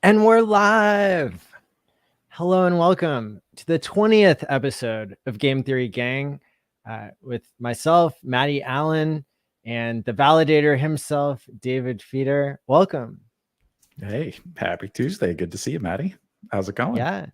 And we're live. Hello and welcome to the 20th episode of Game Theory Gang with myself, Matty Allen, and the validator himself, David Feeder. Welcome. Hey, happy Tuesday. Good to see you, Matty. How's it going? Yeah,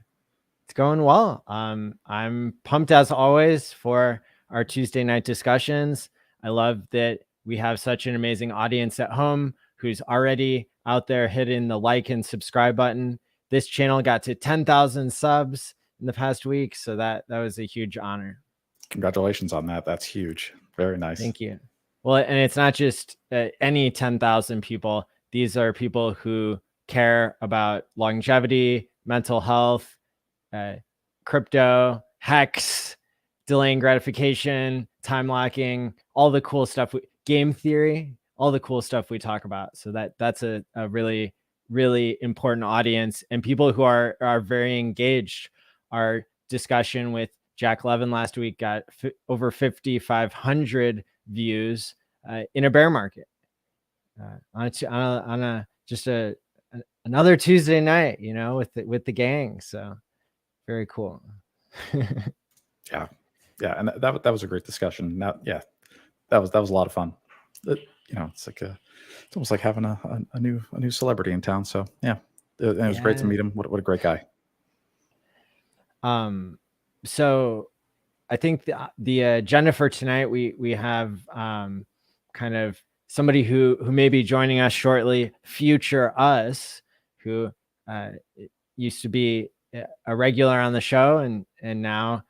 it's going well. I'm pumped as always for our Tuesday night discussions. I love that we have such an amazing audience at home who's already out there hitting the like and subscribe button. This channel got to 10,000 subs in the past week, so that was a huge honor. Congratulations on that. That's huge. Very nice. Thank you. Well, and it's not just any 10,000 people. These are people who care about longevity, mental health, crypto, HEX, delaying gratification, time locking, all the cool stuff, game theory, all the cool stuff we talk about. So that's a really, really important audience, and people who are very engaged. Our discussion with Jack Levin last week got over 5,500 views in a bear market on another Tuesday night, with the gang. So very cool. yeah, and that was a great discussion. That was a lot of fun. It's almost like having a new celebrity in town. So yeah, it was great to meet him. What a great guy. So I think the agenda for tonight, we have kind of somebody who may be joining us shortly, future us, who used to be a regular on the show and now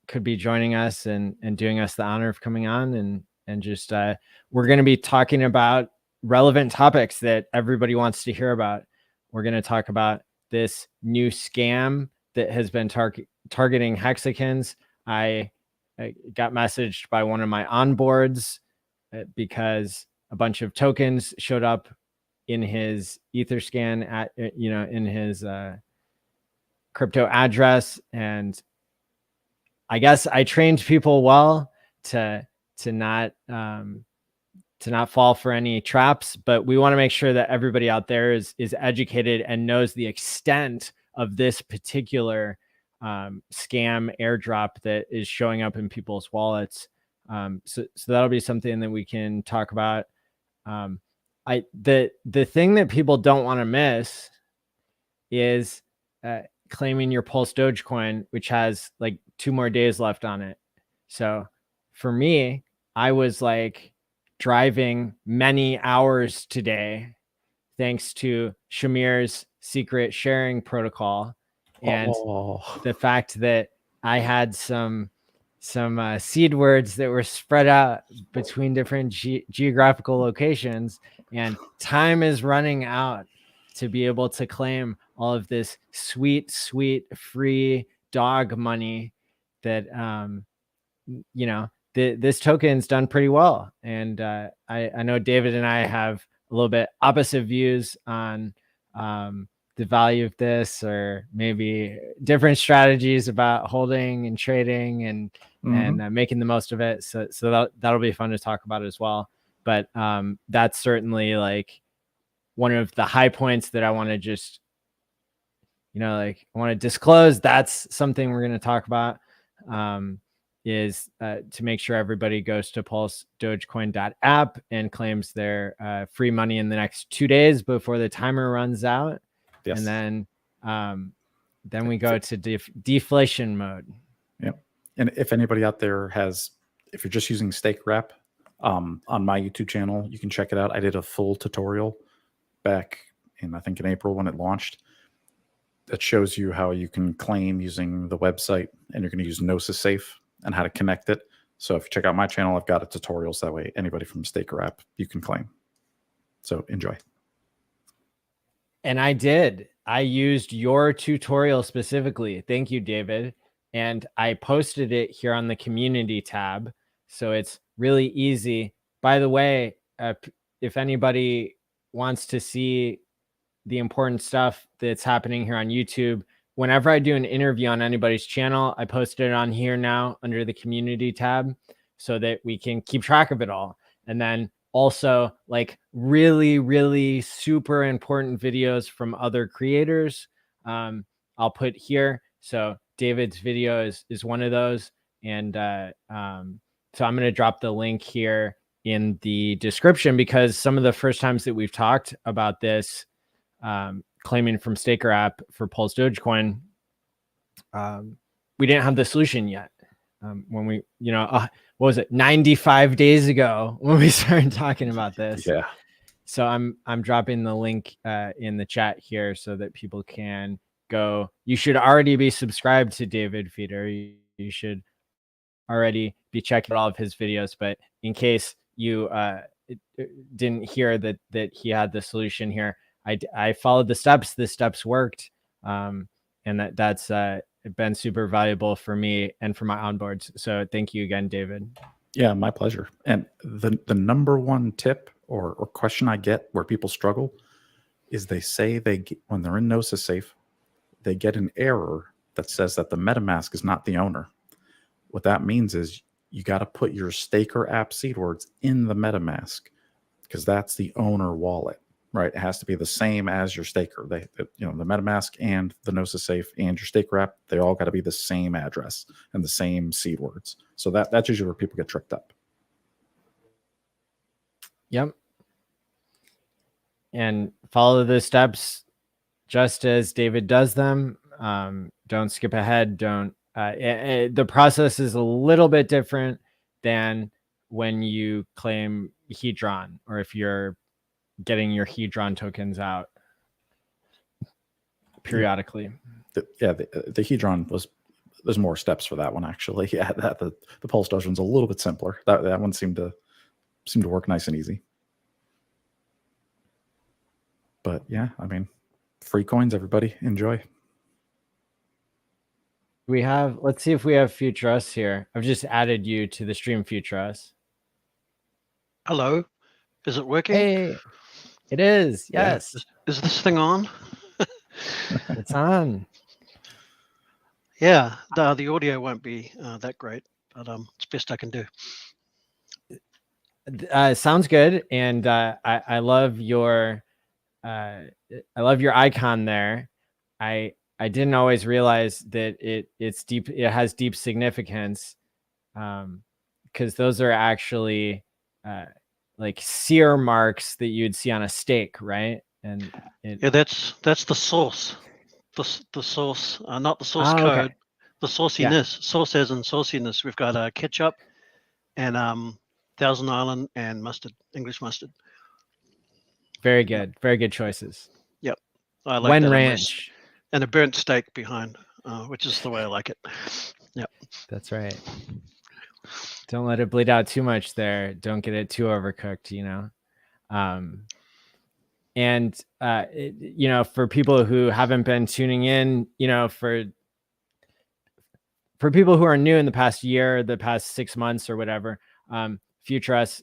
could be joining us and doing us the honor of coming on and just we're going to be talking about relevant topics that everybody wants to hear about. We're going to talk about this new scam that has been targeting hexagons. I got messaged by one of my onboards because a bunch of tokens showed up in his Etherscan in his crypto address, and I guess I trained people well to not fall for any traps, but we want to make sure that everybody out there is educated and knows the extent of this particular scam airdrop that is showing up in people's wallets. So that'll be something that we can talk about. The thing that people don't want to miss is claiming your Pulse Dogecoin, which has like 2 more days left on it. So for me, I was like driving many hours today thanks to Shamir's secret sharing protocol and the fact that I had some seed words that were spread out between different geographical locations, and time is running out to be able to claim all of this sweet free dog money that this token's done pretty well. And I know David and I have a little bit opposite views on the value of this, or maybe different strategies about holding and trading and making the most of it. So that'll be fun to talk about as well. But that's certainly like one of the high points that I want to just, I want to disclose. That's something we're going to talk about. Is to make sure everybody goes to pulsedogecoin.app and claims their free money in the next 2 days before the timer runs out. Yes. And then we go to deflation mode. Yep. And if anybody out there if you're just using stake wrap on my YouTube channel, you can check it out. I did a full tutorial back in April when it launched. That shows you how you can claim using the website, and you're going to use Gnosis Safe and how to connect it. So if you check out my channel, I've got a tutorial, so that way anybody from Staker app, you can claim. So enjoy. And I used your tutorial specifically. Thank you, David. And I posted it here on the community tab. So it's really easy. By the way, if anybody wants to see the important stuff that's happening here on YouTube, whenever I do an interview on anybody's channel, I post it on here now under the community tab so that we can keep track of it all. And then also like really, really super important videos from other creators. I'll put here. So David's video is one of those. And so I'm going to drop the link here in the description, because some of the first times that we've talked about this, claiming from Staker app for Pulse Dogecoin, we didn't have the solution yet. When we, what was it, 95 days ago when we started talking about this. Yeah. So I'm dropping the link in the chat here so that people can go. You should already be subscribed to David Feeder. You should already be checking all of his videos. But in case you didn't hear that he had the solution here, I followed the steps. The steps worked, and that's been super valuable for me and for my onboards. So thank you again, David. Yeah, my pleasure. And the number one tip or question I get where people struggle is they say when they're in Gnosis Safe, they get an error that says that the MetaMask is not the owner. What that means is you got to put your Staker app seed words in the MetaMask, because that's the owner wallet, right? It has to be the same as your Staker. The MetaMask and the Gnosis Safe and your Staker app, they all got to be the same address and the same seed words. So that's usually where people get tricked up. Yep. And follow the steps just as David does them. Don't skip ahead. Don't. The process is a little bit different than when you claim Hedron, or if you're getting your Hedron tokens out periodically. The Hedron there's more steps for that one, actually. Yeah, the Pulse Doge one's a little bit simpler. That one seemed to work nice and easy. But yeah, I mean, free coins, everybody, enjoy. Let's see if we have Future Us here. I've just added you to the stream, Future Us. Hello, is it working? Hey, it is. Yes. Is this thing on? It's on. Yeah, the audio won't be that great, but it's best I can do. Sounds good, and I love your icon there. I didn't always realize that it's deep. It has deep significance, because those are actually like sear marks that you'd see on a stake, right? And yeah, that's the source. The source, not the source code. Okay. The sauciness. Yeah. Source as in sauciness. We've got ketchup and Thousand Island and mustard, English mustard. Very good. Very good choices. Yep. I like When that ranch. And a burnt steak behind, which is the way I like it. Yep. That's right. Don't let it bleed out too much there. Don't get it too overcooked, And, for people who haven't been tuning in, for people who are new in the past year, the past 6 months or whatever, Future Us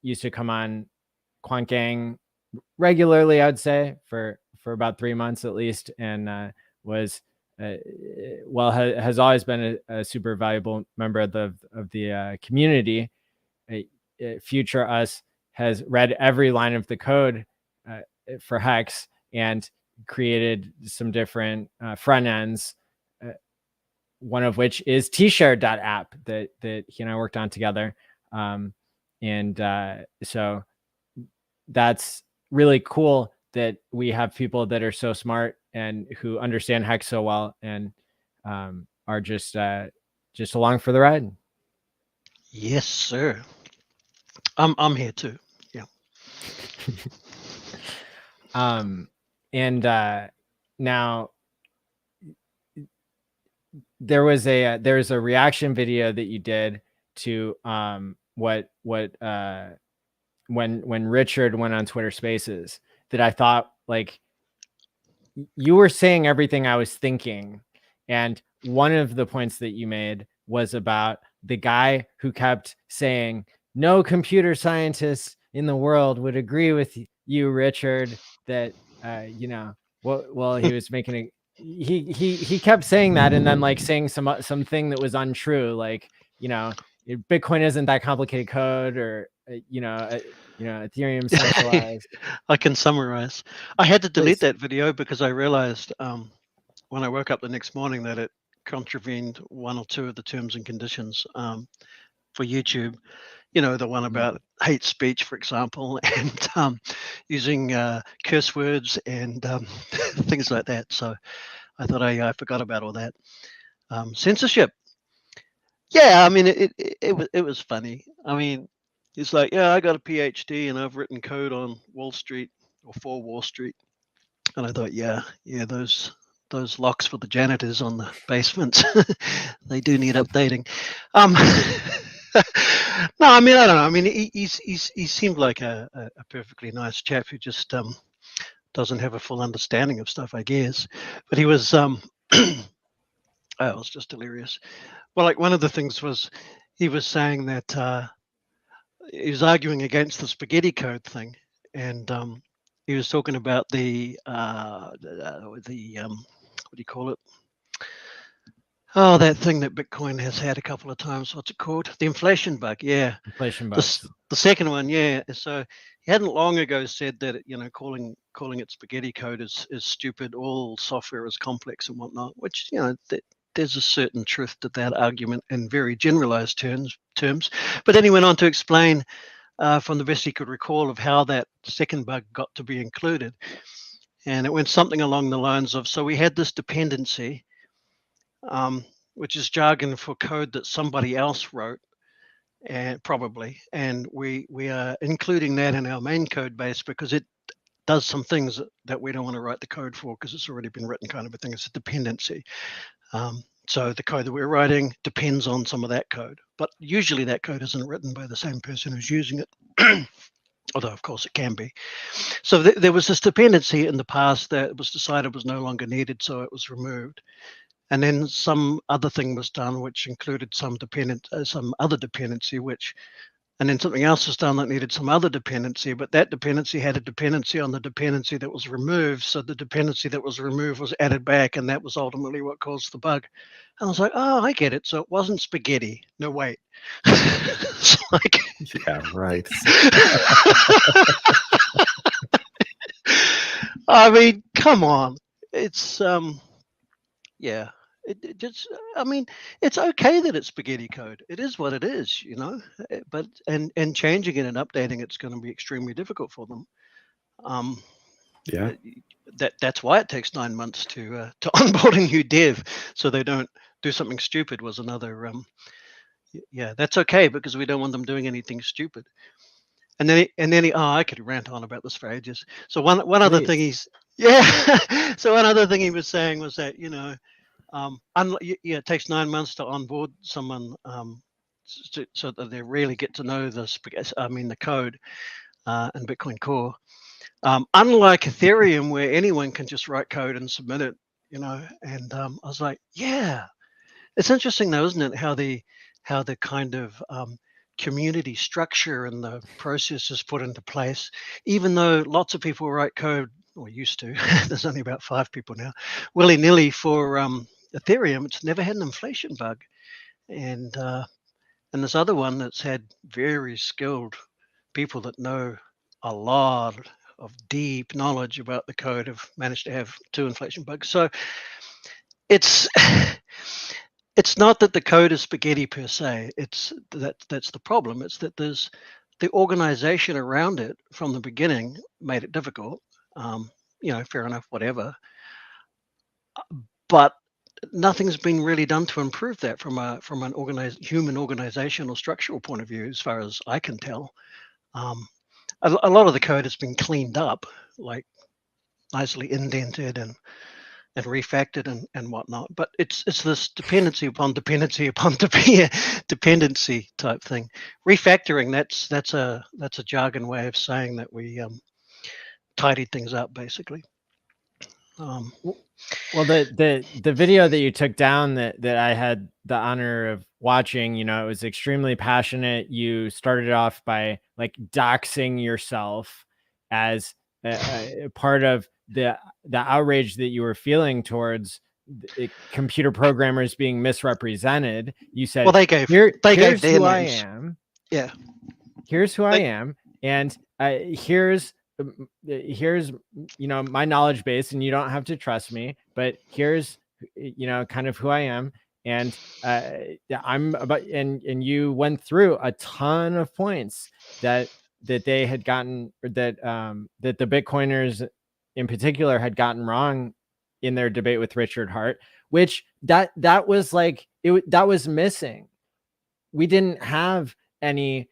used to come on Quant Gang regularly, I would say, for about 3 months at least, and has always been a super valuable member of the community. Future Us has read every line of the code for HEX and created some different front ends, one of which is TShares.app that he and I worked on together. So that's really cool that we have people that are so smart and who understand HEX so well and are just along for the ride. Yes, sir. I'm here too. Yeah. Now there's a reaction video that you did to when Richard went on Twitter Spaces that I thought, like, you were saying everything I was thinking. And one of the points that you made was about the guy who kept saying, no computer scientist in the world would agree with you, Richard, that, well, he was making he kept saying that and then like saying something that was untrue. Like, Bitcoin isn't that complicated code, or Ethereum centralized. I can summarize. I had to delete Please. that video because I realized when I woke up the next morning that it contravened one or two of the terms and conditions for YouTube. The one about hate speech, for example, and using curse words and things like that. So I thought I forgot about all that. Censorship. Yeah, I mean, it was funny. I mean, it's like, yeah, I got a PhD and I've written code on Wall Street or for Wall Street. And I thought, yeah, those locks for the janitors on the basements, they do need updating. No, I mean, I don't know. I mean, he seemed like a perfectly nice chap who just doesn't have a full understanding of stuff, I guess. But he was, it was just delirious. Well, like one of the things was he was saying that he was arguing against the spaghetti code thing, and he was talking about the what do you call it? Oh, that thing that Bitcoin has had a couple of times. What's it called? The inflation bug. Yeah. Inflation bugs. The second one. Yeah. So he hadn't long ago said that, calling it spaghetti code is stupid. All software is complex and whatnot, which, there's a certain truth to that argument in very generalized terms. But then he went on to explain from the best he could recall of how that second bug got to be included. And it went something along the lines of, so we had this dependency, which is jargon for code that somebody else wrote, and we are including that in our main code base because it does some things that we don't want to write the code for because it's already been written, kind of a thing. It's a dependency. So the code that we're writing depends on some of that code, but usually that code isn't written by the same person who's using it. Although of course it can be. So there was this dependency in the past that was decided was no longer needed, so it was removed. And then some other thing was done, which included some other dependency, and then something else was done that needed some other dependency, but that dependency had a dependency on the dependency that was removed. So the dependency that was removed was added back, and that was ultimately what caused the bug. And I was like, oh, I get it. So it wasn't spaghetti. No, wait. It's like, yeah, right. I mean, come on. It's, yeah. It just, I mean, it's okay that it's spaghetti code. It is what it is, but and changing it and updating it's going to be extremely difficult for them. Yeah. That's why it takes 9 months to onboard a new dev, so they don't do something stupid. Was another yeah, that's okay because we don't want them doing anything stupid. And then I could rant on about this for ages. So one other thing so one other thing he was saying was that it takes 9 months to onboard someone so that they really get to know the code and Bitcoin Core. Unlike Ethereum, where anyone can just write code and submit it, and I was like, yeah, it's interesting though, isn't it? How the kind of community structure and the process is put into place, even though lots of people write code, or used to. There's only about 5 people now, willy-nilly for Ethereum. It's never had an inflation bug, and this other one that's had very skilled people that know a lot of deep knowledge about the code have managed to have 2 inflation bugs. So it's not that the code is spaghetti per se. It's that's the problem. It's that there's the organization around it from the beginning made it difficult. Fair enough, whatever. But nothing's been really done to improve that from an human organizational structural point of view, as far as I can tell. A lot of the code has been cleaned up, like nicely indented and refactored and whatnot. But it's this dependency upon dependency upon dependency type thing. Refactoring, that's a jargon way of saying that we tidied things up, basically. Well, the video that you took down that I had the honor of watching, it was extremely passionate. You started off by like doxing yourself as a part of the outrage that you were feeling towards computer programmers being misrepresented. You said, well, they gave here's their who I names. am. Yeah. Here's who I am. And here's my knowledge base, and you don't have to trust me, but here's kind of who I am. And I'm about, and you went through a ton of points that they had gotten, or that the Bitcoiners in particular had gotten wrong in their debate with Richard Hart, which that was like, that was missing. We didn't have anybody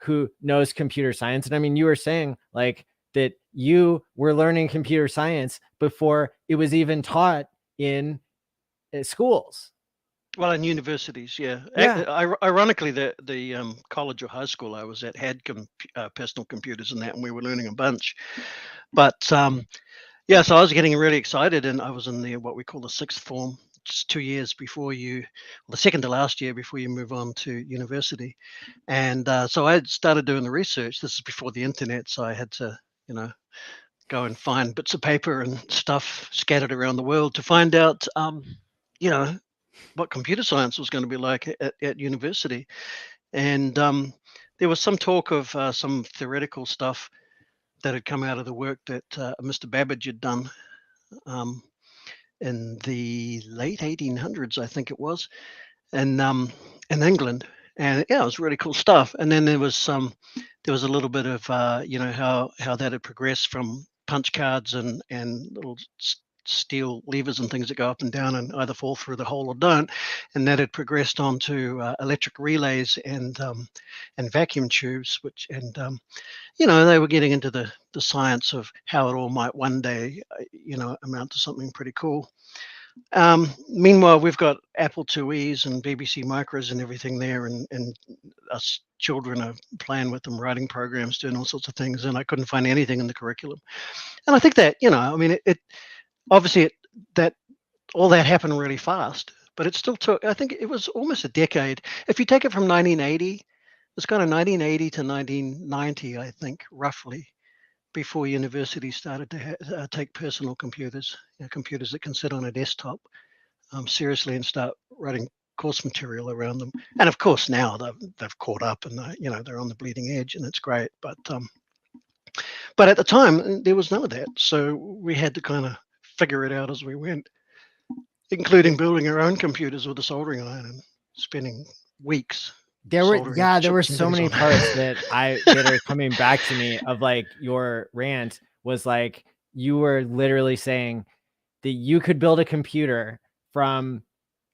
who knows computer science. And I mean, you were saying like that you were learning computer science before it was even taught in schools. Well, in universities, yeah. Ironically, the college or high school I was at had personal computers and that, and we were learning a bunch. But yeah, so I was getting really excited, and I was in what we call the sixth form, just 2 years before the second to last year before you move on to university. And so I started doing the research. This is before the internet, so I had to, go and find bits of paper and stuff scattered around the world to find out, what computer science was going to be like at university. And there was some talk of some theoretical stuff that had come out of the work that Mr. Babbage had done in the late 1800s, I think it was, and in England. And yeah, it was really cool stuff. And then there was a little bit of how that had progressed from punch cards and little steel levers and things that go up and down and either fall through the hole or don't, and that had progressed onto electric relays and vacuum tubes, they were getting into the science of how it all might one day amount to something pretty cool. Meanwhile, we've got Apple IIe's and BBC Micros and everything there, and us children are playing with them, writing programs, doing all sorts of things, and I couldn't find anything in the curriculum. And I think that it obviously that all that happened really fast, but it still took, I think it was almost a decade. If you take it from 1980, it's kind of 1980 to 1990, I think, roughly, before universities started to take personal computers, computers that can sit on a desktop, seriously, and start writing course material around them. And of course, now they've caught up, and they're on the bleeding edge, and it's great. But at the time, there was none of that, so we had to kind of figure it out as we went, including building our own computers with a soldering iron and spending weeks. There were so many parts that are coming back to me of like your rant was like, you were literally saying that you could build a computer from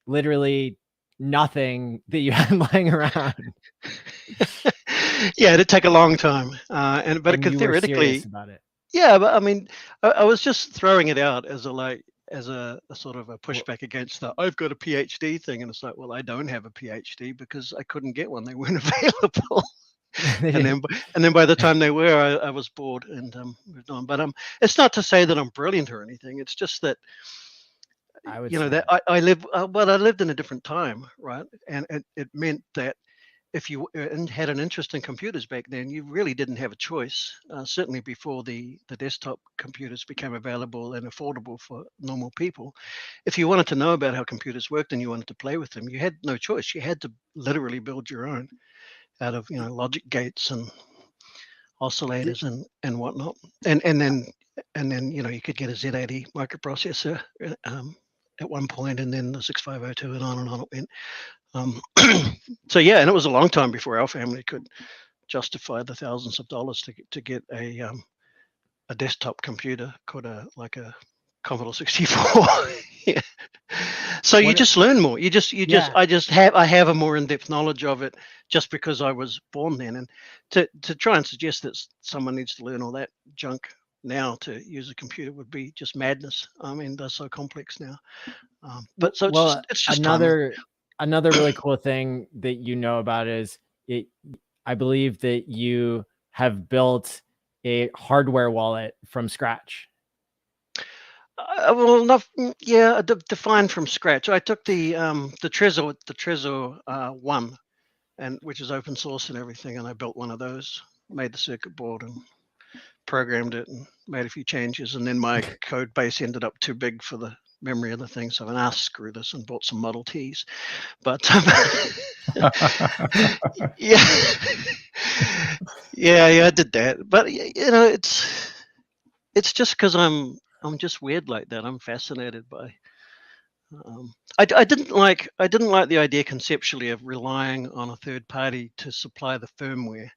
literally nothing that you had lying around. Yeah, it'd take a long time. But it could theoretically about it. Yeah, but I mean, I was just throwing it out as a sort of a pushback against the I've got a PhD thing, and it's like, well, I don't have a PhD because I couldn't get one; they weren't available. and then by the time they were, I was bored and moved on. But it's not to say that I'm brilliant or anything. It's just that I lived in a different time, right? And it meant that if you had an interest in computers back then, you really didn't have a choice. Certainly before the desktop computers became available and affordable for normal people. If you wanted to know about how computers worked and you wanted to play with them, you had no choice. You had to literally build your own out of logic gates and oscillators and whatnot. And then you could get a Z80 microprocessor at one point, and then the 6502, and on it went. So yeah, and it was a long time before our family could justify the thousands of dollars to get a desktop computer called a Commodore 64. Yeah. So you just learn more. I have a more in-depth knowledge of it just because I was born then, and to try and suggest that someone needs to learn all that junk now to use a computer would be just madness. I mean, they're so complex now. But so it's just another really cool thing that you know about is I believe that you have built a hardware wallet from scratch. Defined from scratch. I took the Trezor 1, and which is open source and everything, and I built one of those, made the circuit board and programmed it and made a few changes, and then my code base ended up too big for the memory of the thing. So I asked, screw this, and bought some Model Ts. But yeah, yeah, I did that. But you know, it's just because I'm just weird like that. I'm fascinated by. I didn't like the idea conceptually of relying on a third party to supply the firmware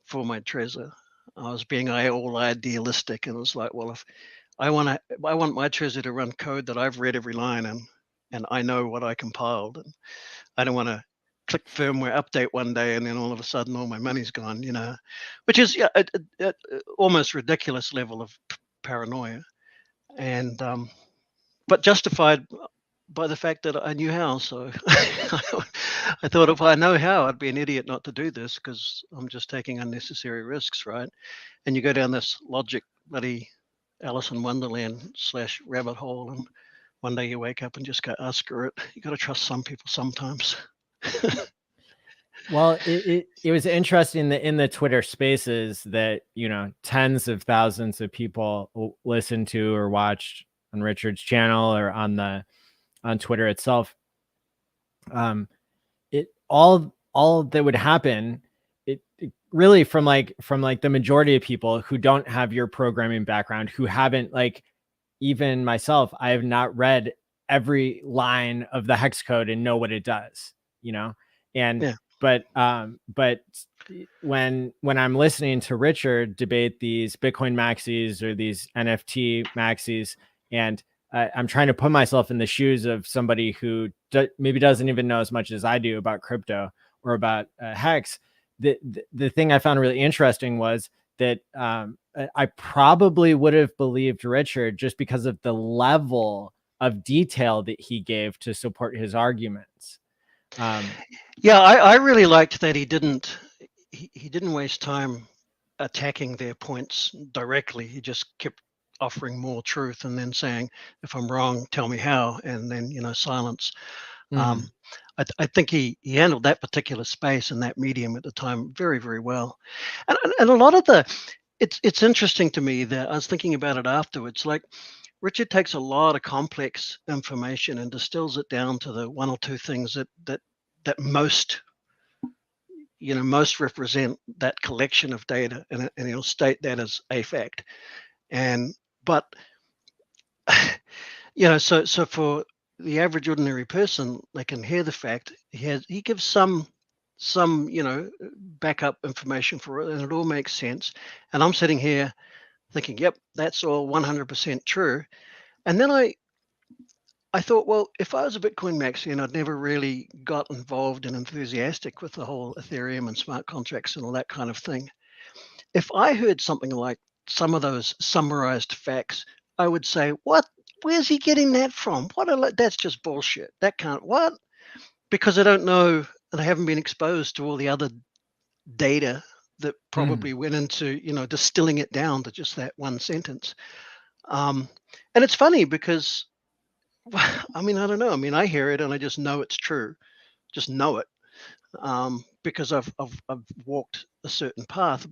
for my Trezor. I was being all idealistic, and it was like, well, if I want my Trezor to run code that I've read every line and I know what I compiled, and I don't want to click firmware update one day and then all of a sudden all my money's gone, you know, which is a almost ridiculous level of paranoia, and but justified by the fact that I knew how. So I thought, if I know how, I'd be an idiot not to do this, because I'm just taking unnecessary risks, right? And you go down this logic bloody Alice in Wonderland / rabbit hole, and one day you wake up and just go, oh, screw it. You got to trust some people sometimes. Well, it was interesting that in the Twitter spaces that, you know, tens of thousands of people listened to or watched on Richard's channel or on Twitter itself. It all that would happen, it really from like the majority of people who don't have your programming background, who haven't, like, even myself, I have not read every line of the hex code and know what it does, you know? And yeah. But when I'm listening to Richard debate these Bitcoin maxis or these NFT maxis, and I'm trying to put myself in the shoes of somebody who maybe doesn't even know as much as I do about crypto or about hex, the thing I found really interesting was that I probably would have believed Richard just because of the level of detail that he gave to support his arguments. Yeah, I really liked that he didn't waste time attacking their points directly. He just kept offering more truth and then saying, if I'm wrong, tell me how, and then, you know, silence. I think he handled that particular space and that medium at the time very, very well. And a lot of it's interesting to me that I was thinking about it afterwards, like, Richard takes a lot of complex information and distills it down to the one or two things that most represent that collection of data, and he'll state that as a fact. But you know, so for the average ordinary person, they can hear the fact. He gives some you know, backup information for it, and it all makes sense. And I'm sitting here thinking, yep, that's all 100% true. And then I thought, well, if I was a Bitcoin maxi and I'd never really got involved and enthusiastic with the whole Ethereum and smart contracts and all that kind of thing, if I heard something like some of those summarized facts, I would say, what? Where's he getting that from? That's just bullshit. That can't, what? Because I don't know, and I haven't been exposed to all the other data that probably went into, you know, distilling it down to just that one sentence. And it's funny because, I mean, I don't know. I mean, I hear it and I just know it's true. Just know it, because I've walked a certain path,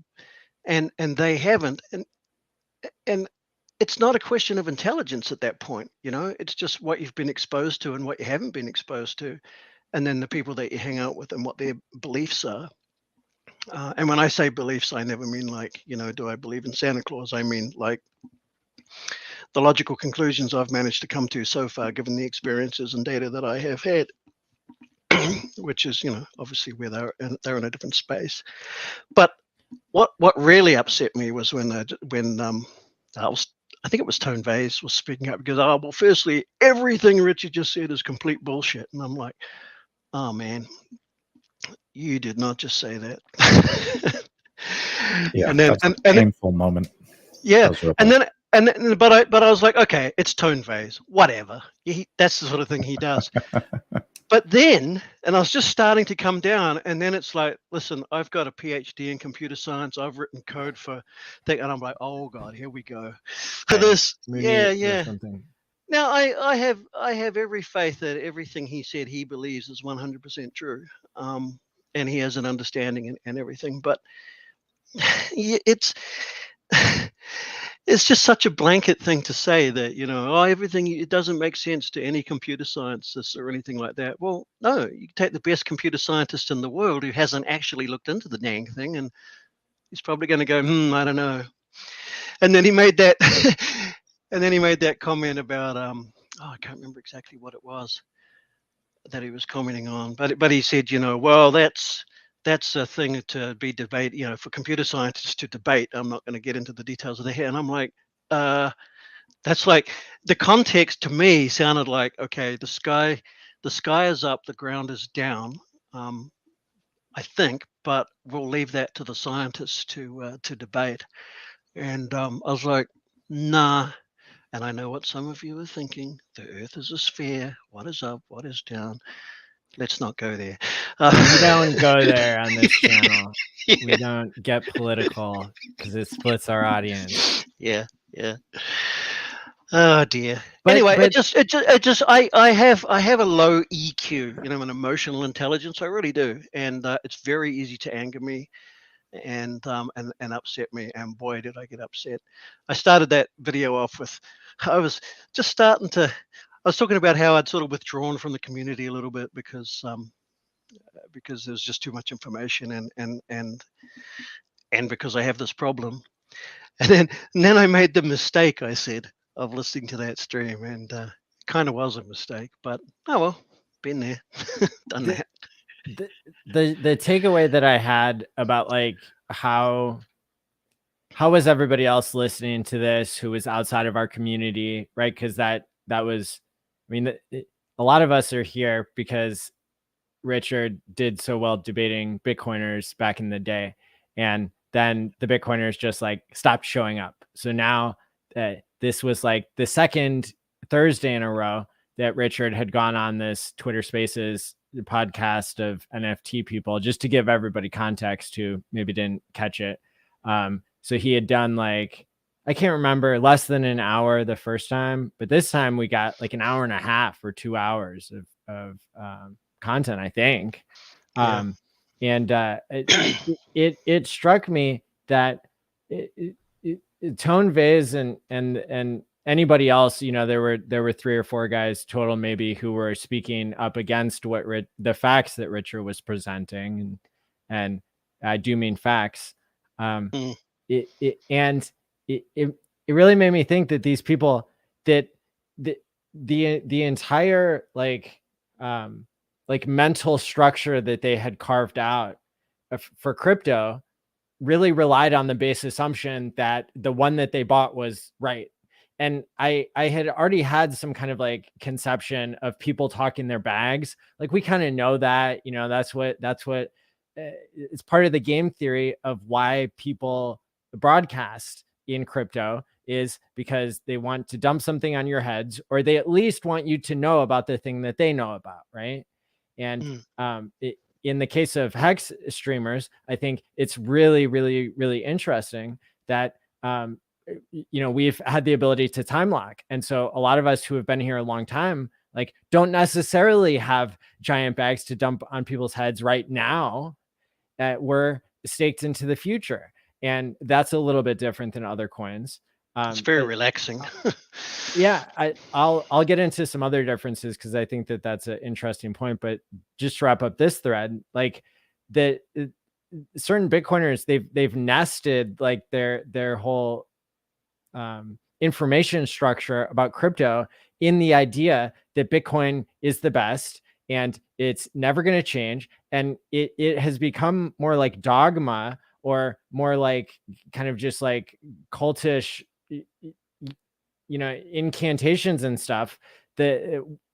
and they haven't. And it's not a question of intelligence at that point. You know, it's just what you've been exposed to and what you haven't been exposed to, and then the people that you hang out with and what their beliefs are. And when I say beliefs, I never mean like, you know, do I believe in Santa Claus? I mean like the logical conclusions I've managed to come to so far, given the experiences and data that I have had, which is, you know, obviously where they're in a different space. But what really upset me was when I think it was Tone Vase was speaking up, because, well, firstly, everything Richard just said is complete bullshit. And I'm like, oh man, you did not just say that. Yeah, and then that's a painful moment. Yeah, but I was like, okay, it's Tone Vase, whatever. That's the sort of thing he does. But then, and I was just starting to come down, and then it's like, listen, I've got a PhD in computer science. I've written code for thing, and I'm like, oh god, here we go for this. Yeah. Now I have every faith that everything he said he believes is 100% true, and he has an understanding and everything. But it's it's just such a blanket thing to say that, oh, everything, it doesn't make sense to any computer scientist or anything like that. Well, no, you take the best computer scientist in the world who hasn't actually looked into the dang thing, and he's probably going to go, I don't know. And then he made that, and then he made that comment about, I can't remember exactly what it was that he was commenting on, but he said, well, that's a thing to be debate, for computer scientists to debate. I'm not going to get into the details of that. And I'm like, that's like, the context to me sounded like, okay, the sky is up, the ground is down, I think, but we'll leave that to the scientists to debate. And I was like, nah. And I know what some of you are thinking. The earth is a sphere. What is up? What is down? Let's not go there. We don't go there on this channel. Yeah. We don't get political because it splits our audience. Yeah. Oh dear. But anyway, I have a low EQ, an emotional intelligence. I really do, and it's very easy to anger me and upset me. And boy, did I get upset. I started that video off with, I was talking about how I'd sort of withdrawn from the community a little bit because there's just too much information and because I have this problem. And then I made the mistake, I said, of listening to that stream, and it kind of was a mistake, but oh well, been there, done that. The takeaway that I had about like how was everybody else listening to this who was outside of our community, right? Because that was, I mean, a lot of us are here because Richard did so well debating Bitcoiners back in the day, and then the Bitcoiners just like stopped showing up. So now this was like the second Thursday in a row that Richard had gone on this Twitter Spaces podcast of NFT people, just to give everybody context who maybe didn't catch it. So he had done like, I can't remember, less than an hour the first time, but this time we got like an hour and a half or 2 hours of content, I think. Yeah. And it struck me that Tone Vase and anybody else, there were 3 or 4 guys total maybe who were speaking up against what the facts that Richard was presenting, and I do mean facts. It really made me think that these people, that the entire like mental structure that they had carved out for crypto really relied on the base assumption that the one that they bought was right. And I had already had some kind of like conception of people talking their bags. Like we kind of know that, that's what it's part of the game theory of why people broadcast in crypto, is because they want to dump something on your heads, or they at least want you to know about the thing that they know about, right? And in the case of Hex streamers, I think it's really, really, really interesting that we've had the ability to time lock, and so a lot of us who have been here a long time like don't necessarily have giant bags to dump on people's heads right now, that we're staked into the future. And that's a little bit different than other coins. It's very relaxing. Yeah, I'll get into some other differences because I think that that's an interesting point. But just to wrap up this thread, like the certain Bitcoiners, they've nested like their whole information structure about crypto in the idea that Bitcoin is the best and it's never going to change, and it has become more like dogma, or more like kind of just like cultish, incantations and stuff,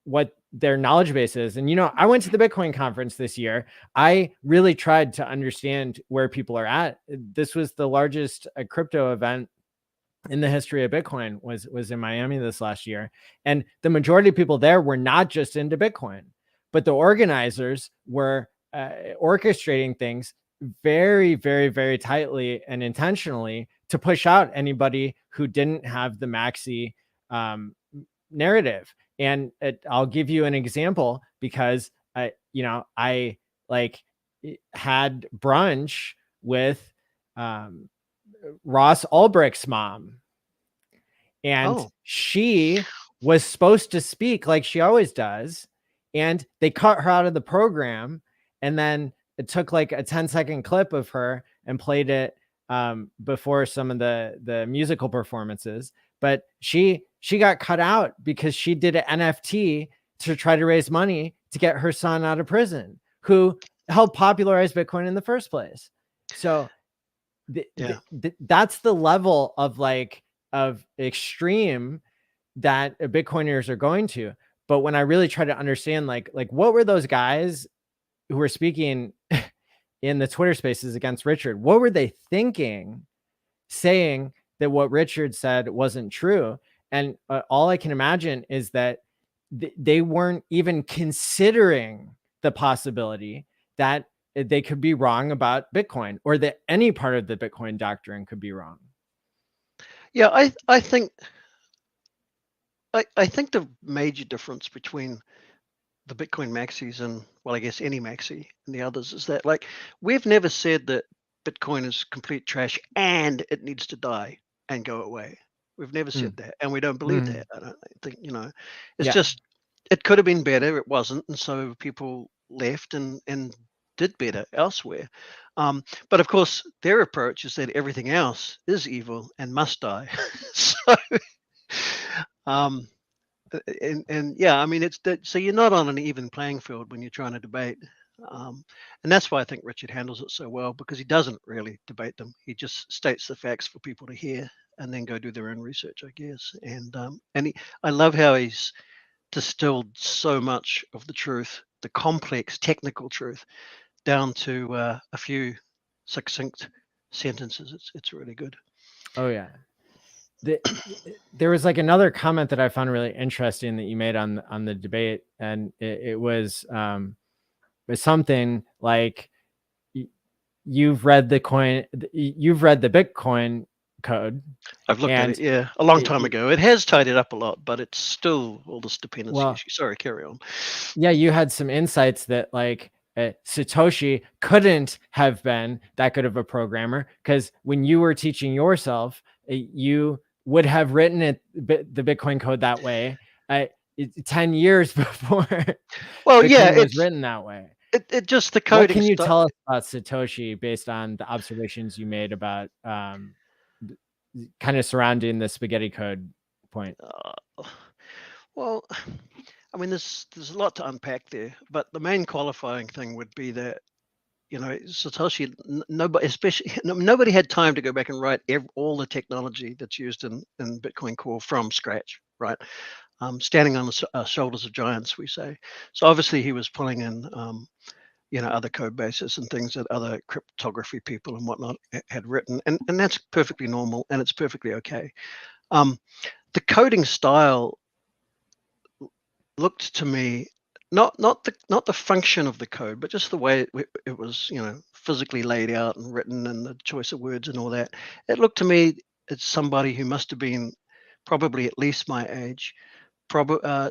what their knowledge base is. And, I went to the Bitcoin conference this year. I really tried to understand where people are at. This was the largest crypto event in the history of Bitcoin, was in Miami this last year. And the majority of people there were not just into Bitcoin, but the organizers were orchestrating things very, very, very tightly and intentionally to push out anybody who didn't have the maxi narrative. And I'll give you an example, because I like had brunch with Ross Ulbricht's mom, and she was supposed to speak like she always does, and they cut her out of the program, and then it took like a 10-second clip of her and played it before some of the musical performances. But she got cut out because she did an NFT to try to raise money to get her son out of prison, who helped popularize Bitcoin in the first place. So that's the level of extreme that Bitcoiners are going to. But when I really try to understand, like what were those guys who were speaking in the Twitter spaces against Richard, what were they thinking, saying that what Richard said wasn't true? And all I can imagine is that they weren't even considering the possibility that they could be wrong about Bitcoin, or that any part of the Bitcoin doctrine could be wrong. Yeah, I think the major difference between the Bitcoin maxis and, well, I guess any maxi and the others is that, like, we've never said that Bitcoin is complete trash and it needs to die and go away. We've never said that, and we don't believe that. I don't think, it's just, it could have been better. It wasn't, and so people left and did better elsewhere. But of course, their approach is that everything else is evil and must die. So, and yeah, I mean, it's that. So you're not on an even playing field when you're trying to debate, and that's why I think Richard handles it so well, because he doesn't really debate them. He just states the facts for people to hear and then go do their own research, I guess. And I love how he's distilled so much of the truth, the complex technical truth, down to a few succinct sentences. It's really good. Oh yeah. There was like another comment that I found really interesting that you made on the debate, and it was something like, you've read the Bitcoin code. I've looked at it, yeah, a long time ago. It has tidied up a lot, but it's still all this dependency issue. Sorry, carry on. Yeah, you had some insights that like Satoshi couldn't have been that good of a programmer, because when you were teaching yourself, you would have written the Bitcoin code that way 10 years before. Well, Bitcoin was written that way. It just, the coding. What can you tell us about Satoshi based on the observations you made about kind of surrounding the spaghetti code point? Well, I mean, there's a lot to unpack there, but the main qualifying thing would be that, Satoshi, nobody had time to go back and write all the technology that's used in Bitcoin Core from scratch, right? Standing on the shoulders of giants, we say. So obviously he was pulling in, other code bases and things that other cryptography people and whatnot had written, and that's perfectly normal, and it's perfectly okay. The coding style looked to me, not the function of the code, but just the way it was, physically laid out and written, and the choice of words and all that. It looked to me as somebody who must have been probably at least my age,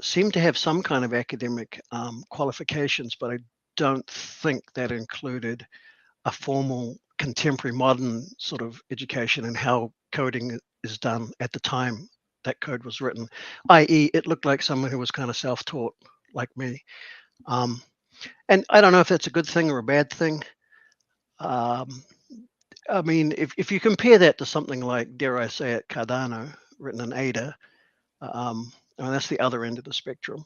seemed to have some kind of academic qualifications, but I don't think that included a formal contemporary modern sort of education in how coding is done at the time that code was written, i.e. it looked like someone who was kind of self-taught like me. And I don't know if that's a good thing or a bad thing. I mean, if you compare that to something like, dare I say it, Cardano, written in Ada, I mean, that's the other end of the spectrum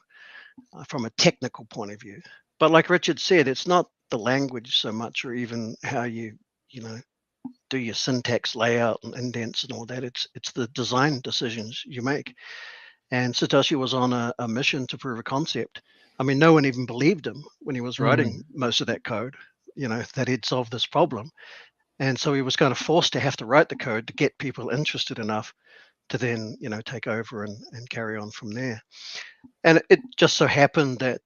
from a technical point of view. But like Richard said, it's not the language so much, or even how you do your syntax layout and indents and all that. It's the design decisions you make. And Satoshi was on a mission to prove a concept. I mean, no one even believed him when he was writing most of that code, that he'd solved this problem. And so he was kind of forced to have to write the code to get people interested enough to then, take over and carry on from there. And it just so happened that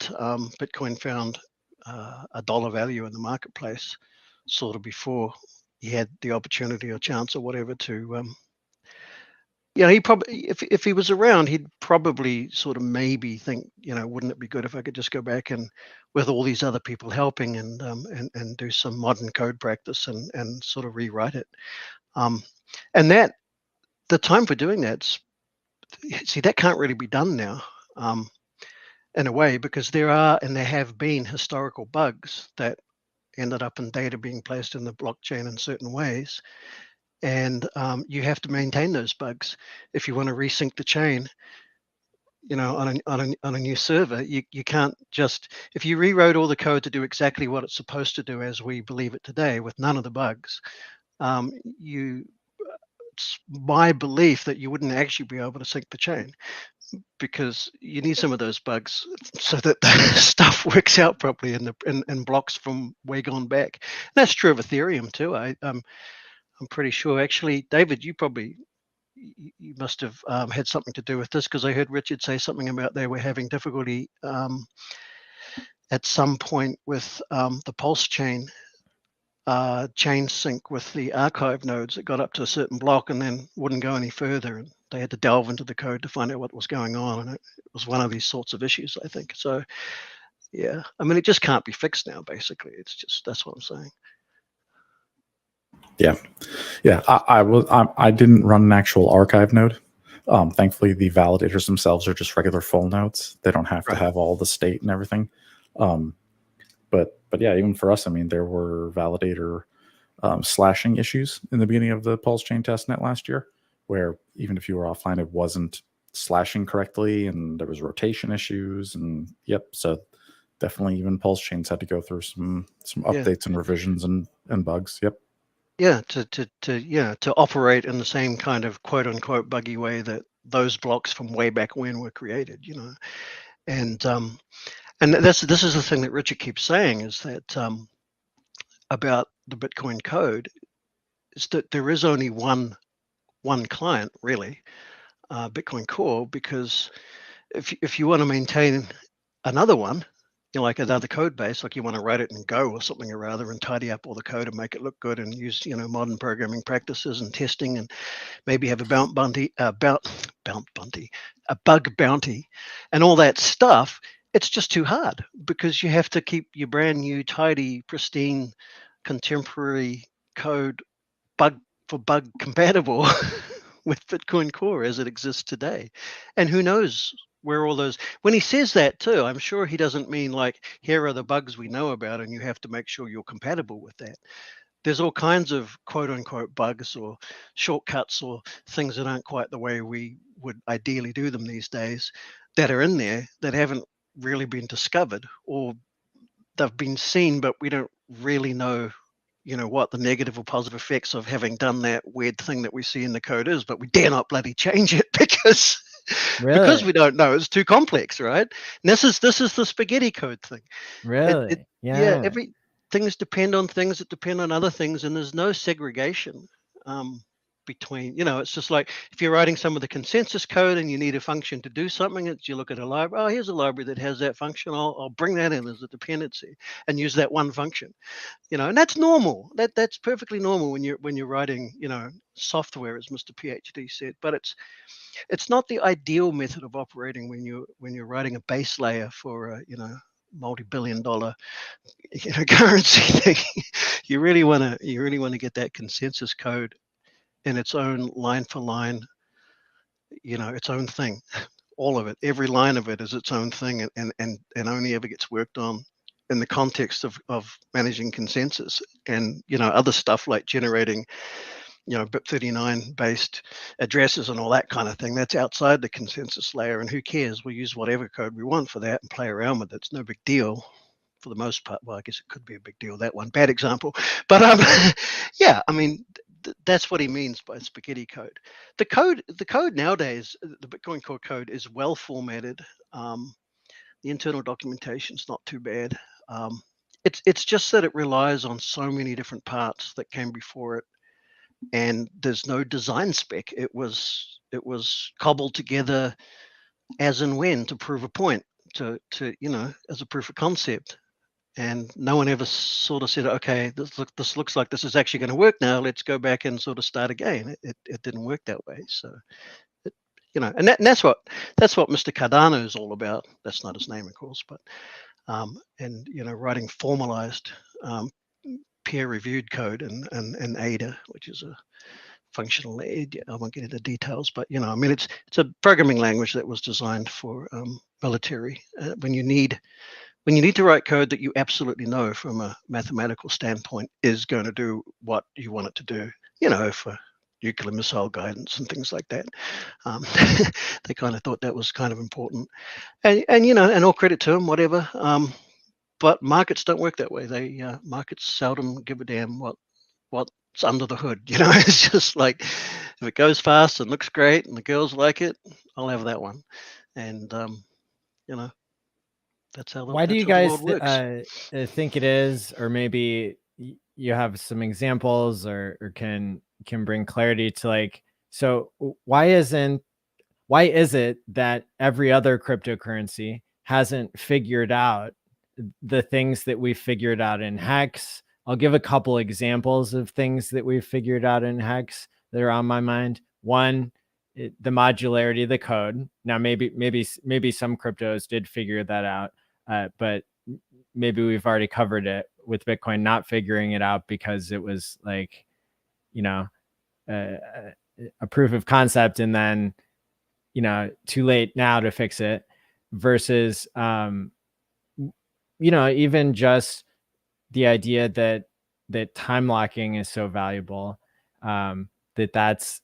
Bitcoin found a dollar value in the marketplace sort of before he had the opportunity or chance or whatever to, he probably, if he was around, he'd probably sort of maybe think, wouldn't it be good if I could just go back and with all these other people helping and do some modern code practice and sort of rewrite it. And that the time for doing that's see, that can't really be done now, in a way, because there are and there have been historical bugs that ended up in data being placed in the blockchain in certain ways, and you have to maintain those bugs if you want to resync the chain. On a new server, you can't just, if you rewrote all the code to do exactly what it's supposed to do as we believe it today with none of the bugs, it's my belief that you wouldn't actually be able to sync the chain, because you need some of those bugs so that the stuff works out properly in blocks from way gone back. And that's true of Ethereum too. I'm pretty sure. Actually, David, you must have had something to do with this, because I heard Richard say something about they were having difficulty at some point with the PulseChain chain sync with the archive nodes. It got up to a certain block and then wouldn't go any further, and they had to delve into the code to find out what was going on, and it was one of these sorts of issues, I think. So yeah, I mean, it just can't be fixed now, basically. It's just, that's what I'm saying. Yeah. I didn't run an actual archive node. Thankfully, the validators themselves are just regular full nodes. They don't have to have all the state and everything. But yeah, even for us, I mean, there were validator slashing issues in the beginning of the PulseChain testnet last year, where even if you were offline, it wasn't slashing correctly, and there was rotation issues, and so definitely even PulseChains had to go through some updates and revisions and bugs. To operate in the same kind of quote unquote buggy way that those blocks from way back when were created, and this is the thing that Richard keeps saying, is that about the Bitcoin code, is that there is only one client, really, Bitcoin Core, because if you want to maintain another one, like another code base, like you want to write it in Go or something or other and tidy up all the code and make it look good and use modern programming practices and testing, and maybe have a bug bounty and all that stuff, it's just too hard, because you have to keep your brand new, tidy, pristine, contemporary code bug compatible with Bitcoin Core as it exists today. And who knows where all those, when he says that too, I'm sure he doesn't mean like, here are the bugs we know about and you have to make sure you're compatible with that. There's all kinds of quote unquote bugs or shortcuts or things that aren't quite the way we would ideally do them these days, that are in there that haven't really been discovered, or they've been seen, but we don't really know what the negative or positive effects of having done that weird thing that we see in the code is, but we dare not bloody change it because we don't know. It's too complex, right? And this is the spaghetti code thing. Really? Every things depend on things that depend on other things, and there's no segregation between, it's just like if you're writing some of the consensus code and you need a function to do something, you look at a library, oh, here's a library that has that function, I'll bring that in as a dependency and use that one function, and that's normal. That's perfectly normal when you're writing, software, as Mr. PhD said. But it's not the ideal method of operating when you're writing a base layer for a multi-billion-dollar currency thing. You really want to get that consensus code in its own line for line, its own thing. All of it, every line of it is its own thing, and only ever gets worked on in the context of managing consensus. And other stuff like generating BIP39 based addresses and all that kind of thing, that's outside the consensus layer, and who cares? We'll use whatever code we want for that and play around with it. It's no big deal for the most part. Well, I guess it could be a big deal, that one bad example, but yeah, I mean, that's what he means by spaghetti code. The code nowadays, the Bitcoin Core code, is well formatted. The internal documentation's not too bad. It's just that it relies on so many different parts that came before it, and there's no design spec. It was cobbled together as and when to prove a point, to as a proof of concept. And no one ever sort of said, okay, this looks like this is actually going to work now. Let's go back and sort of start again. It didn't work that way. So, and that's what Mr. Cardano is all about. That's not his name, of course, but and writing formalized peer-reviewed code in Ada, which is a functional. I won't get into details, but I mean, it's a programming language that was designed for military. When you need to write code that you absolutely know from a mathematical standpoint is going to do what you want it to do, for nuclear missile guidance and things like that. They kind of thought that was kind of important, and and all credit to them, whatever. But markets don't work that way. Markets seldom give a damn what's under the hood. It's just like, if it goes fast and looks great and the girls like it, I'll have that one. And that's how why do you the guys world works. think it is, or maybe you have some examples, or can bring clarity to, like, so why is it that every other cryptocurrency hasn't figured out the things that we figured out in HEX? I'll give a couple examples of things that we've figured out in HEX that are on my mind. One, the modularity of the code. Now, maybe some cryptos did figure that out, but maybe we've already covered it with Bitcoin not figuring it out because it was like, a proof of concept, and then, too late now to fix it, versus, even just the idea that time locking is so valuable, that's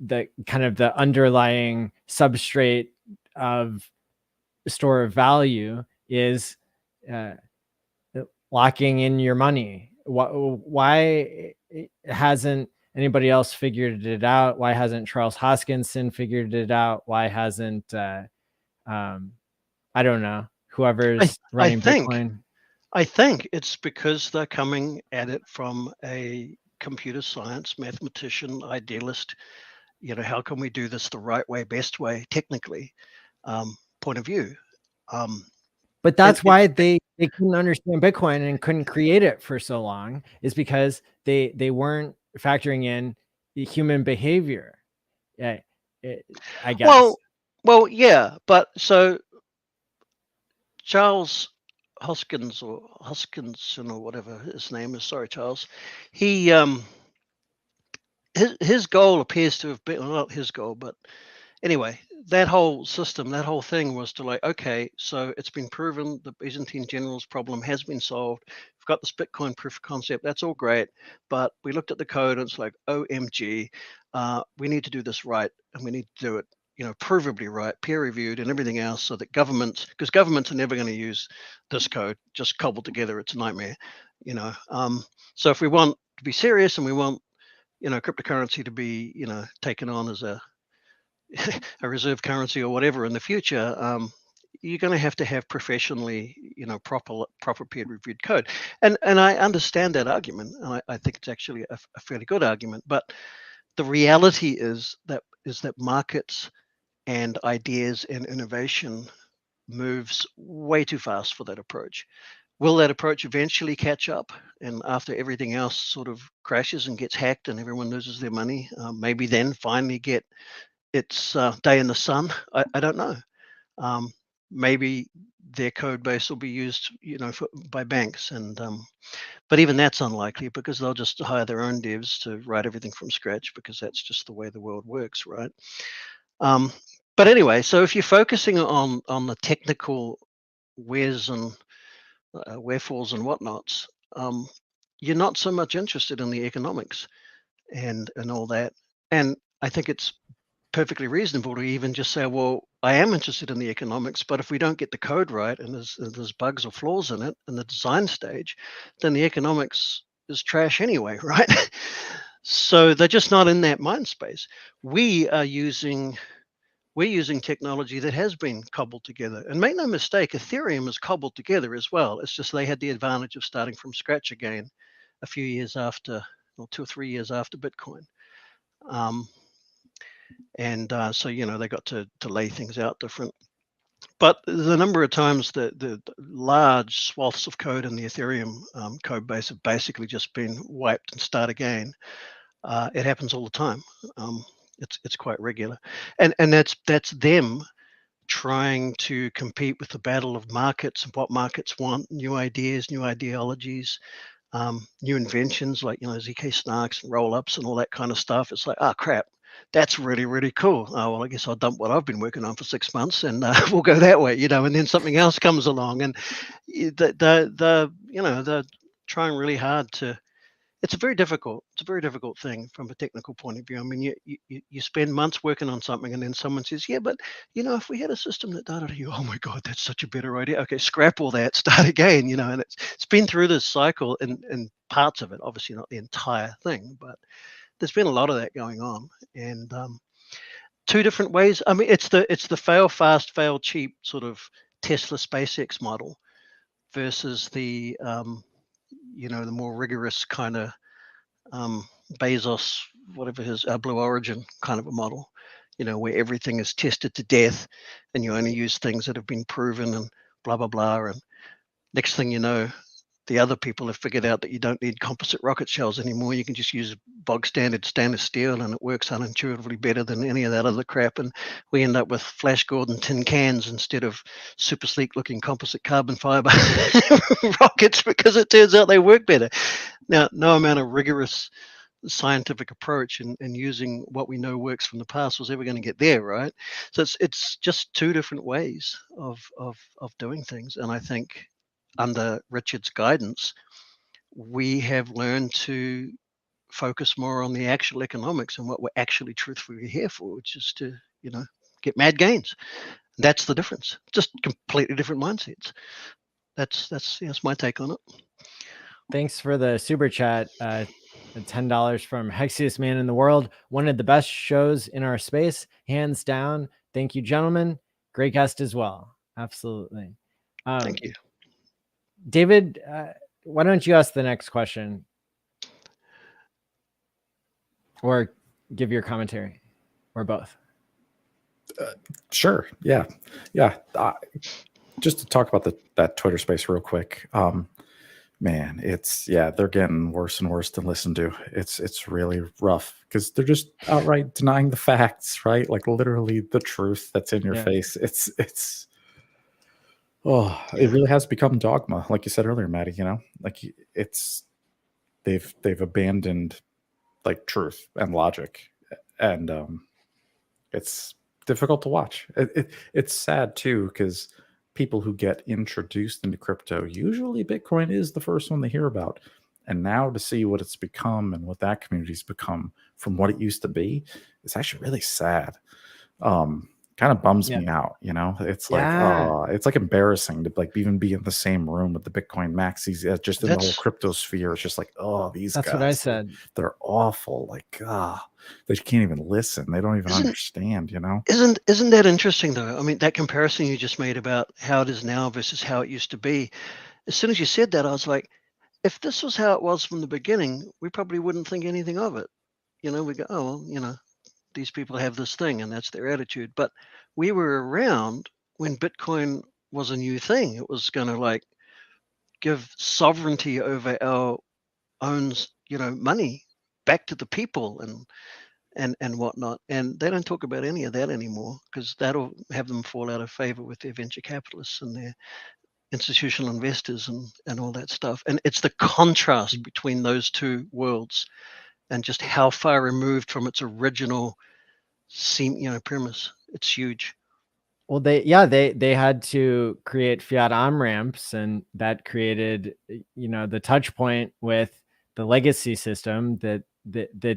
the kind of the underlying substrate of store of value is locking in your money. Why hasn't anybody else figured it out? Why hasn't Charles Hoskinson figured it out? Why hasn't I don't know, whoever's running Bitcoin? I think it's because they're coming at it from a computer science, mathematician, idealist, how can we do this the right way, best way, technically, point of view. But that's why they couldn't understand Bitcoin and couldn't create it for so long, is because they weren't factoring in the human behavior. Yeah, I guess. Well, yeah, but so Charles Hoskinson or whatever his name is, sorry, Charles, he his goal appears to have been, well, not his goal, but anyway, that whole system, that whole thing was to, like, okay, so it's been proven the Byzantine generals problem has been solved. We've got this Bitcoin proof of concept. That's all great. But we looked at the code and it's like, OMG, we need to do this right. And we need to do it, provably right, peer reviewed and everything else, so that because governments are never going to use this code just cobbled together. It's a nightmare, So if we want to be serious and we want, cryptocurrency to be, taken on as a reserve currency or whatever in the future, you're going to have professionally, proper peer-reviewed code. And I understand that argument, and I think it's actually a fairly good argument. But the reality is that markets and ideas and innovation moves way too fast for that approach. Will that approach eventually catch up? And after everything else sort of crashes and gets hacked and everyone loses their money, maybe then finally get its day in the sun. I don't know. Maybe their code base will be used, by banks, and but even that's unlikely, because they'll just hire their own devs to write everything from scratch, because that's just the way the world works, right? But anyway, so if you're focusing on the technical wheres and wherefores and whatnots, you're not so much interested in the economics and all that. And I think it's perfectly reasonable to even just say, well, I am interested in the economics, but if we don't get the code right and there's bugs or flaws in it in the design stage, then the economics is trash anyway, right? So they're just not in that mind space. We're using technology that has been cobbled together. And make no mistake, Ethereum is cobbled together as well. It's just they had the advantage of starting from scratch again a few years after, or 2 or 3 years after Bitcoin. So, they got to lay things out different. But the number of times the large swaths of code in the Ethereum code base have basically just been wiped and start again, it happens all the time. It's quite regular, and that's them trying to compete with the battle of markets and what markets want, new ideas, new ideologies, new inventions like, ZK snarks and roll-ups and all that kind of stuff. It's like, oh crap, that's really, really cool. Oh, well, I guess I'll dump what I've been working on for 6 months and we'll go that way, and then something else comes along, and they're trying really hard to. It's a very difficult thing from a technical point of view. I mean, you spend months working on something, and then someone says, yeah, but if we had a system that did it, you, oh my God, that's such a better idea. Okay, scrap all that, start again, and it's been through this cycle in parts of it, obviously not the entire thing, but there's been a lot of that going on. And two different ways. I mean, it's the fail fast, fail cheap sort of Tesla SpaceX model versus the the more rigorous kind of Bezos, whatever his Blue Origin kind of a model, where everything is tested to death and you only use things that have been proven and blah, blah, blah. And next thing you know, the other people have figured out that you don't need composite rocket shells anymore. You can just use bog standard stainless steel, and it works unintuitively better than any of that other crap. And we end up with Flash Gordon tin cans instead of super sleek looking composite carbon fiber rockets, because it turns out they work better. Now, no amount of rigorous scientific approach and using what we know works from the past was ever going to get there, right? So it's just two different ways of doing things. And I think under Richard's guidance, we have learned to focus more on the actual economics and what we're actually truthfully here for, which is to, get mad gains. That's the difference. Just completely different mindsets. That's my take on it. Thanks for the super chat. $10 from Hexiest Man in the World. One of the best shows in our space, hands down. Thank you, gentlemen. Great guest as well. Absolutely. Thank you. David, why don't you ask the next question or give your commentary, or both? Sure. Yeah. Just to talk about that Twitter space real quick. Man, they're getting worse and worse to listen to. It's really rough because they're just outright denying the facts, right? Like literally the truth that's in your face. It really has become dogma, like you said earlier, Maddie. Like they've abandoned like truth and logic, and it's difficult to watch. It's sad too, because people who get introduced into crypto, usually Bitcoin is the first one they hear about. And now to see what it's become and what that community's become from what it used to be, it's actually really sad. Kind of bums me out, It's like it's like embarrassing to like even be in the same room with the Bitcoin maxis, just in the whole crypto sphere. It's just like, these guys. That's what I said. They're awful. Like, they can't even listen. They don't even understand, Isn't that interesting though? I mean, that comparison you just made about how it is now versus how it used to be. As soon as you said that, I was like, if this was how it was from the beginning, we probably wouldn't think anything of it. We go, oh, well, these people have this thing and that's their attitude. But we were around when Bitcoin was a new thing. It was going to like give sovereignty over our own, money back to the people and whatnot. And they don't talk about any of that anymore, because that'll have them fall out of favor with their venture capitalists and their institutional investors and all that stuff. And it's the contrast between those two worlds and just how far removed from its original premise. It's huge. Well, they had to create fiat on-ramps, and that created, the touch point with the legacy system that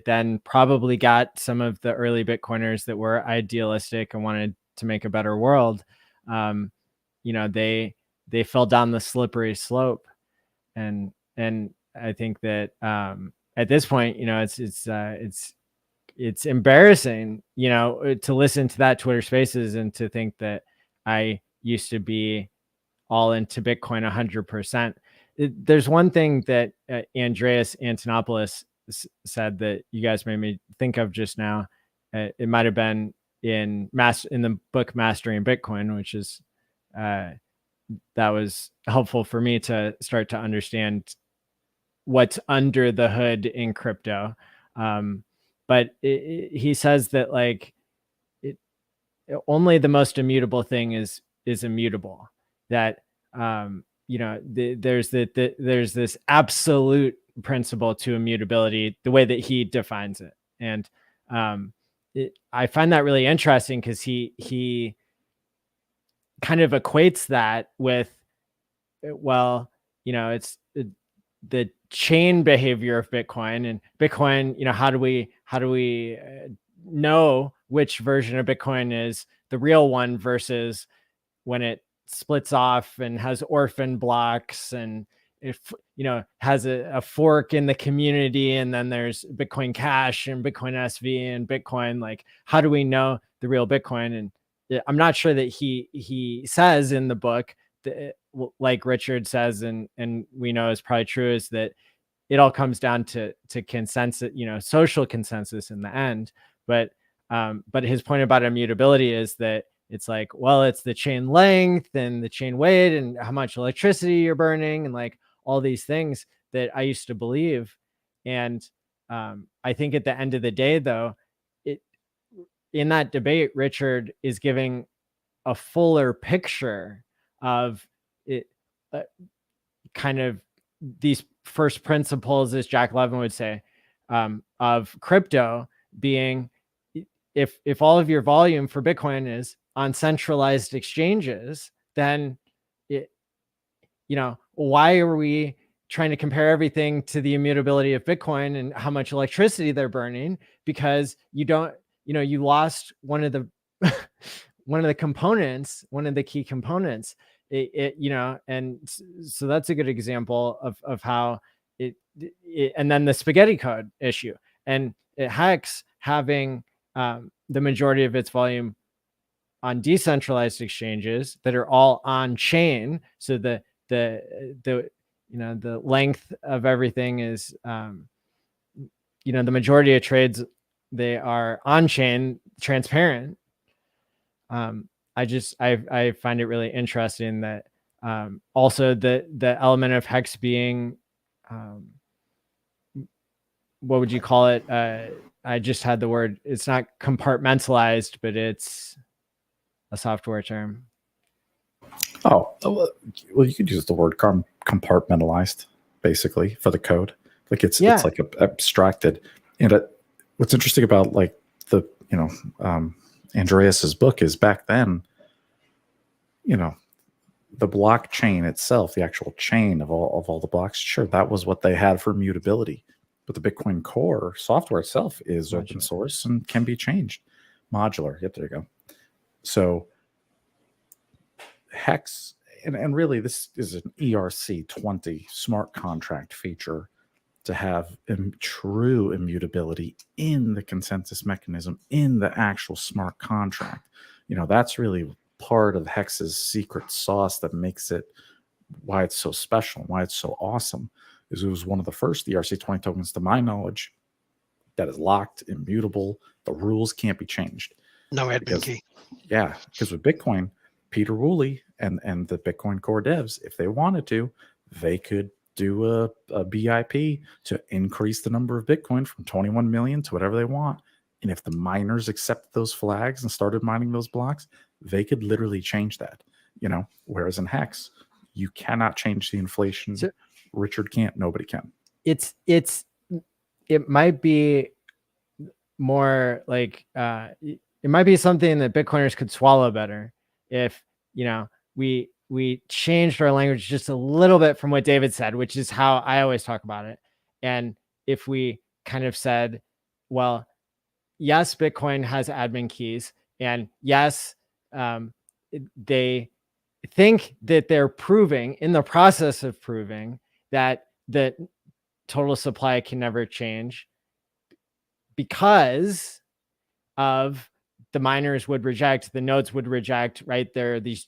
then probably got some of the early Bitcoiners that were idealistic and wanted to make a better world. They fell down the slippery slope, and I think that at this point, it's embarrassing, to listen to that Twitter Spaces and to think that I used to be all into Bitcoin 100%. There's one thing that Andreas Antonopoulos said that you guys made me think of just now. It might have been in the book Mastering Bitcoin, which is that was helpful for me to start to understand what's under the hood in crypto. But he says that like only the most immutable thing is immutable. That there's this absolute principle to immutability, the way that he defines it. And I find that really interesting because he kind of equates that with, well, it's the chain behavior of Bitcoin, and Bitcoin, how do we know which version of Bitcoin is the real one versus when it splits off and has orphan blocks, and if has a fork in the community, and then there's Bitcoin Cash and Bitcoin SV and Bitcoin, like, how do we know the real Bitcoin? And I'm not sure that he says in the book that, like Richard says, and we know is probably true, is that it all comes down to consensus, social consensus in the end. But his point about immutability is that it's like, well, it's the chain length and the chain weight and how much electricity you're burning and like all these things that I used to believe. And I think at the end of the day, though, in that debate, Richard is giving a fuller picture of it, kind of these first principles, as Jack Levin would say, of crypto being, if all of your volume for Bitcoin is on centralized exchanges, then why are we trying to compare everything to the immutability of Bitcoin and how much electricity they're burning? Because you lost one of the components, one of the key components. And so that's a good example of how it and then the spaghetti code issue, and HEX having the majority of its volume on decentralized exchanges that are all on chain. So the length of everything is, the majority of trades, they are on chain, transparent. I find it really interesting that also the element of HEX being, what would you call it? I just had the word. It's not compartmentalized, but it's a software term. Oh, well, you could use the word compartmentalized, basically, for the code. Like it's like abstracted. And what's interesting about like the Andreas's book is back then, the blockchain itself, the actual chain of all the blocks, sure, that was what they had for mutability. But the Bitcoin core software itself is open source and can be changed. Modular. Yep, there you go. So HEX, and really this is an ERC20 smart contract feature to have true immutability in the consensus mechanism, in the actual smart contract. That's really part of HEX's secret sauce that makes it why it's so special, why it's so awesome. Is it was one of the first ERC20 tokens, to my knowledge, that is locked, immutable. The rules can't be changed. No admin key. Yeah, because with Bitcoin, Peter Woolley and the Bitcoin core devs, if they wanted to, they could do a BIP to increase the number of Bitcoin from 21 million to whatever they want. And if the miners accepted those flags and started mining those blocks, they could literally change that. Whereas in HEX, you cannot change the inflation. So, Richard can't. Nobody can. It might be more like it might be something that Bitcoiners could swallow better if we changed our language just a little bit from what David said, which is how I always talk about it. And if we kind of said, well, yes, Bitcoin has admin keys, and yes, they think that they're proving, in the process of proving, that the total supply can never change because of the miners would reject, the nodes would reject, right? There are these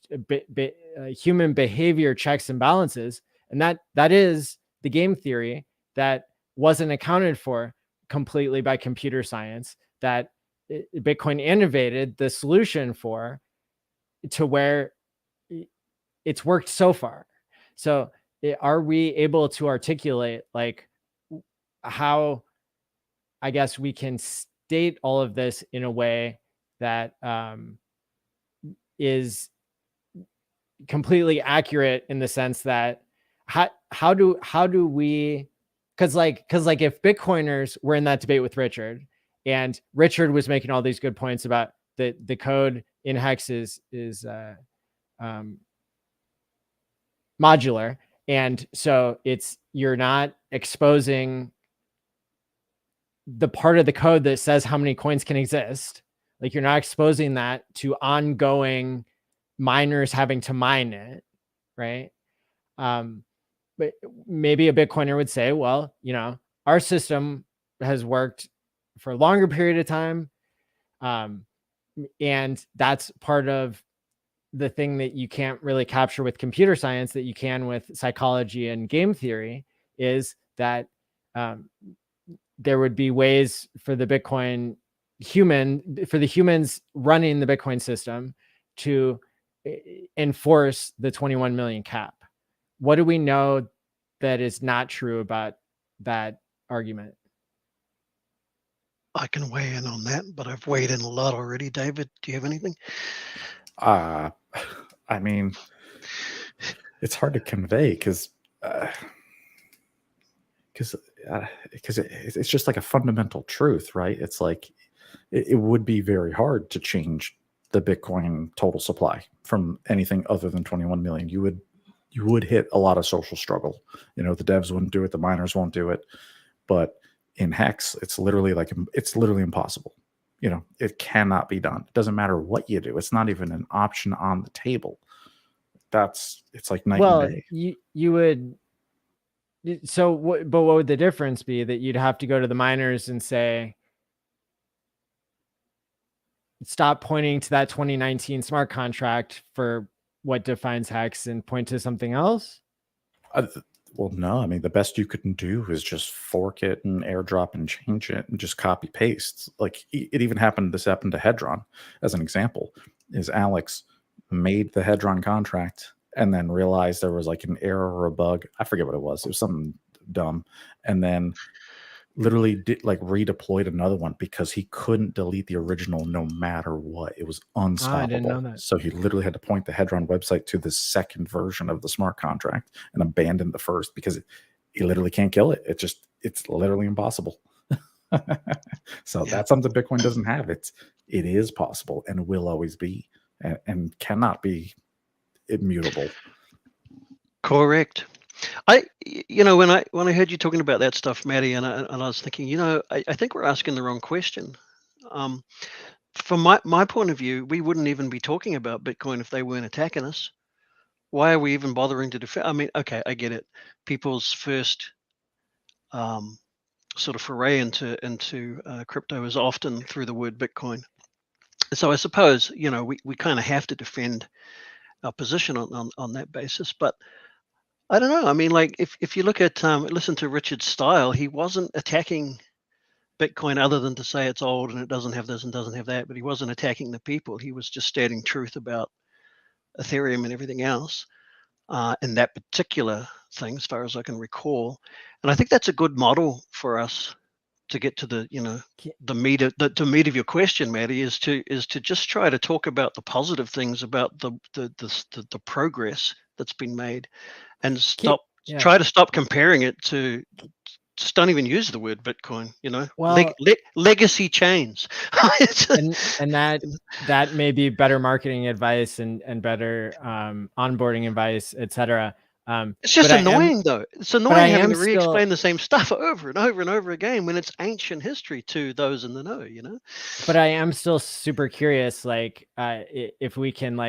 human behavior checks and balances, and that is the game theory that wasn't accounted for completely by computer science, that Bitcoin innovated the solution for, to where it's worked so far. So are we able to articulate like how, I guess, we can state all of this in a way that is completely accurate in the sense that how do we, because if Bitcoiners were in that debate with Richard, and Richard was making all these good points about the code in HEX is modular, and so you're not exposing the part of the code that says how many coins can exist. Like, you're not exposing that to ongoing miners having to mine it, right? But maybe a Bitcoiner would say, well, our system has worked for a longer period of time, and that's part of the thing that you can't really capture with computer science that you can with psychology and game theory, is that there would be ways for the humans running the Bitcoin system to enforce the 21 million cap. What do we know that is not true about that argument? I can weigh in on that, but I've weighed in a lot already. David, do you have anything? I mean, it's hard to convey because it's just like a fundamental truth, right? It's like it would be very hard to change the Bitcoin total supply from anything other than 21 million. You would hit a lot of social struggle. The devs wouldn't do it, the miners won't do it, but in HEX, it's literally impossible. It cannot be done. It doesn't matter what you do. It's not even an option on the table. It's like night and day. You would. So, but what would the difference be? That you'd have to go to the miners and say, stop pointing to that 2019 smart contract for what defines HEX and point to something else? Well, no. I mean, the best you can do is just fork it and airdrop and change it and just copy paste. Like, it even happened. This happened to Hedron, as an example. Is Alex made the Hedron contract and then realized there was like an error or a bug. I forget what it was. It was something dumb, and then literally redeployed another one because he couldn't delete the original no matter what. It was unstoppable. I didn't know that. So he literally had to point the Hedron website to the second version of the smart contract and abandon the first because he literally can't kill it. It's literally impossible. So that's something Bitcoin doesn't have. It is possible and will always be and cannot be immutable. Correct. When I heard you talking about that stuff, Maddie, and I was thinking, I think we're asking the wrong question. From my point of view, we wouldn't even be talking about Bitcoin if they weren't attacking us. Why are we even bothering to defend? I mean, okay, I get it. People's first sort of foray into crypto is often through the word Bitcoin. So I suppose we kind of have to defend our position on that basis, but I don't know. I mean, like if you look at listen to Richard's style, he wasn't attacking Bitcoin other than to say it's old and it doesn't have this and doesn't have that, but he wasn't attacking the people. He was just stating truth about Ethereum and everything else in that particular thing, as far as I can recall. And I think that's a good model for us to get to the meat of your question, Maddie, is to just try to talk about the positive things about the progress that's been made, and try to stop comparing it to. Just don't even use the word Bitcoin. Legacy chains, and that may be better marketing advice and better onboarding advice, etc. It's just annoying, though. It's annoying having to re-explain the same stuff over and over and over again when it's ancient history to those in the know, But I am still super curious, like, if we can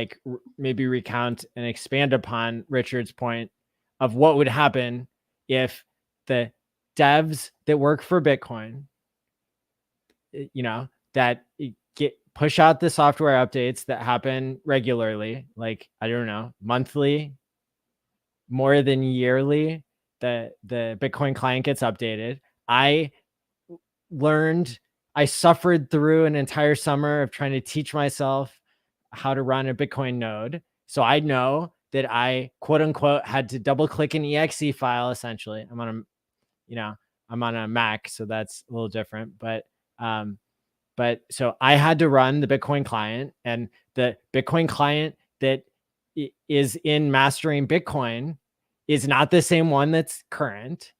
maybe recount and expand upon Richard's point of what would happen if the devs that work for Bitcoin, that push out the software updates that happen regularly, like, I don't know, monthly, more than yearly, the Bitcoin client gets updated. I suffered through an entire summer of trying to teach myself how to run a Bitcoin node. So I know that I, quote unquote, had to double click an exe file. Essentially, I'm on a Mac, so that's a little different, but so I had to run the Bitcoin client, and the Bitcoin client that is in mastering Bitcoin is not the same one that's current.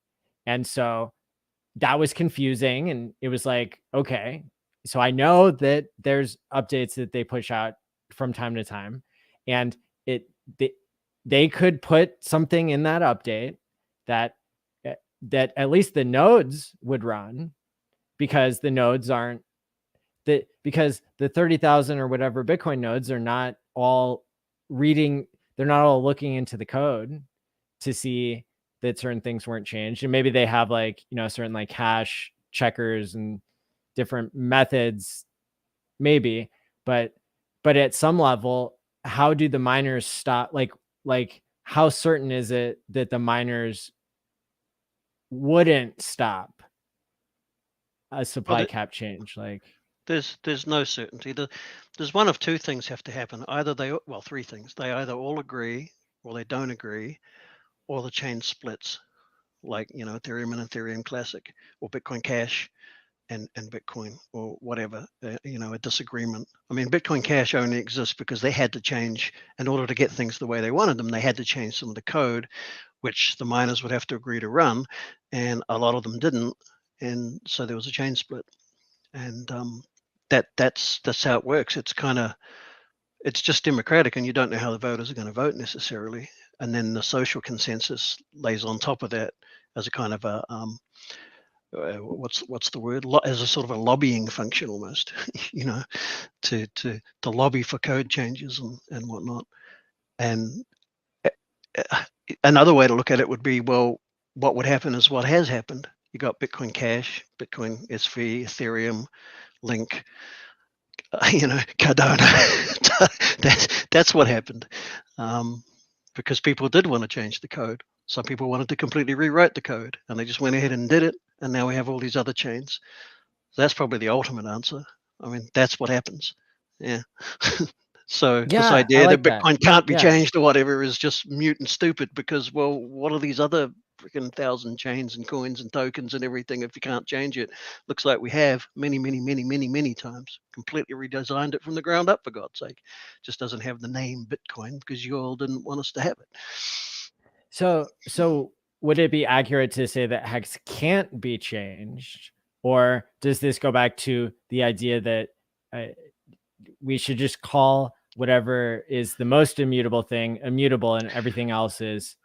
And so that was confusing. And it was like, okay, so I know that there's updates that they push out from time to time, and they could put something in that update that at least the nodes would run, because the nodes aren't because the 30,000 or whatever Bitcoin nodes are not all reading. They're not all looking into the code to see that certain things weren't changed. And maybe they have like, certain like hash checkers and different methods, maybe, but at some level, how do the miners stop? Like how certain is it that the miners wouldn't stop a supply cap change? Like, there's no certainty. There's one of two things have to happen. Either three things. They either all agree, or they don't agree, or the chain splits, like Ethereum and Ethereum Classic, or Bitcoin Cash and Bitcoin, or whatever. A disagreement. I mean, Bitcoin Cash only exists because they had to change, in order to get things the way they wanted them. They had to change some of the code, which the miners would have to agree to run, and a lot of them didn't, and so there was a chain split. And that's how it works. It's just democratic, and you don't know how the voters are going to vote necessarily. And then the social consensus lays on top of that as a kind of a what's the word? As a sort of a lobbying function almost, to lobby for code changes and whatnot. And another way to look at it would be, well, what would happen is what has happened. You got Bitcoin Cash, Bitcoin SV, Ethereum, Link, Cardano. That's what happened, because people did want to change the code. Some people wanted to completely rewrite the code, and they just went ahead and did it. And now we have all these other chains. So that's probably the ultimate answer. I mean, that's what happens. Yeah. So this idea that Bitcoin can't be changed or whatever is just mute and stupid, because, well, what are these other freaking 1,000 chains and coins and tokens and everything if you can't change it? Looks like we have many times. Completely redesigned it from the ground up, for God's sake. Just doesn't have the name Bitcoin because you all didn't want us to have it. So would it be accurate to say that HEX can't be changed, or does this go back to the idea that we should just call whatever is the most immutable thing immutable, and everything else is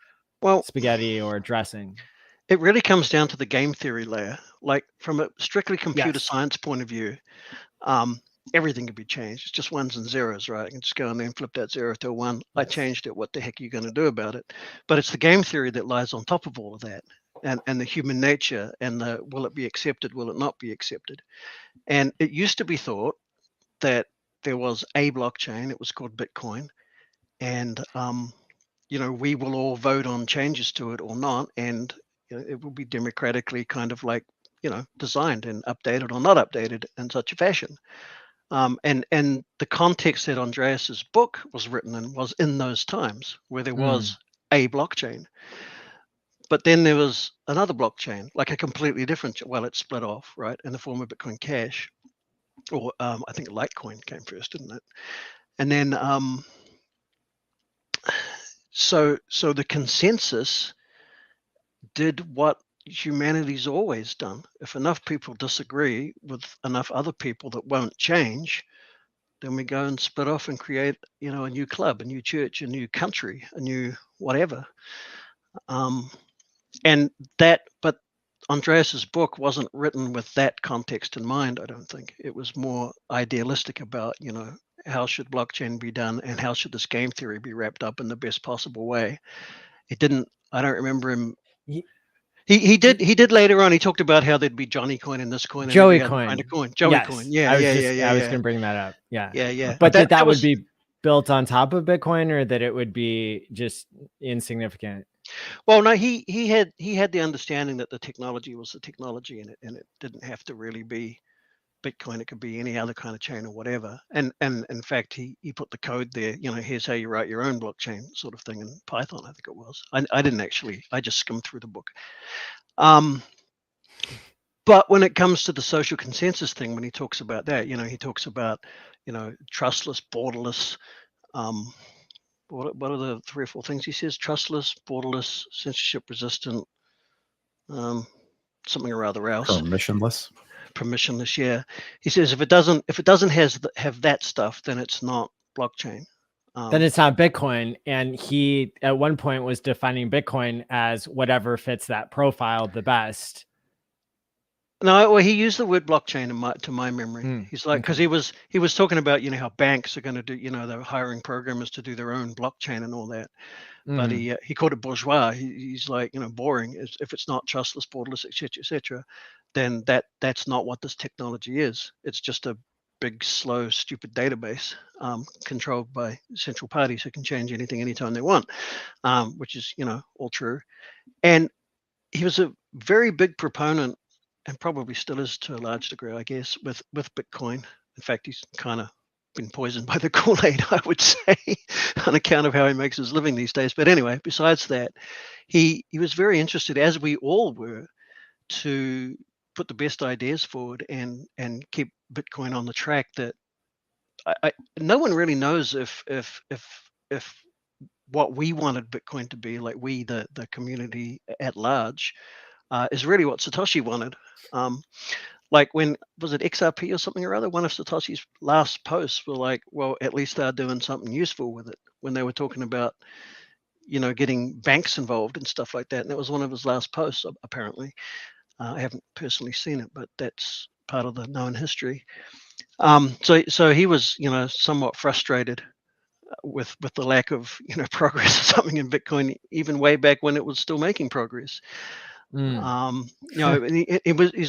spaghetti or dressing? It really comes down to the game theory layer. Like, from a strictly computer science point of view, everything can be changed. It's just ones and zeros, right? I can just go in there and flip that 0 to a 1. I changed it. What the heck are you going to do about it? But it's the game theory that lies on top of all of that, and the human nature, and the will it be accepted, will it not be accepted? And it used to be thought that there was a blockchain. It was called Bitcoin, and we will all vote on changes to it or not, and it will be democratically kind of like designed and updated or not updated in such a fashion. And the context that Andreas's book was written in was in those times where there was a blockchain. But then there was another blockchain, like a completely different, well, it split off, right, in the form of Bitcoin Cash, or I think Litecoin came first, didn't it? And then so the consensus did what humanity's always done. If enough people disagree with enough other people that won't change, then we go and split off and create, a new club, a new church, a new country, a new whatever. But Andreas's book wasn't written with that context in mind, I don't think. It was more idealistic about, how should blockchain be done, and how should this game theory be wrapped up in the best possible way. I don't remember him. He did later on. He talked about how there'd be Johnny coin and this coin and Joey every coin. other kind of coin. Joey coin. Yeah. I was going to bring that up. Yeah. But that would be built on top of Bitcoin, or that it would be just insignificant? Well, no, he had the understanding that the technology was the technology, and it didn't have to really be Bitcoin. It could be any other kind of chain or whatever. And in fact, he put the code there. Here's how you write your own blockchain, sort of thing, in Python, I think it was. I didn't actually. I just skimmed through the book. But when it comes to the social consensus thing, when he talks about that, he talks about, trustless, borderless, what are the 3 or 4 things he says? Trustless, borderless, censorship resistant, something or other else. Permissionless. Permissionless, yeah. He says if it doesn't have that stuff, then it's not blockchain. Then it's not Bitcoin. And he at one point was defining Bitcoin as whatever fits that profile the best. No, well, he used the word blockchain to my memory. He's like, because he was talking about, how banks are going to do, they're hiring programmers to do their own blockchain and all that. But he called it bourgeois. He's like, boring. If it's not trustless, borderless, et cetera, then that's not what this technology is. It's just a big, slow, stupid database controlled by central parties who can change anything anytime they want, which is, all true. And he was a very big proponent, and probably still is to a large degree, I guess, with Bitcoin. In fact, he's kind of been poisoned by the Kool-Aid, I would say, on account of how he makes his living these days. But anyway, besides that, he was very interested, as we all were, to put the best ideas forward and keep Bitcoin on the track that no one really knows if what we wanted Bitcoin to be, like we, the community at large, is really what Satoshi wanted. Like when, was it XRP or something or other? One of Satoshi's last posts were like, well, at least they're doing something useful with it, when they were talking about, getting banks involved and stuff like that. And that was one of his last posts, apparently. I haven't personally seen it, but that's part of the known history. So he was, somewhat frustrated with the lack of, progress or something in Bitcoin, even way back when it was still making progress. He's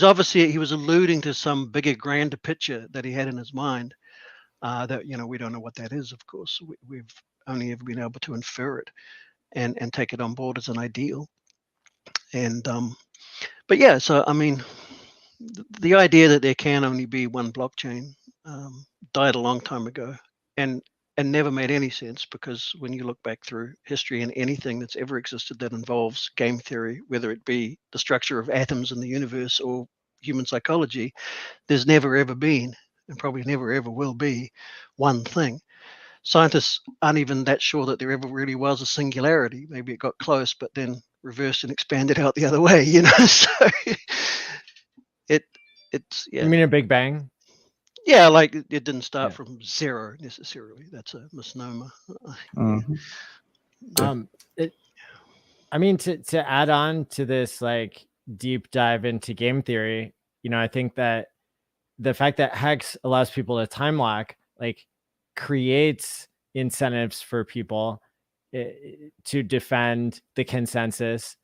obviously, he was alluding to some bigger, grander picture that he had in his mind, that, we don't know what that is, of course. We've only ever been able to infer it and take it on board as an ideal. And but yeah, so I mean, the idea that there can only be one blockchain died a long time ago, and never made any sense, because when you look back through history and anything that's ever existed that involves game theory, whether it be the structure of atoms in the universe or human psychology, there's never ever been, and probably never ever will be, one thing. Scientists aren't even that sure that there ever really was a singularity. Maybe it got close, but then reversed and expanded out the other way, So it's yeah. You mean a Big Bang? Yeah, like it didn't start from zero necessarily. That's a misnomer. I mean, to add on to this, like, deep dive into game theory, I think that the fact that HEX allows people to time lock, like, creates incentives for people to defend the consensus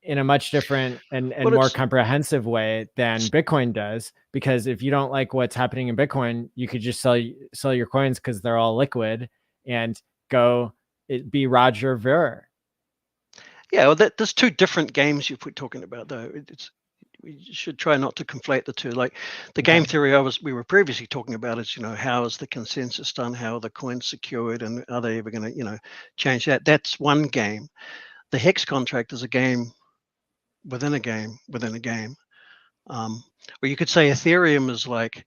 in a much different and more comprehensive way than Bitcoin does. Because if you don't like what's happening in Bitcoin, you could just sell your coins because they're all liquid and go be Roger Ver. Yeah, well, there's two different games you're talking about, though. We should try not to conflate the two. Like the game theory we were previously talking about is, how is the consensus done? How are the coins secured? And are they ever going to, change that? That's one game. The HEX contract is a game within a game within a game. Or you could say Ethereum is like,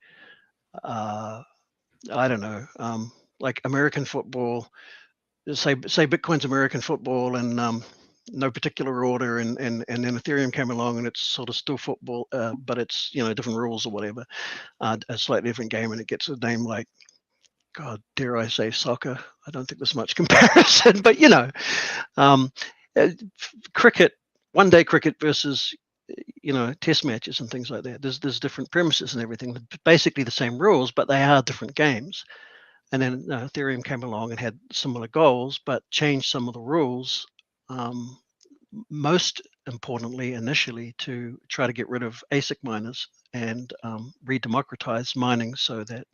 I don't know, like American football. Say Bitcoin's American football, and no particular order, and then Ethereum came along and it's sort of still football, but it's different rules or whatever, a slightly different game, and it gets a name like, God, dare I say, soccer? I don't think there's much comparison, but cricket, one-day cricket versus test matches and things like that. There's different premises and everything, basically the same rules, but they are different games. And then Ethereum came along and had similar goals, but changed some of the rules. Most importantly, initially, to try to get rid of ASIC miners and re-democratize mining so that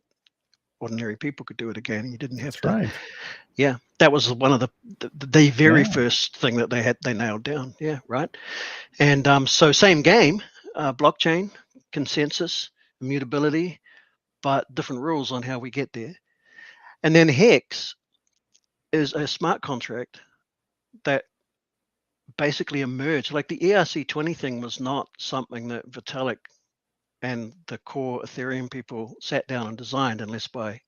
ordinary people could do it again. You didn't have to. Right. Yeah, that was one of the very first thing that they nailed down. Yeah, right. And so same game, blockchain, consensus, immutability, but different rules on how we get there. And then HEX is a smart contract that basically emerged. Like the ERC20 thing was not something that Vitalik and the core Ethereum people sat down and designed, unless by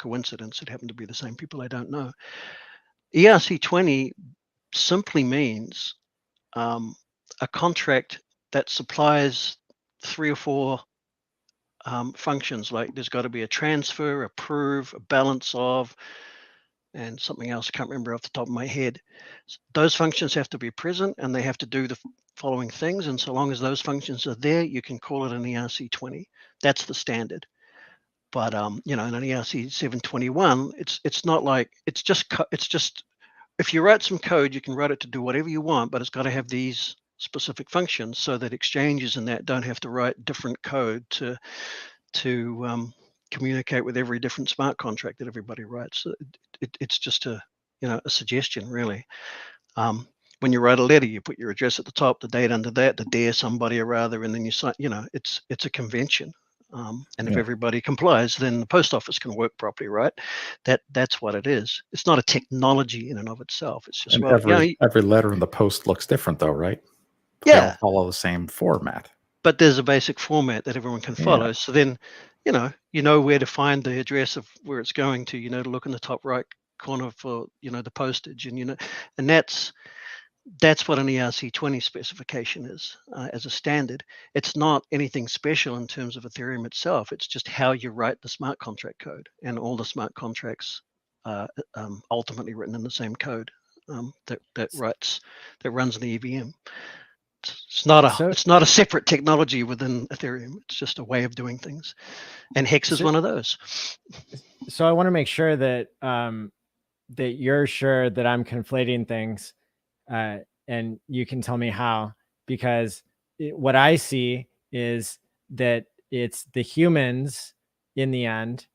coincidence. It happened to be the same people I don't know. ERC20 simply means a contract that supplies 3 or 4 functions. Like there's got to be a transfer, approve, a balance of, and something else I can't remember off the top of my head. Those functions have to be present, and they have to do the following things. And so long as those functions are there, you can call it an ERC20. That's the standard. But in an ERC 721, it's not like it's just if you write some code, you can write it to do whatever you want, but it's got to have these specific functions so that exchanges and that don't have to write different code to communicate with every different smart contract that everybody writes. It's just a suggestion, really. When you write a letter, you put your address at the top, the date under that, the dear somebody or rather, and then you sign. It's a convention. And if everybody complies, then the post office can work properly, right? That's what it is. It's not a technology in and of itself. It's just every letter in the post looks different, though, right? Yeah, they all follow the same format. But there's a basic format that everyone can follow. Yeah. So then, you know where to find the address of where it's going to. To look in the top right corner for the postage, and and that's what an ERC20 specification is as a standard. It's not anything special in terms of Ethereum itself. It's just how you write the smart contract code, and all the smart contracts are ultimately written in the same code that runs the EVM. It's not a separate technology within Ethereum. It's just a way of doing things, and HEX is one of those. So I want to make sure that that you're sure that I'm conflating things. And you can tell me how, because what I see is that it's the humans in the end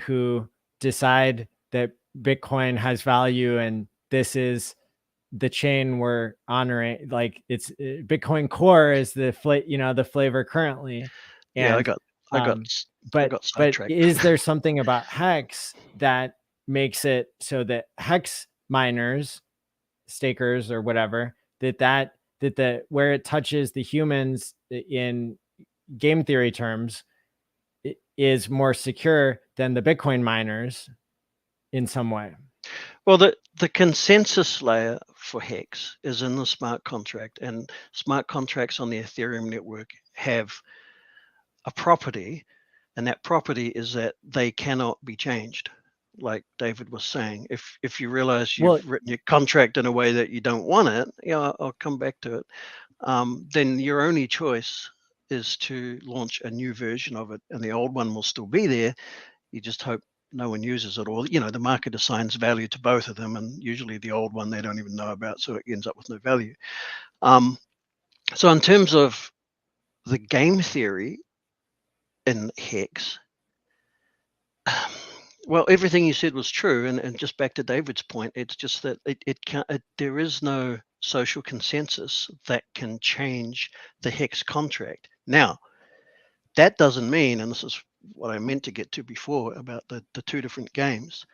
who decide that Bitcoin has value, and this is the chain we're honoring. Like it's Bitcoin Core is the flavor currently. And, but is there something about HEX that makes it so that HEX miners, stakers or whatever, that where it touches the humans in game theory terms, it is more secure than the Bitcoin miners in some way? Well, the consensus layer for HEX is in the smart contract, and smart contracts on the Ethereum network have a property, and that property is that they cannot be changed. Like David was saying, if you realize you've written your contract in a way that you don't want it, I'll come back to it, then your only choice is to launch a new version of it, and the old one will still be there. You just hope no one uses it, or the market assigns value to both of them, and usually the old one they don't even know about, so it ends up with no value. So in terms of the game theory in HEX, well, everything you said was true, and just back to David's point, it's just that there is no social consensus that can change the HEX contract. Now, that doesn't mean, and this is what I meant to get to before about the two different games,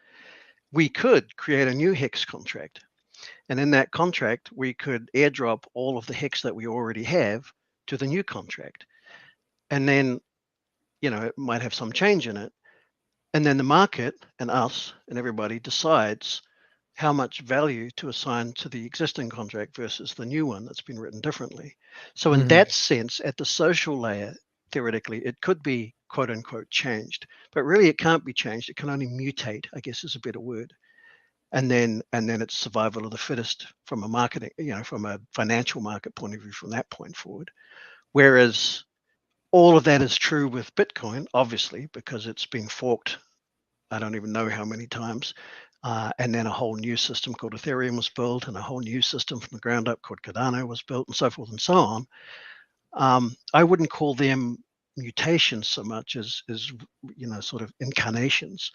we could create a new HEX contract, and in that contract, we could airdrop all of the HEX that we already have to the new contract, and then, it might have some change in it. And then the market and us and everybody decides how much value to assign to the existing contract versus the new one that's been written differently. So in that sense, at the social layer, theoretically, it could be quote unquote changed, but really it can't be changed. It can only mutate, I guess is a better word. And then it's survival of the fittest from a marketing, from a financial market point of view from that point forward. Whereas all of that is true with Bitcoin, obviously, because it's been forked, I don't even know how many times. And then a whole new system called Ethereum was built, and a whole new system from the ground up called Cardano was built, and so forth and so on. I wouldn't call them mutations so much as sort of incarnations,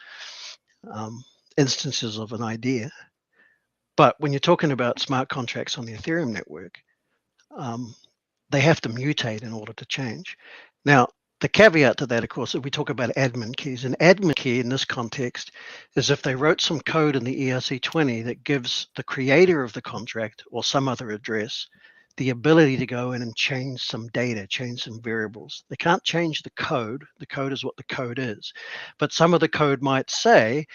instances of an idea. But when you're talking about smart contracts on the Ethereum network, they have to mutate in order to change. Now, the caveat to that, of course, is we talk about admin keys. An admin key in this context is if they wrote some code in the ERC20 that gives the creator of the contract or some other address the ability to go in and change some data, change some variables. They can't change the code. The code is what the code is. But some of the code might say,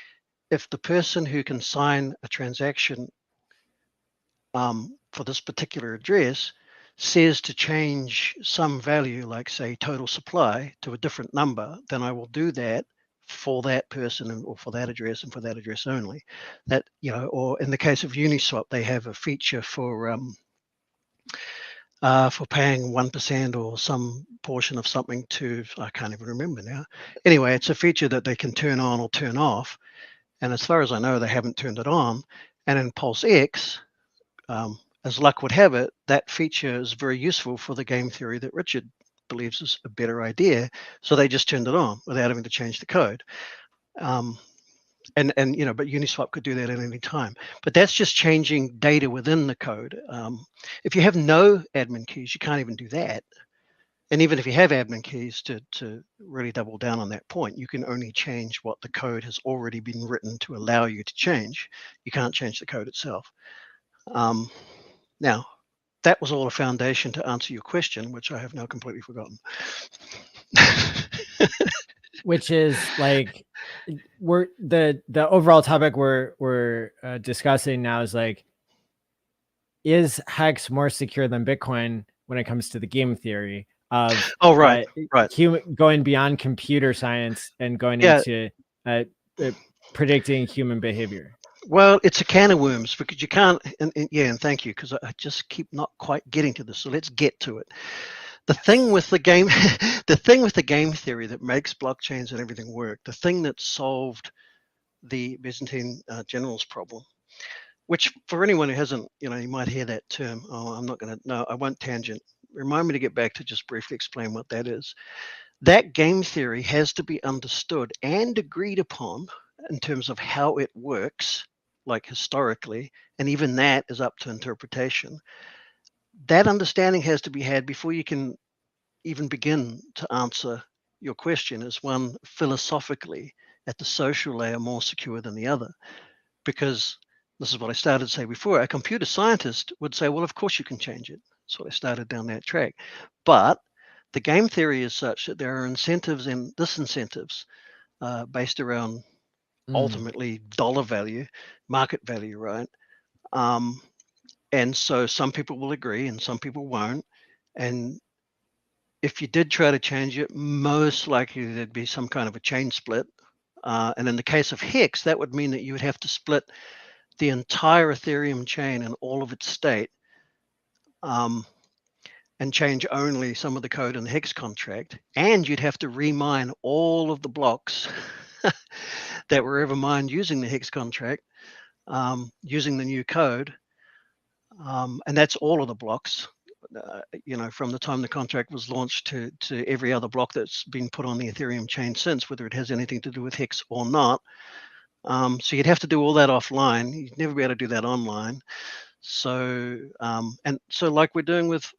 if the person who can sign a transaction for this particular address says to change some value, like say total supply, to a different number, then I will do that for that person or for that address and for that address only. That, or in the case of Uniswap, they have a feature for paying 1% or some portion of something to, I can't even remember now. Anyway, it's a feature that they can turn on or turn off. And as far as I know, they haven't turned it on. And in PulseX, as luck would have it, that feature is very useful for the game theory that Richard believes is a better idea. So they just turned it on without having to change the code. But Uniswap could do that at any time. But that's just changing data within the code. If you have no admin keys, you can't even do that. And even if you have admin keys, to really double down on that point, you can only change what the code has already been written to allow you to change. You can't change the code itself. Now, that was all a foundation to answer your question, which I have now completely forgotten. Which is like, we're the overall topic we're discussing now is like, is HEX more secure than Bitcoin when it comes to the game theory of right. going beyond computer science and going into predicting human behavior? Well, it's a can of worms because you can't, and thank you, because I just keep not quite getting to this. So let's get to it. The thing with the game, theory that makes blockchains and everything work, the thing that solved the Byzantine generals problem, which for anyone who hasn't, you might hear that term. Oh, I won't tangent. Remind me to get back to just briefly explain what that is. That game theory has to be understood and agreed upon in terms of how it works, like historically, and even that is up to interpretation. That understanding has to be had before you can even begin to answer your question, is one philosophically at the social layer more secure than the other? Because this is what I started to say before, a computer scientist would say, well, of course you can change it. So I started down that track. But the game theory is such that there are incentives and disincentives based around ultimately dollar value, market value, right? And so some people will agree and some people won't. And if you did try to change it, most likely there'd be some kind of a chain split. And in the case of HEX, that would mean that you would have to split the entire Ethereum chain and all of its state, and change only some of the code in the HEX contract. And you'd have to remine all of the blocks that were ever mined using the HEX contract, using the new code. And that's all of the blocks, from the time the contract was launched to every other block that's been put on the Ethereum chain since, whether it has anything to do with HEX or not. So you'd have to do all that offline. You'd never be able to do that online. So like we're doing with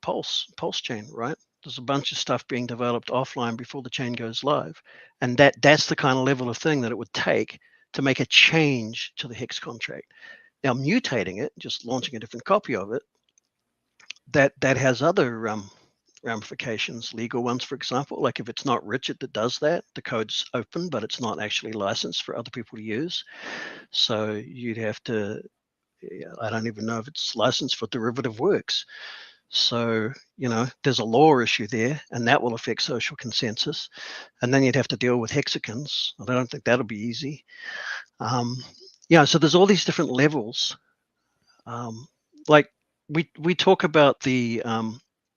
PulseChain, right? There's a bunch of stuff being developed offline before the chain goes live, and that's the kind of level of thing that it would take to make a change to the HEX contract. Now, mutating it, just launching a different copy of it, that has other ramifications, legal ones, for example. Like if it's not Richard that does that, the code's open, but it's not actually licensed for other people to use. So you'd have to, I don't even know if it's licensed for derivative works. So, there's a law issue there, and that will affect social consensus. And then you'd have to deal with hexagons. I don't think that'll be easy. So there's all these different levels. Like we talk about the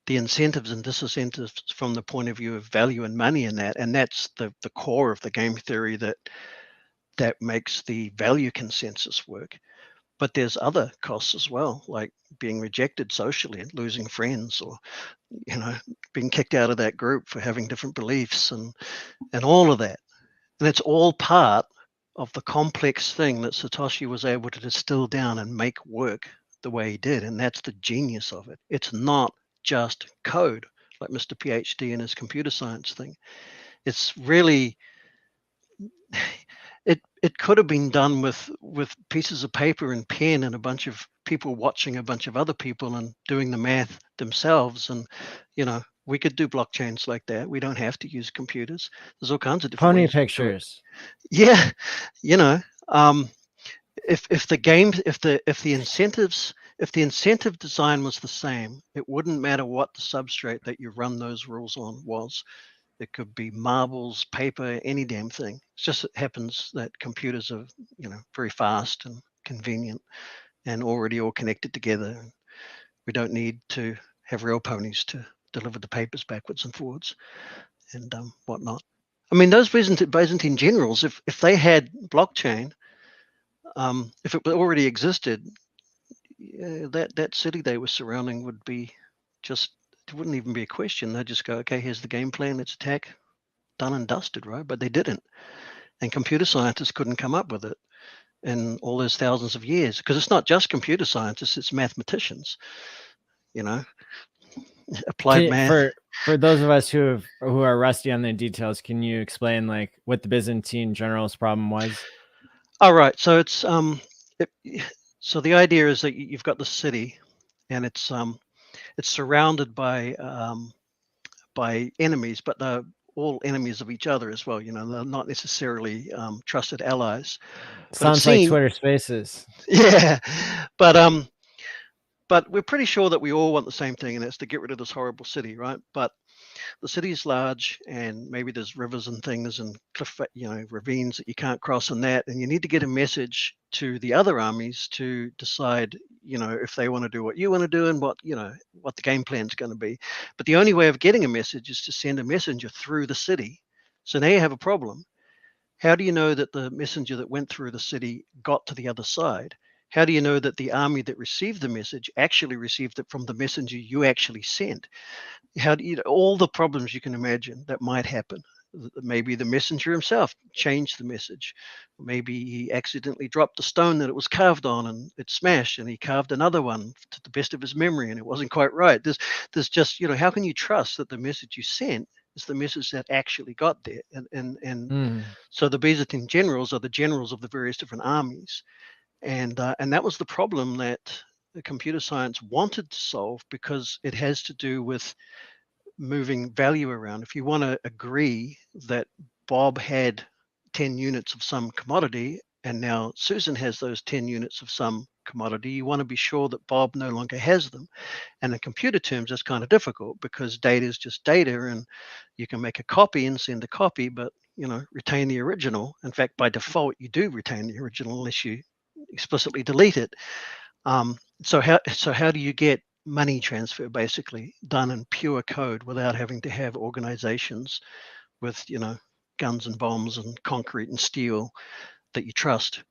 incentives and disincentives from the point of view of value and money in that, and that's the core of the game theory that makes the value consensus work. But there's other costs as well, like being rejected socially and losing friends, or being kicked out of that group for having different beliefs, and all of that. And it's all part of the complex thing that Satoshi was able to distill down and make work the way he did. And that's the genius of it. It's not just code, like Mr. PhD and his computer science thing. It's really, it could have been done with pieces of paper and pen and a bunch of people watching a bunch of other people and doing the math themselves. And we could do blockchains like that. We don't have to use computers. There's all kinds of different Pony ways to do it. pictures. Yeah, if the incentive design was the same, it wouldn't matter what the substrate that you run those rules on was. It could be marbles, paper, any damn thing. It just happens that computers are, very fast and convenient and already all connected together. We don't need to have real ponies to deliver the papers backwards and forwards and whatnot. I mean, those Byzantine generals, if they had blockchain, if it already existed, that city they were surrounding would be just, it wouldn't even be a question. They'd just go, okay, here's the game plan, let's attack, done and dusted, right? But they didn't. And computer scientists couldn't come up with it in all those thousands of years, because it's not just computer scientists, it's mathematicians, applied math. For those of us who are rusty on the details, can you explain like what the Byzantine general's problem was? All right. So it's so the idea is that you've got the city, and it's surrounded by enemies, but they're all enemies of each other as well. They're not necessarily trusted allies. Sounds like Twitter Spaces. Yeah, but we're pretty sure that we all want the same thing, and that's to get rid of this horrible city, right? But the city is large, and maybe there's rivers and things and cliff, ravines that you can't cross in that, and you need to get a message to the other armies to decide, if they want to do what you want to do and what the game plan is going to be. But the only way of getting a message is to send a messenger through the city. So now you have a problem. How do you know that the messenger that went through the city got to the other side? How do you know that the army that received the message actually received it from the messenger you actually sent? How do you, all the problems you can imagine that might happen? Maybe the messenger himself changed the message. Maybe he accidentally dropped the stone that it was carved on and it smashed, and he carved another one to the best of his memory and it wasn't quite right. There's just, how can you trust that the message you sent is the message that actually got there? And so the Byzantine generals are the generals of the various different armies. And that was the problem that the computer science wanted to solve, because it has to do with moving value around. If you want to agree that Bob had 10 units of some commodity and now Susan has those 10 units of some commodity, you want to be sure that Bob no longer has them. And in computer terms, that's kind of difficult, because data is just data, and you can make a copy and send a copy, but retain the original. In fact, by default, you do retain the original unless you explicitly delete it. So how do you get money transfer basically done in pure code without having to have organizations with guns and bombs and concrete and steel that you trust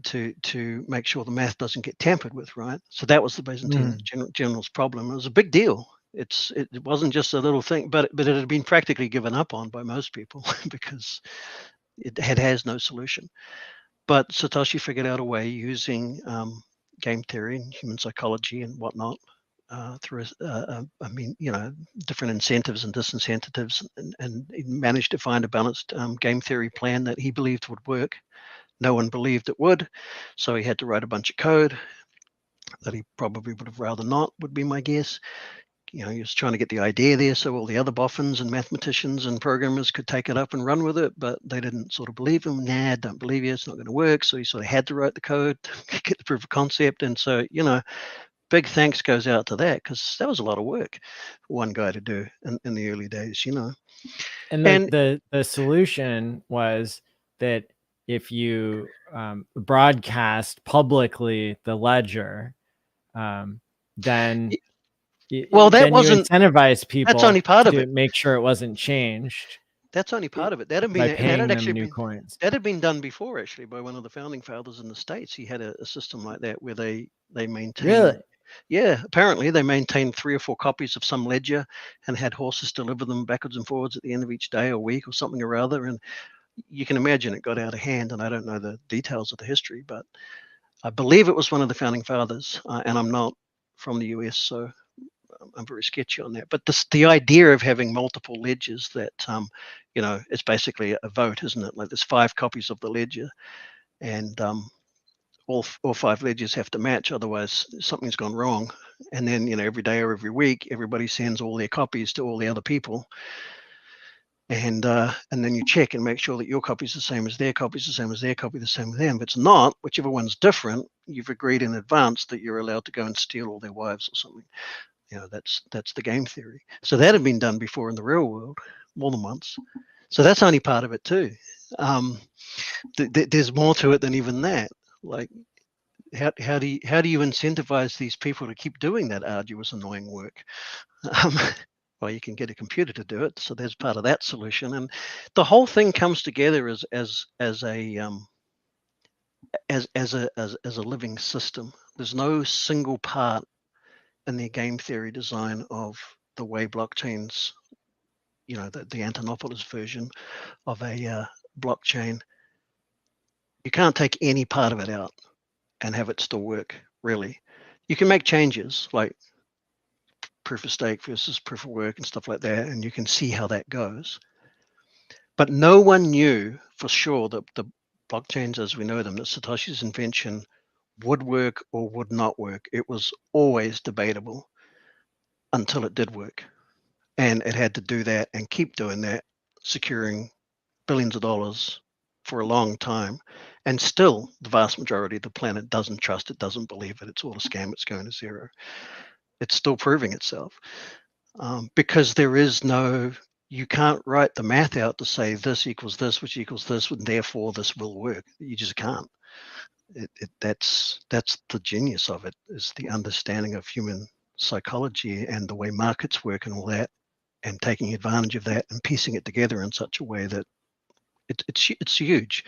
to make sure the math doesn't get tampered with, right? So that was the Byzantine general's problem. It was a big deal. It wasn't just a little thing, but it had been practically given up on by most people because it has no solution. But Satoshi figured out a way using game theory and human psychology and whatnot through, different incentives and disincentives, and he managed to find a balanced game theory plan that he believed would work. No one believed it would, so he had to write a bunch of code that he probably would have rather not, would be my guess. He was trying to get the idea there so all the other boffins and mathematicians and programmers could take it up and run with it, but they didn't sort of believe him. Nah, don't believe you, it's not going to work. So he sort of had to write the code to get the proof of concept. And so, big thanks goes out to that, because that was a lot of work for one guy to do in the early days, And the solution was that if you broadcast publicly the ledger, then that wasn't, you incentivize people. That's only part to of it. Make sure it wasn't changed. That's only part of it. That had been coins. That had been done before, actually, by one of the founding fathers in the States. He had a system like that where they maintained. Really? Yeah, apparently they maintained 3 or 4 copies of some ledger and had horses deliver them backwards and forwards at the end of each day or week or something or other. And you can imagine it got out of hand. And I don't know the details of the history, but I believe it was one of the founding fathers. And I'm not from the US, so I'm very sketchy on that. But the idea of having multiple ledgers that, it's basically a vote, isn't it? Like there's 5 copies of the ledger. and all 5 ledgers have to match, otherwise something's gone wrong. And then, every day or every week, everybody sends all their copies to all the other people. And then you check and make sure that your copy is the same as their copy, the same as their copy, the same as them. If it's not, whichever one's different, you've agreed in advance that you're allowed to go and steal all their wives or something. That's the game theory. So that had been done before in the real world, more than once. So that's only part of it too. There's more to it than even that. Like, how do you incentivize these people to keep doing that arduous, annoying work? Well, you can get a computer to do it, so there's part of that solution, and the whole thing comes together as a living system. There's no single part in the game theory design of the way blockchains, the Antonopoulos version of a blockchain. You can't take any part of it out and have it still work. Really, you can make changes like proof of stake versus proof of work and stuff like that, and you can see how that goes. But no one knew for sure that the blockchains as we know them, that Satoshi's invention would work or would not work. It was always debatable until it did work. And it had to do that and keep doing that, securing billions of dollars for a long time. And still, the vast majority of the planet doesn't trust it, doesn't believe it. It's all a scam. It's going to zero. It's still proving itself because there is no, you can't write the math out to say this equals this, which equals this, and therefore this will work. You just can't. That's the genius of it, is the understanding of human psychology and the way markets work and all that, and taking advantage of that and piecing it together in such a way that it's huge.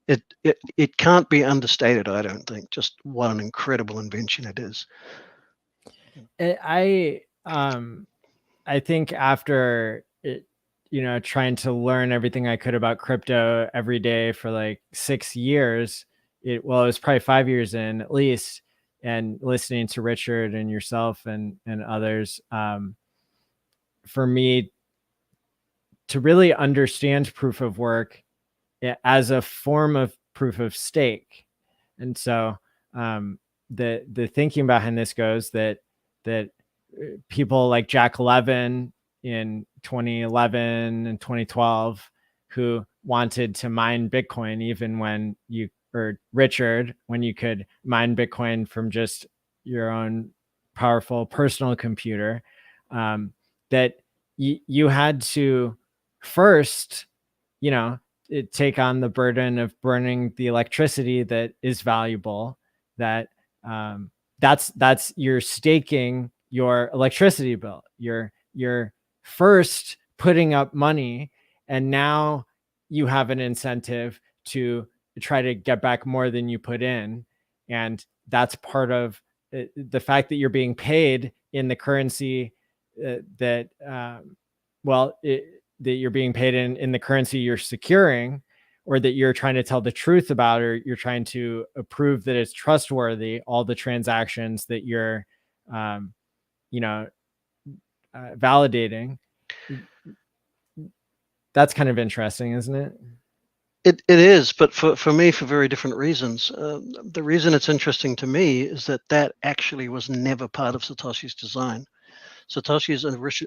It can't be understated, I don't think, just what an incredible invention it is. I think after it, trying to learn everything I could about crypto every day for like 6 years, it was probably 5 years in at least, and listening to Richard and yourself and others, for me to really understand proof of work as a form of proof of stake. And so the thinking behind this goes that people like Jack Levin in 2011 and 2012 who wanted to mine Bitcoin, even when or Richard, when you could mine Bitcoin from just your own powerful personal computer, that you had to first, take on the burden of burning the electricity that is valuable, that that's you're staking your electricity bill. You're first putting up money, and now you have an incentive to try to get back more than you put in. And that's part of the fact that you're being paid in the currency that you're being paid in the currency you're securing, or that you're trying to tell the truth about, or you're trying to prove that it's trustworthy, all the transactions that you're validating. That's kind of interesting, isn't it? It is, but for me, for very different reasons. The reason it's interesting to me is that actually was never part of Satoshi's design. Satoshi's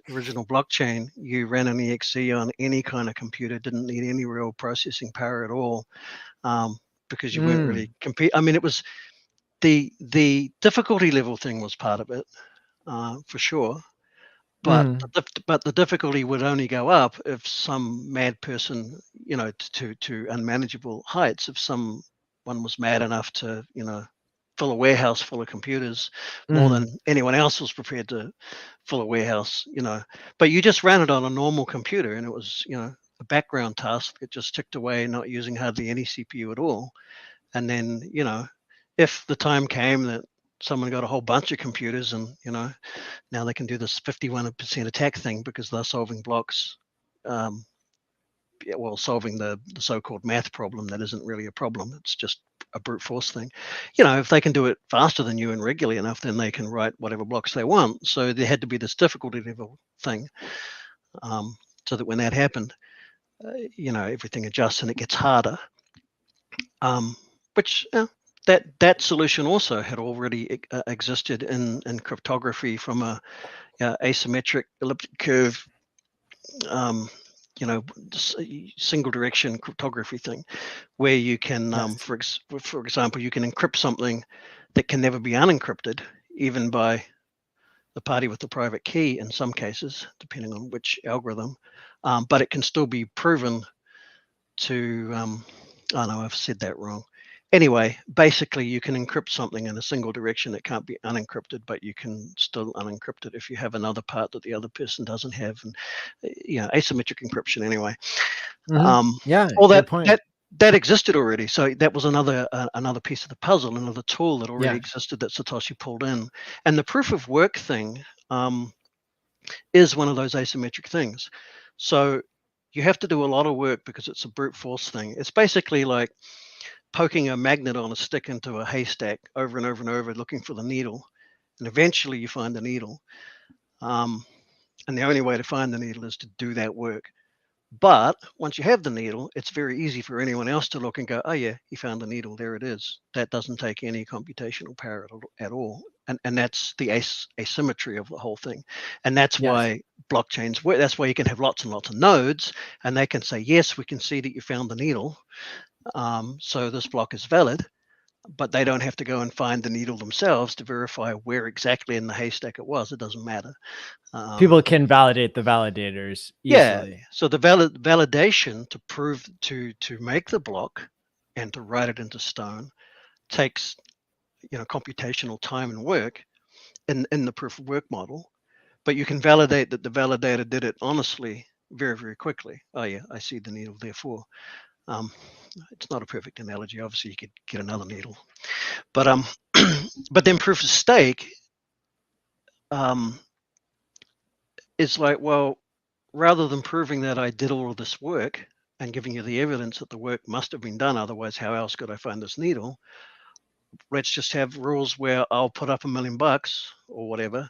original blockchain, you ran an EXE on any kind of computer, didn't need any real processing power at all, because you weren't really I mean, it was the difficulty level thing was part of it, for sure. But the difficulty would only go up if some mad person, to unmanageable heights, if someone was mad enough to, fill a warehouse full of computers more than anyone else was prepared to fill a warehouse, But you just ran it on a normal computer, and it was, a background task that just ticked away, not using hardly any CPU at all. And then, if the time came that someone got a whole bunch of computers and, now they can do this 51% attack thing because they're solving blocks, solving the so-called math problem that isn't really a problem. It's just a brute force thing. If they can do it faster than you and regularly enough, then they can write whatever blocks they want. So there had to be this difficulty level thing, so that when that happened, everything adjusts and it gets harder. which that solution also had already existed in cryptography from a asymmetric elliptic curve, single direction cryptography thing, where you can, for example, you can encrypt something that can never be unencrypted, even by the party with the private key in some cases, depending on which algorithm, but it can still be proven to, oh no, I've said that wrong. Anyway, basically you can encrypt something in a single direction that can't be unencrypted, but you can still unencrypt it if you have another part that the other person doesn't have, and asymmetric encryption anyway. All that existed already. So that was another piece of the puzzle, another tool that already existed that Satoshi pulled in. And the proof of work thing is one of those asymmetric things. So you have to do a lot of work because it's a brute force thing. It's basically like poking a magnet on a stick into a haystack over and over and over, looking for the needle. And eventually you find the needle. And the only way to find the needle is to do that work. But once you have the needle, it's very easy for anyone else to look and go, oh yeah, he found the needle, there it is. That doesn't take any computational power at all. And that's the asymmetry of the whole thing. And that's why blockchains work. That's why you can have lots and lots of nodes, and they can say, yes, we can see that you found the needle. So this block is valid, but they don't have to go and find the needle themselves to verify where exactly in the haystack it was. It doesn't matter. People can validate the validators easily. Yeah. So the validation to prove to make the block and to write it into stone takes computational time and work in the proof of work model, but you can validate that the validator did it honestly very, very quickly. Oh yeah, I see the needle, therefore. It's not a perfect analogy. Obviously, you could get another needle, but but then proof of stake is like, well, rather than proving that I did all of this work and giving you the evidence that the work must have been done, otherwise how else could I find this needle? Let's just have rules where I'll put up $1 million or whatever,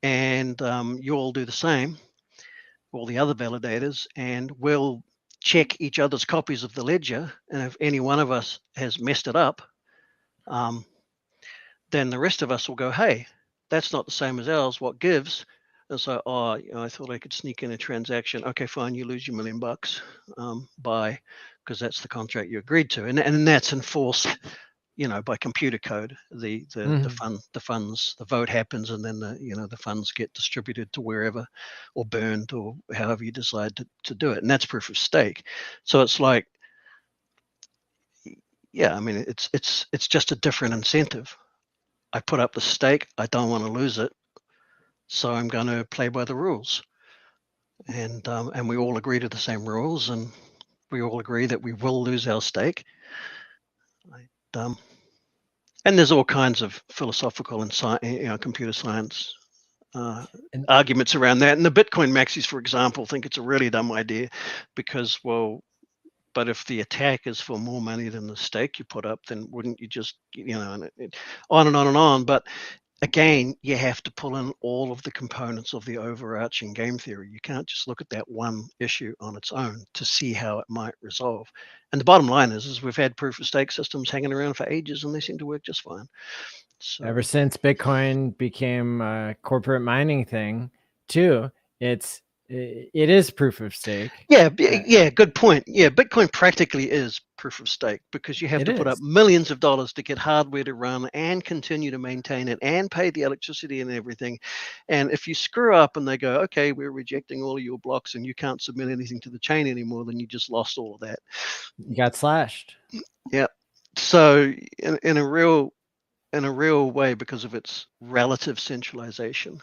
and you all do the same, all the other validators, and we'll check each other's copies of the ledger, and if any one of us has messed it up, then the rest of us will go, hey, that's not the same as ours, what gives? And so, I thought I could sneak in a transaction. Okay, fine, you lose your $1 million. Bye, because that's the contract you agreed to, and that's enforced, by computer code. The funds, the vote happens, and then the funds get distributed to wherever, or burned, or however you decide to do it, and that's proof of stake. So it's like, I mean, it's just a different incentive. I put up the stake. I don't want to lose it. So I'm going to play by the rules, and we all agree to the same rules, and we all agree that we will lose our stake. And there's all kinds of philosophical and computer science arguments around that. And the Bitcoin maxis, for example, think it's a really dumb idea because, well, but if the attack is for more money than the stake you put up, then wouldn't you just, on and on and on. But again, you have to pull in all of the components of the overarching game theory. You can't just look at that one issue on its own to see how it might resolve. And the bottom line is we've had proof of stake systems hanging around for ages, and they seem to work just fine. So, ever since Bitcoin became a corporate mining thing, too, it is proof of stake. Yeah, good point. Yeah, Bitcoin practically is proof of stake because you have to put up millions of dollars to get hardware to run and continue to maintain it and pay the electricity and everything. And if you screw up and they go, okay, we're rejecting all of your blocks and you can't submit anything to the chain anymore, then you just lost all of that. You got slashed. Yeah. So in a real way, because of its relative centralization,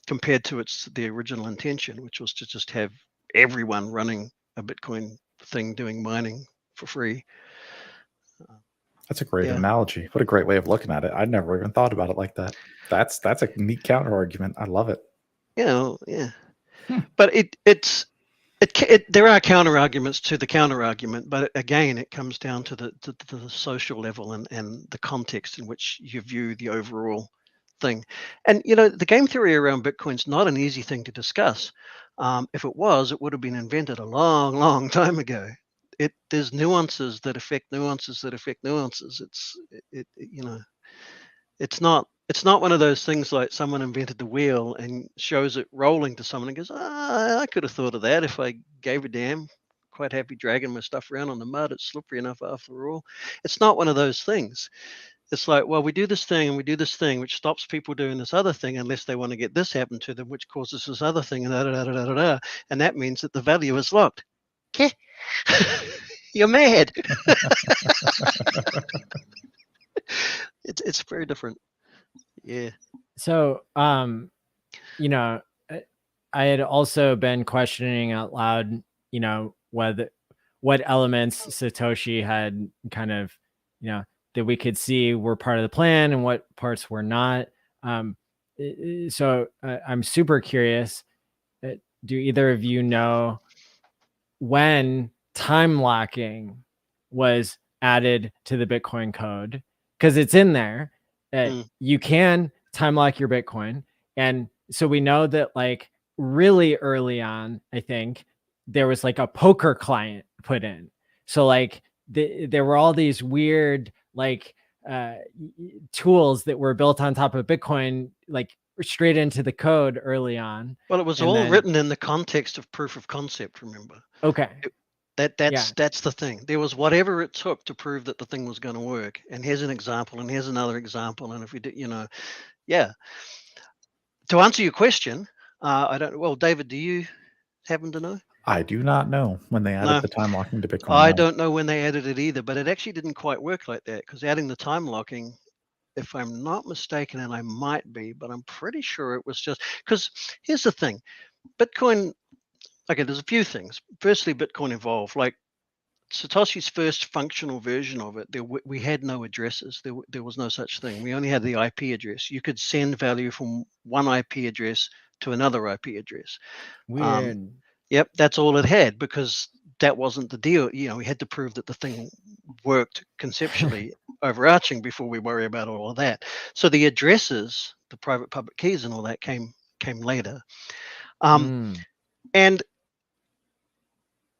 compared to the original intention, which was to just have everyone running a Bitcoin thing doing mining for free. That's a great analogy. What a great way of looking at it. I'd never even thought about it like that. That's a neat counter argument. I love it. But there are counter arguments to the counter argument, but again, it comes down to the social level and the context in which you view the overall thing. And the game theory around Bitcoin's not an easy thing to discuss. If it was, it would have been invented a long time ago. there's nuances that affect nuances that affect nuances. It's not one of those things like someone invented the wheel and shows it rolling to someone and goes, I could have thought of that if I gave a damn. Quite happy dragging my stuff around on the mud. It's slippery enough after all. It's not one of those things. It's like, well, we do this thing and we do this thing, which stops people doing this other thing unless they want to get this happen to them, which causes this other thing, and and that means that the value is locked. Okay. You're mad. It's very different. Yeah. So, you know, I had also been questioning out loud, you know, what elements Satoshi had kind of, you know, that we could see were part of the plan and what parts were not. So I'm super curious. Do either of you know when time locking was added to the Bitcoin code? Because it's in there. You can time lock your Bitcoin. And so we know that like really early on, I think there was like a poker client put in. So like there were all these weird like tools that were built on top of Bitcoin, like straight into the code early on. Well, it was all written in the context of proof of concept, remember? Okay. That's the thing. There was whatever it took to prove that the thing was going to work. And here's an example, and here's another example. And if we did, yeah. To answer your question, I don't. Well, David, do you happen to know? I do not know when they added the time locking to Bitcoin. I don't know when they added it either, but it actually didn't quite work like that, because adding the time locking, if I'm not mistaken, and I might be, but I'm pretty sure it was just because here's the thing, Bitcoin. Okay, there's a few things. Firstly, Bitcoin evolved. Like Satoshi's first functional version of it, we had no addresses. There was no such thing. We only had the IP address. You could send value from one IP address to another IP address. Weird. Yep, that's all it had, because that wasn't the deal. We had to prove that the thing worked conceptually overarching before we worry about all of that. So the addresses, the private public keys and all that came later. And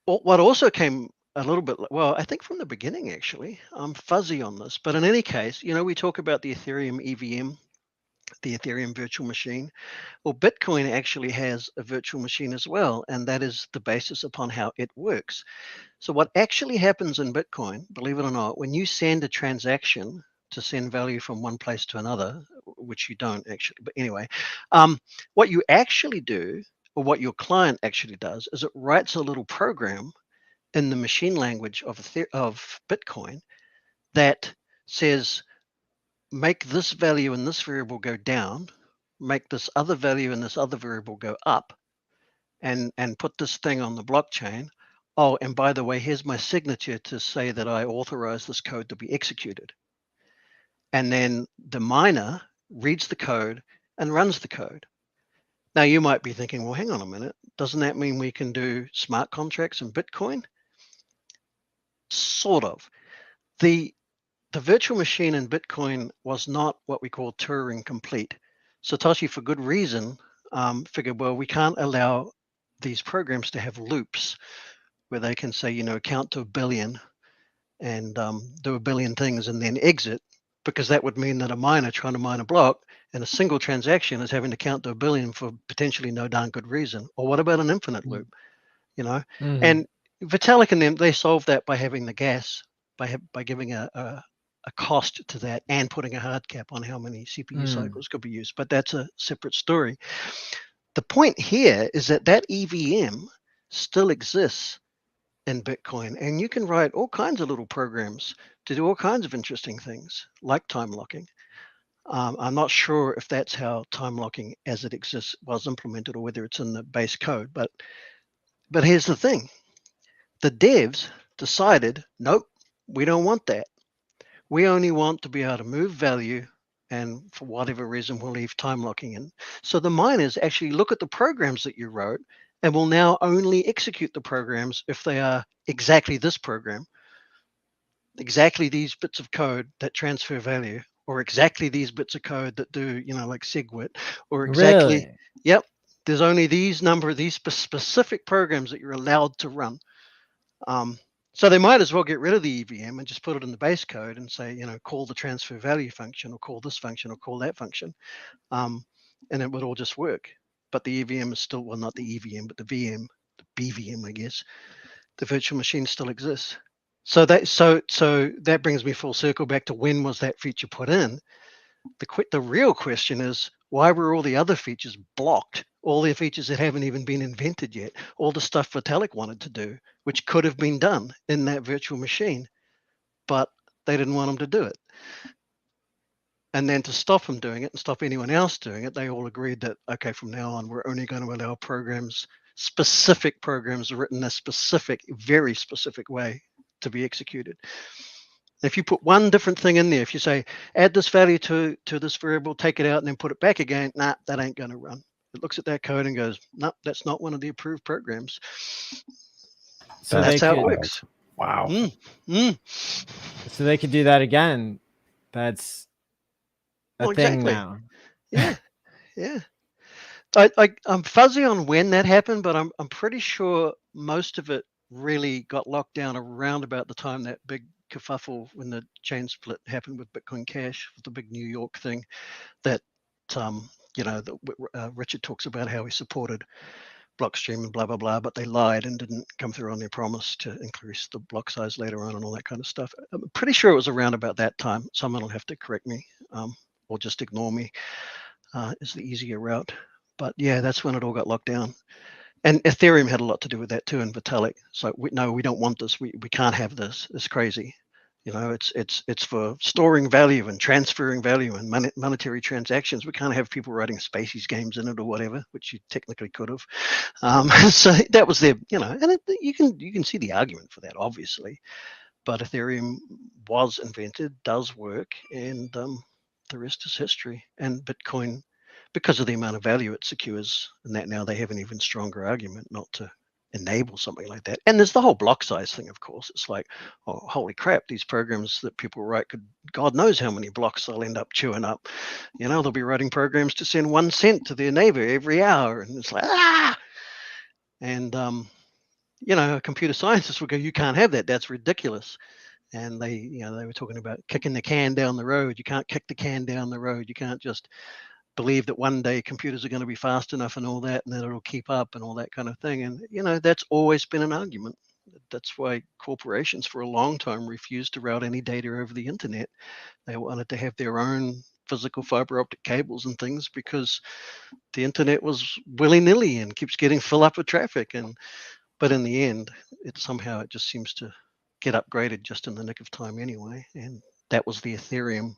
what also came a little bit, well, I think from the beginning, actually. I'm fuzzy on this, but in any case, we talk about the Ethereum EVM, the Ethereum virtual machine. Well, Bitcoin actually has a virtual machine as well, and that is the basis upon how it works. So what actually happens in Bitcoin, believe it or not, when you send a transaction to send value from one place to another, which you don't actually, but anyway, what you actually do, or what your client actually does, is it writes a little program in the machine language of Bitcoin that says, make this value in this variable go down, make this other value in this other variable go up, and put this thing on the blockchain. Oh, and by the way, here's my signature to say that I authorize this code to be executed. And then the miner reads the code and runs the code. Now you might be thinking, well, hang on a minute. Doesn't that mean we can do smart contracts in Bitcoin? Sort of. The virtual machine in Bitcoin was not what we call Turing complete. Satoshi, for good reason, figured, well, we can't allow these programs to have loops where they can say, count to 1 billion and do 1 billion things and then exit, because that would mean that a miner trying to mine a block in a single transaction is having to count to 1 billion for potentially no darn good reason. Or what about an infinite loop? And Vitalik and them, they solved that by having the gas, by giving a cost to that and putting a hard cap on how many CPU cycles could be used. But that's a separate story. The point here is that EVM still exists in Bitcoin, and you can write all kinds of little programs to do all kinds of interesting things, like time locking. I'm not sure if that's how time locking as it exists was implemented, or whether it's in the base code. But here's the thing. The devs decided, nope, we don't want that. We only want to be able to move value, and for whatever reason, we'll leave time locking in. So the miners actually look at the programs that you wrote and will now only execute the programs if they are exactly this program, exactly these bits of code that transfer value, or exactly these bits of code that do, like SegWit, or exactly, really? Yep. There's only these specific programs that you're allowed to run. So they might as well get rid of the EVM and just put it in the base code and say, you know, call the transfer value function, or call this function, or call that function, and it would all just work. But the EVM is still, well, not the EVM, but the VM, the BVM, I guess. The virtual machine still exists. So that brings me full circle back to, when was that feature put in? The real question is, why were all the other features blocked? All the features that haven't even been invented yet, all the stuff Vitalik wanted to do, which could have been done in that virtual machine, but they didn't want them to do it. And then to stop them doing it and stop anyone else doing it, they all agreed that, okay, from now on, we're only going to allow programs, specific programs written a specific, very specific way to be executed. If you put one different thing in there, if you say, add this value to this variable, take it out, and then put it back again, nah, that ain't going to run. It looks at that code and goes, nope, that's not one of the approved programs. So that's how it works. Wow. So they could do that again. That's a thing now. Yeah. Yeah. I'm fuzzy on when that happened, but I'm pretty sure most of it really got locked down around about the time that big kerfuffle when the chain split happened with Bitcoin Cash, the big New York thing that, you know, Richard talks about how he supported Blockstream and blah, blah, blah, but they lied and didn't come through on their promise to increase the block size later on and all that kind of stuff. I'm pretty sure it was around about that time. Someone will have to correct me, or just ignore me, is the easier route. But yeah, that's when it all got locked down. And Ethereum had a lot to do with that too, and Vitalik. So no, we don't want this. We can't have this. It's crazy. You know, it's for storing value and transferring value and monetary transactions. We can't have people writing Spaces games in it or whatever, which you technically could have. So that was their, you know, and you can see the argument for that, obviously. But Ethereum was invented, does work, and the rest is history. And Bitcoin, because of the amount of value it secures, and that now they have an even stronger argument not to enable something like that. And there's the whole block size thing, of course. It's like, oh, holy crap, these programs that people write could, God knows how many blocks they'll end up chewing up. You know, they'll be writing programs to send 1 cent to their neighbor every hour. And it's like, ah! And, you know, a computer scientist would go, you can't have that. That's ridiculous. And they were talking about kicking the can down the road. You can't kick the can down the road. You can't just believe that one day computers are going to be fast enough and all that, and that it'll keep up and all that kind of thing. And, you know, that's always been an argument. That's why corporations for a long time refused to route any data over the internet. They wanted to have their own physical fiber optic cables and things, because the internet was willy-nilly and keeps getting full up with traffic. But in the end, it just seems to get upgraded just in the nick of time anyway. And that was the Ethereum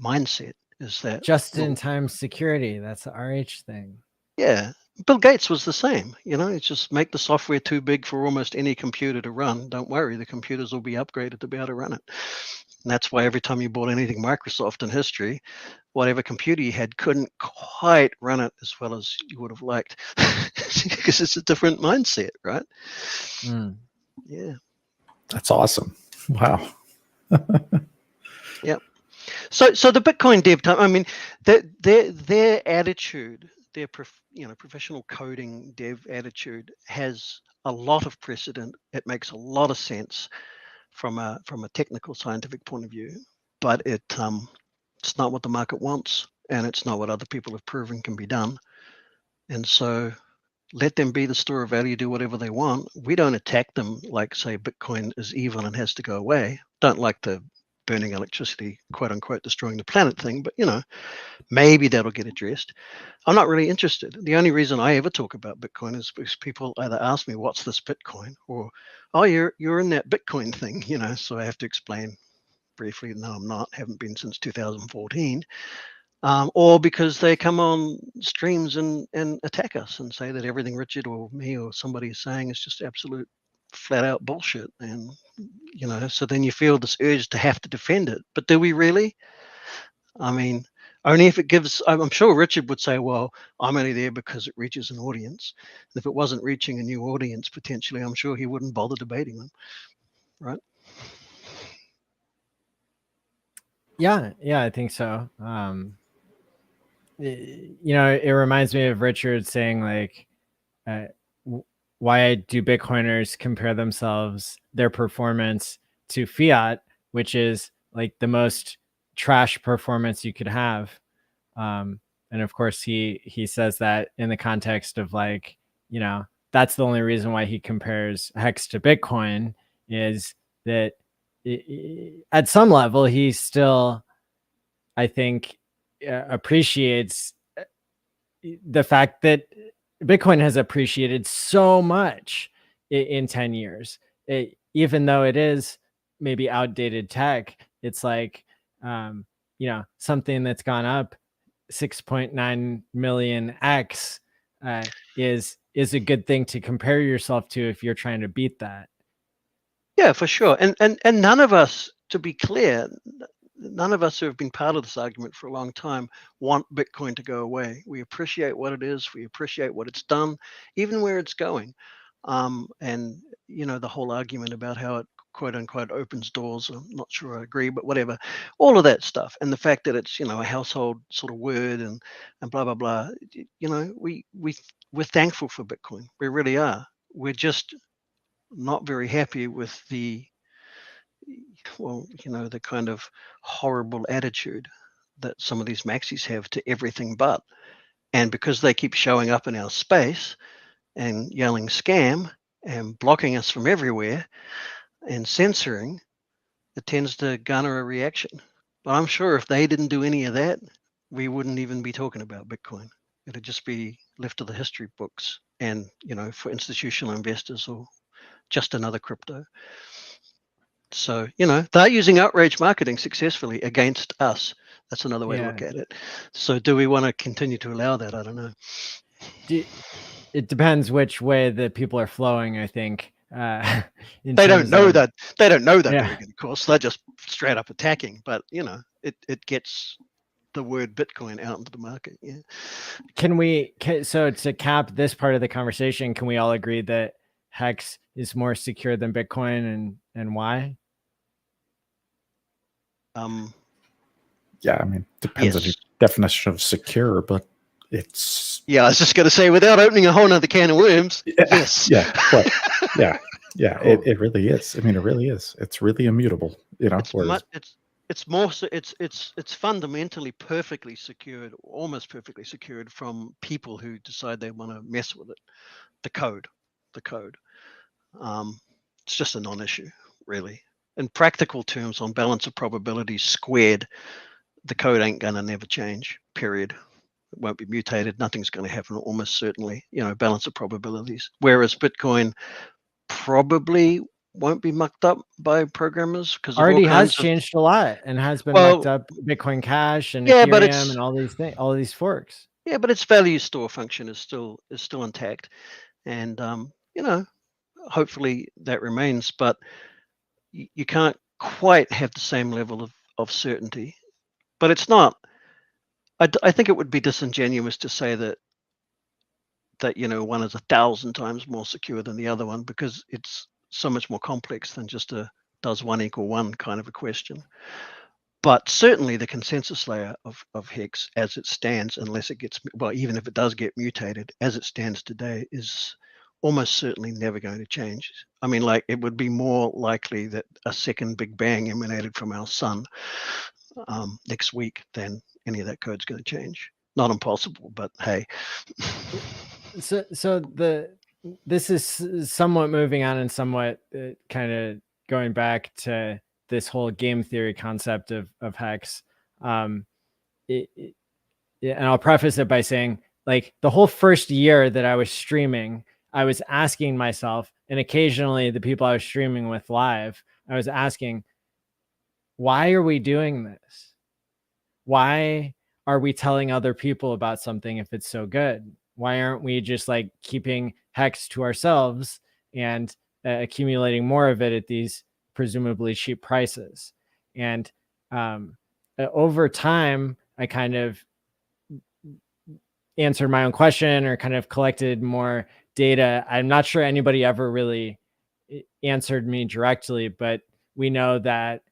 mindset. Is that just-in-time security? That's the RH thing. Yeah, Bill Gates was the same. You know, it's just make the software too big for almost any computer to run. Don't worry, the computers will be upgraded to be able to run it. And that's why every time you bought anything Microsoft in history, whatever computer you had couldn't quite run it as well as you would have liked, because it's a different mindset, right? Yeah, that's awesome. Wow. Yep. So the Bitcoin dev time, I mean, their attitude, their professional coding dev attitude has a lot of precedent. It makes a lot of sense from a technical scientific point of view, but it's not what the market wants, and it's not what other people have proven can be done. And so let them be the store of value, do whatever they want. We don't attack them like, say, Bitcoin is evil and has to go away. Don't like the burning electricity, quote unquote, destroying the planet thing, but, you know, maybe that'll get addressed. I'm not really interested. The only reason I ever talk about Bitcoin is because people either ask me, what's this Bitcoin? Or, oh, you're in that Bitcoin thing, you know, so I have to explain briefly, no, I'm not, haven't been since 2014. Or because they come on streams and attack us and say that everything Richard or me or somebody is saying is just absolute flat out bullshit. And, you know, so then you feel this urge to have to defend it. But do we really? I mean, only if it gives, I'm sure Richard would say, well, I'm only there because it reaches an audience. And if it wasn't reaching a new audience, potentially, I'm sure he wouldn't bother debating them, right? Yeah, I think so. You know, it reminds me of Richard saying, like, why do Bitcoiners compare their performance to fiat, which is like the most trash performance you could have. And of course he says that in the context of like, you know, that's the only reason why he compares HEX to Bitcoin, is that at some level he still, I think, appreciates the fact that Bitcoin has appreciated so much in 10 years. Even though it is maybe outdated tech, it's like, you know, something that's gone up 6.9 million X is a good thing to compare yourself to if you're trying to beat that. Yeah, for sure. And none of us, to be clear, none of us who have been part of this argument for a long time want Bitcoin to go away. We appreciate what it is. We appreciate what it's done, even where it's going. And, you know, the whole argument about how it quote unquote opens doors, I'm not sure I agree, but whatever, all of that stuff. And the fact that it's, you know, a household sort of word and blah, blah, blah, you know, we're thankful for Bitcoin. We really are. We're just not very happy with the, well, you know, the kind of horrible attitude that some of these maxis have to everything but. And because they keep showing up in our space and yelling scam and blocking us from everywhere and censoring, it tends to garner a reaction. But I'm sure if they didn't do any of that, we wouldn't even be talking about Bitcoin. It'd just be left to the history books and, you know, for institutional investors, or just another crypto. So, you know, they're using outrage marketing successfully against us. That's another way to look at it. So do we want to continue to allow that? I don't know. It depends which way the people are flowing, I think. They don't know that. They don't know that Yeah. doing it, of course. They're just straight up attacking. But, you know, it gets the word Bitcoin out into the market. Yeah. So to cap this part of the conversation, can we all agree that HEX is more secure than Bitcoin, and why? Yeah, I mean, depends on your definition of secure, but it's. Yeah, I was just going to say, without opening a whole nother can of worms. Yes. Yeah. But yeah. It really is. I mean, it really is. It's really immutable. You know, it's fundamentally perfectly secured, almost perfectly secured from people who decide they want to mess with it. The code. It's just a non-issue, really. In practical terms, on balance of probabilities squared, the code ain't gonna never change, period. It won't be mutated. Nothing's going to happen, almost certainly, you know, balance of probabilities. Whereas Bitcoin probably won't be mucked up by programmers, because already has changed a lot and has been mucked up. Bitcoin Cash and Ethereum and all these things, all these forks. Yeah, but its value store function is still intact, and you know, hopefully that remains. But you can't quite have the same level of certainty. But it's not. I think it would be disingenuous to say that you know, one is 1,000 times more secure than the other one, because it's so much more complex than just a does 1 equal 1 kind of a question. But certainly the consensus layer of HEX as it stands, unless it gets, well, even if it does get mutated, as it stands today, is almost certainly never going to change. I mean, like, it would be more likely that a second Big Bang emanated from our sun next week than any of that code's going to change. Not impossible, but hey. So this is somewhat moving on and somewhat kind of going back to this whole game theory concept of HEX. And I'll preface it by saying, like, the whole first year that I was streaming, I was asking myself, and occasionally the people I was streaming with live, I was asking, why are we doing this? Why are we telling other people about something if it's so good? Why aren't we just like keeping HEX to ourselves and accumulating more of it at these presumably cheap prices? And over time, I kind of answered my own question, or kind of collected more data. I'm not sure anybody ever really answered me directly, but we know that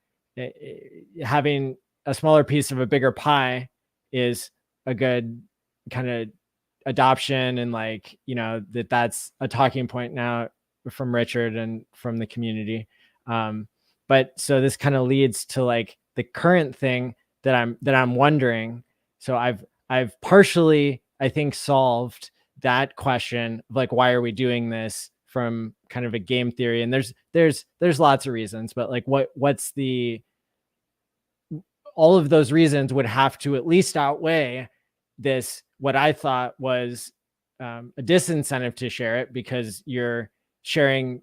having a smaller piece of a bigger pie is a good kind of adoption and like, you know, that's a talking point now from Richard and from the community. But so this kind of leads to like the current thing that I'm wondering. So I've partially, I think, solved that question of like, why are we doing this from kind of a game theory? And there's lots of reasons, but like what's all of those reasons would have to at least outweigh this, what I thought was a disincentive to share it, because you're sharing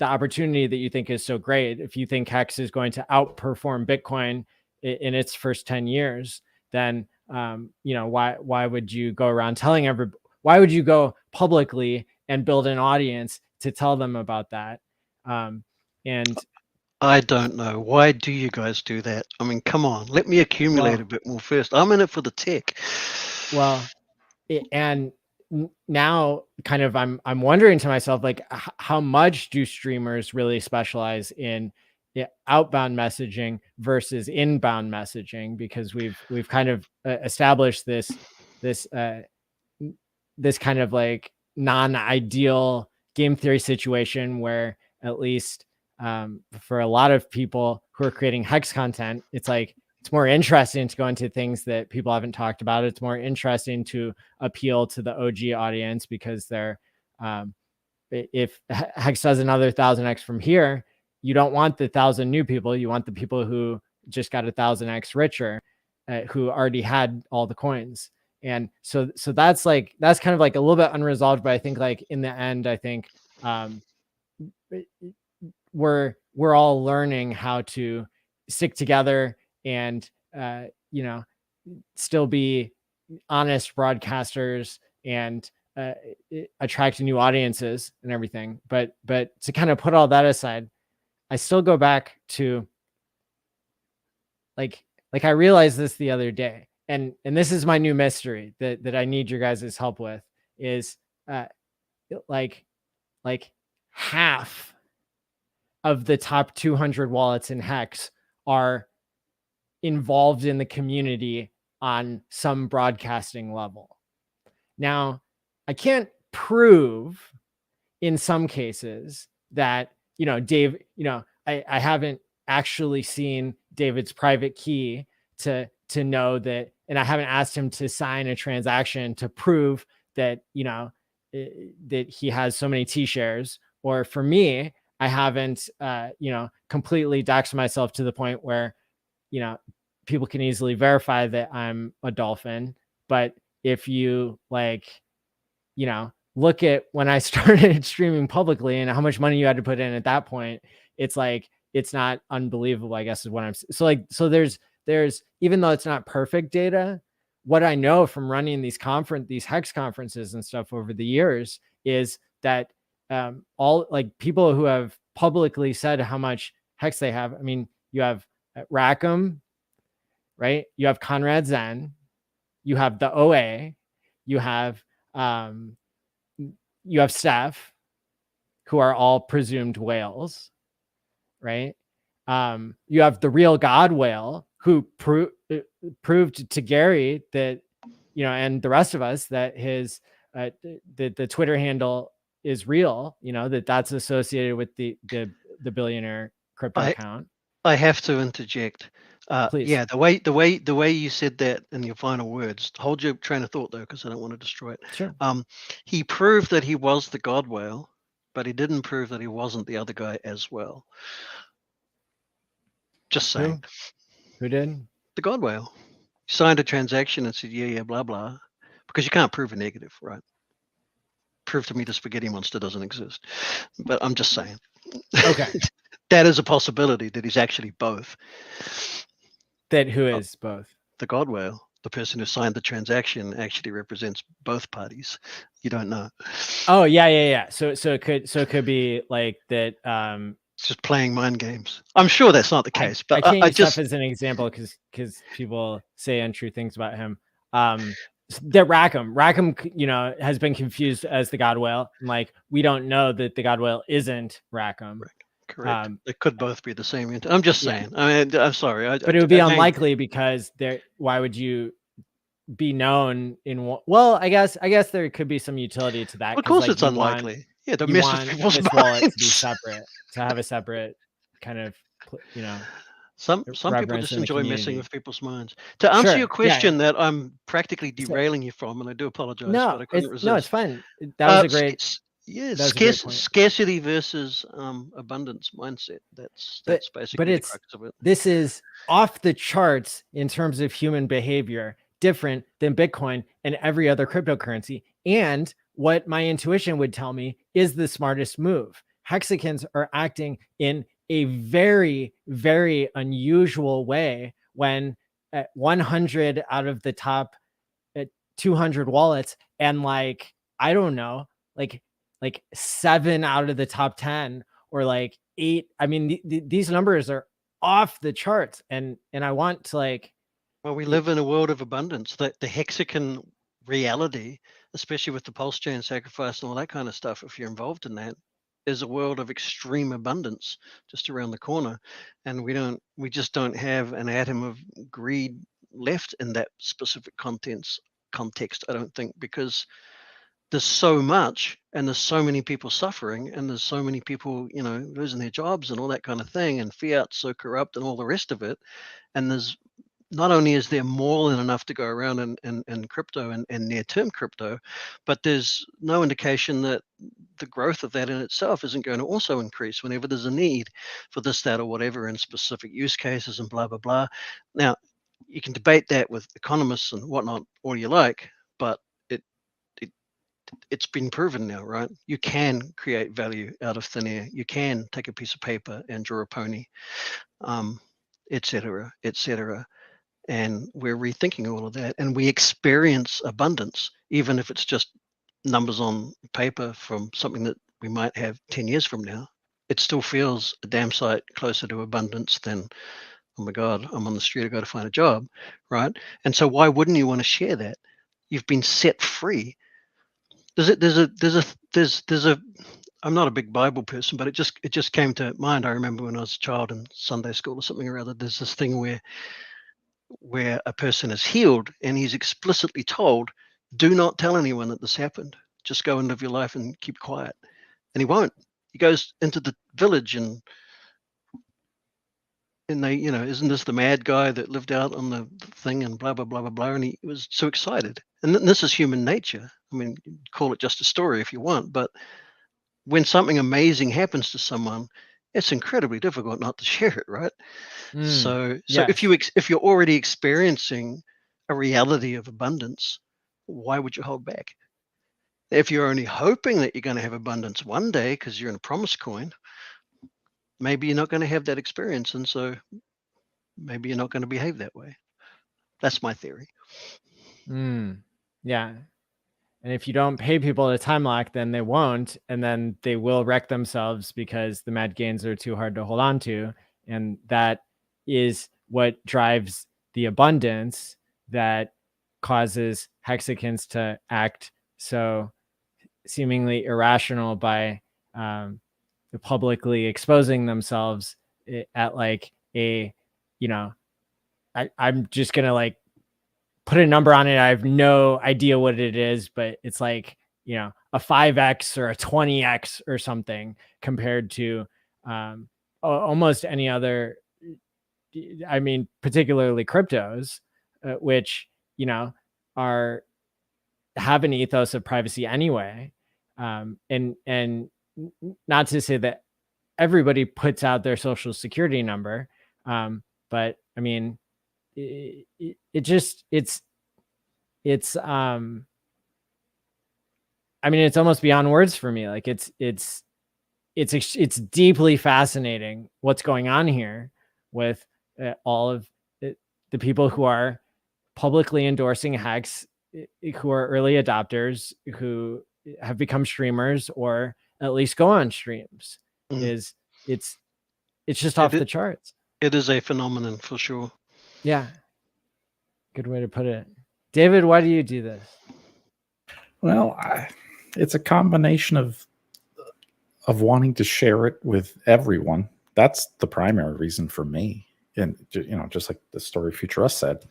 the opportunity that you think is so great. If you think HEX is going to outperform Bitcoin in its first 10 years, then you know, why would you go around telling everybody? Why would you go publicly and build an audience to tell them about that? And I don't know. Why do you guys do that? I mean, come on, let me accumulate a bit more first. I'm in it for the tech. Well, and now kind of I'm wondering to myself, like, how much do streamers really specialize in outbound messaging versus inbound messaging? Because we've kind of established this kind of like non-ideal game theory situation where, at least for a lot of people who are creating HEX content, it's like, it's more interesting to go into things that people haven't talked about. It's more interesting to appeal to the OG audience because they're, if HEX does another 1000x from here, you don't want the 1000 new people. You want the people who just got 1000x richer, who already had all the coins. And so that's like, that's kind of like a little bit unresolved, but I think like in the end, I think we're all learning how to stick together and you know, still be honest broadcasters and attract new audiences and everything. But to kind of put all that aside, I still go back to like I realized this the other day, and this is my new mystery that I need your guys' help with, is like half of the top 200 wallets in HEX are involved in the community on some broadcasting level. Now, I can't prove in some cases that, you know, Dave, you know, I haven't actually seen David's private key to know that, and I haven't asked him to sign a transaction to prove that, you know, that he has so many TShares. Or for me, I haven't, you know, completely doxed myself to the point where, you know, people can easily verify that I'm a dolphin. But if you like, you know, look at when I started streaming publicly and how much money you had to put in at that point, it's like, it's not unbelievable, I guess is what I'm so there's even though it's not perfect data, what I know from running these HEX conferences and stuff over the years is that all like people who have publicly said how much HEX they have. I mean, you have Rackham, right? You have Conrad Zen, you have the OA, you have Steph, who are all presumed whales, right? You have the real God whale, who proved to Gary that, you know, and the rest of us, that his the Twitter handle is real, you know, that's associated with the billionaire crypto account. I have to interject. Please. Yeah, the way you said that in your final words, hold your train of thought though, because I don't want to destroy it. Sure. He proved that he was the God whale, but he didn't prove that he wasn't the other guy as well. Just saying. Who did? The God whale. Signed a transaction and said, yeah, blah, blah. Because you can't prove a negative, right? Prove to me the spaghetti monster doesn't exist. But I'm just saying. Okay. That is a possibility, that he's actually both. That who is both? The God whale. The person who signed the transaction actually represents both parties. You don't know. Oh, yeah. So it could be like that. It's just playing mind games. I'm sure that's not the case, but I can't use Steph as an example because people say untrue things about him. That Rackham, you know, has been confused as the God whale. And like, we don't know that the God whale isn't Rackham. Correct. They could both be the same. I'm just saying. I mean, I'm sorry. But it would be unlikely because why would you be known in well, I guess there could be some utility to that, Of because course, like it's unlikely. Yeah, to you mess with want people's this wallet to be minds. separate, to have a separate kind of, you know, Some people reverence just in the enjoy messing community. with people's minds. To answer your Sure. Yeah. question that I'm practically So, derailing you from, and I do apologize, no, but I couldn't it's resist. fine. That was a great point. Scarcity versus abundance mindset. But That's basically the crux of it. this is off the charts in terms of human behavior, different than Bitcoin and every other cryptocurrency. And what my intuition would tell me is the smartest move. Hexicans are acting in a very, very unusual way when at 100 out of the top 200 wallets, and like, I don't know, like 7 out of the top 10, or like 8. I mean, these numbers are off the charts, and I want to like. Well, we live in a world of abundance. The Hexican reality, especially with the pulse chain sacrifice and all that kind of stuff, if you're involved in that, is a world of extreme abundance just around the corner, and we just don't have an atom of greed left in that specific context. I don't think, because there's so much, and there's so many people suffering, and there's so many people, losing their jobs and all that kind of thing, and fiat's so corrupt and all the rest of it. And there's not only is there more than enough to go around in crypto and near-term crypto, but there's no indication that the growth of that in itself isn't going to also increase whenever there's a need for this, that, or whatever in specific use cases and blah, blah, blah. Now, you can debate that with economists and whatnot all you like, but it's been proven now, right? You can create value out of thin air. You can take a piece of paper and draw a pony, et cetera, et cetera. And we're rethinking all of that, and we experience abundance, even if it's just numbers on paper from something that we might have 10 years from now. It still feels a damn sight closer to abundance than, oh my God, I'm on the street, I got to find a job, right? And so why wouldn't you want to share that? You've been set free. There's a I'm not a big Bible person, but it just came to mind. I remember when I was a child in Sunday school or something or other, there's this thing where a person is healed and he's explicitly told, do not tell anyone that this happened. Just go and live your life and keep quiet. And he won't. He goes into the village and they, isn't this the mad guy that lived out on the thing and blah, blah, blah, blah, blah. And he was so excited. And this is human nature. I mean, call it just a story if you want, but when something amazing happens to someone, it's incredibly difficult not to share it, right? So yes. if you're already experiencing a reality of abundance, why would you hold back? If you're only hoping that you're going to have abundance one day because you're in a promise coin, maybe you're not going to have that experience, and so maybe you're not going to behave that way. That's my theory. Yeah. And if you don't pay people a time lock, then they won't, and then they will wreck themselves because the mad gains are too hard to hold on to. And that is what drives the abundance that causes Hexicans to act so seemingly irrational by publicly exposing themselves at like a, I'm just going to like put a number on it. I have no idea what it is, but it's like, a 5x or a 20x or something compared to almost any other, I mean, particularly cryptos, which, have an ethos of privacy anyway. And not to say that everybody puts out their social security number. But I mean, it's I mean, it's almost beyond words for me. Like it's deeply fascinating what's going on here with all of the people who are publicly endorsing Hex, who are early adopters, who have become streamers or at least go on streams. It's just off the charts. It is a phenomenon for sure. Yeah. Good way to put it. David, why do you do this? Well, it's a combination of wanting to share it with everyone. That's the primary reason for me. And, just like the story Future Us said,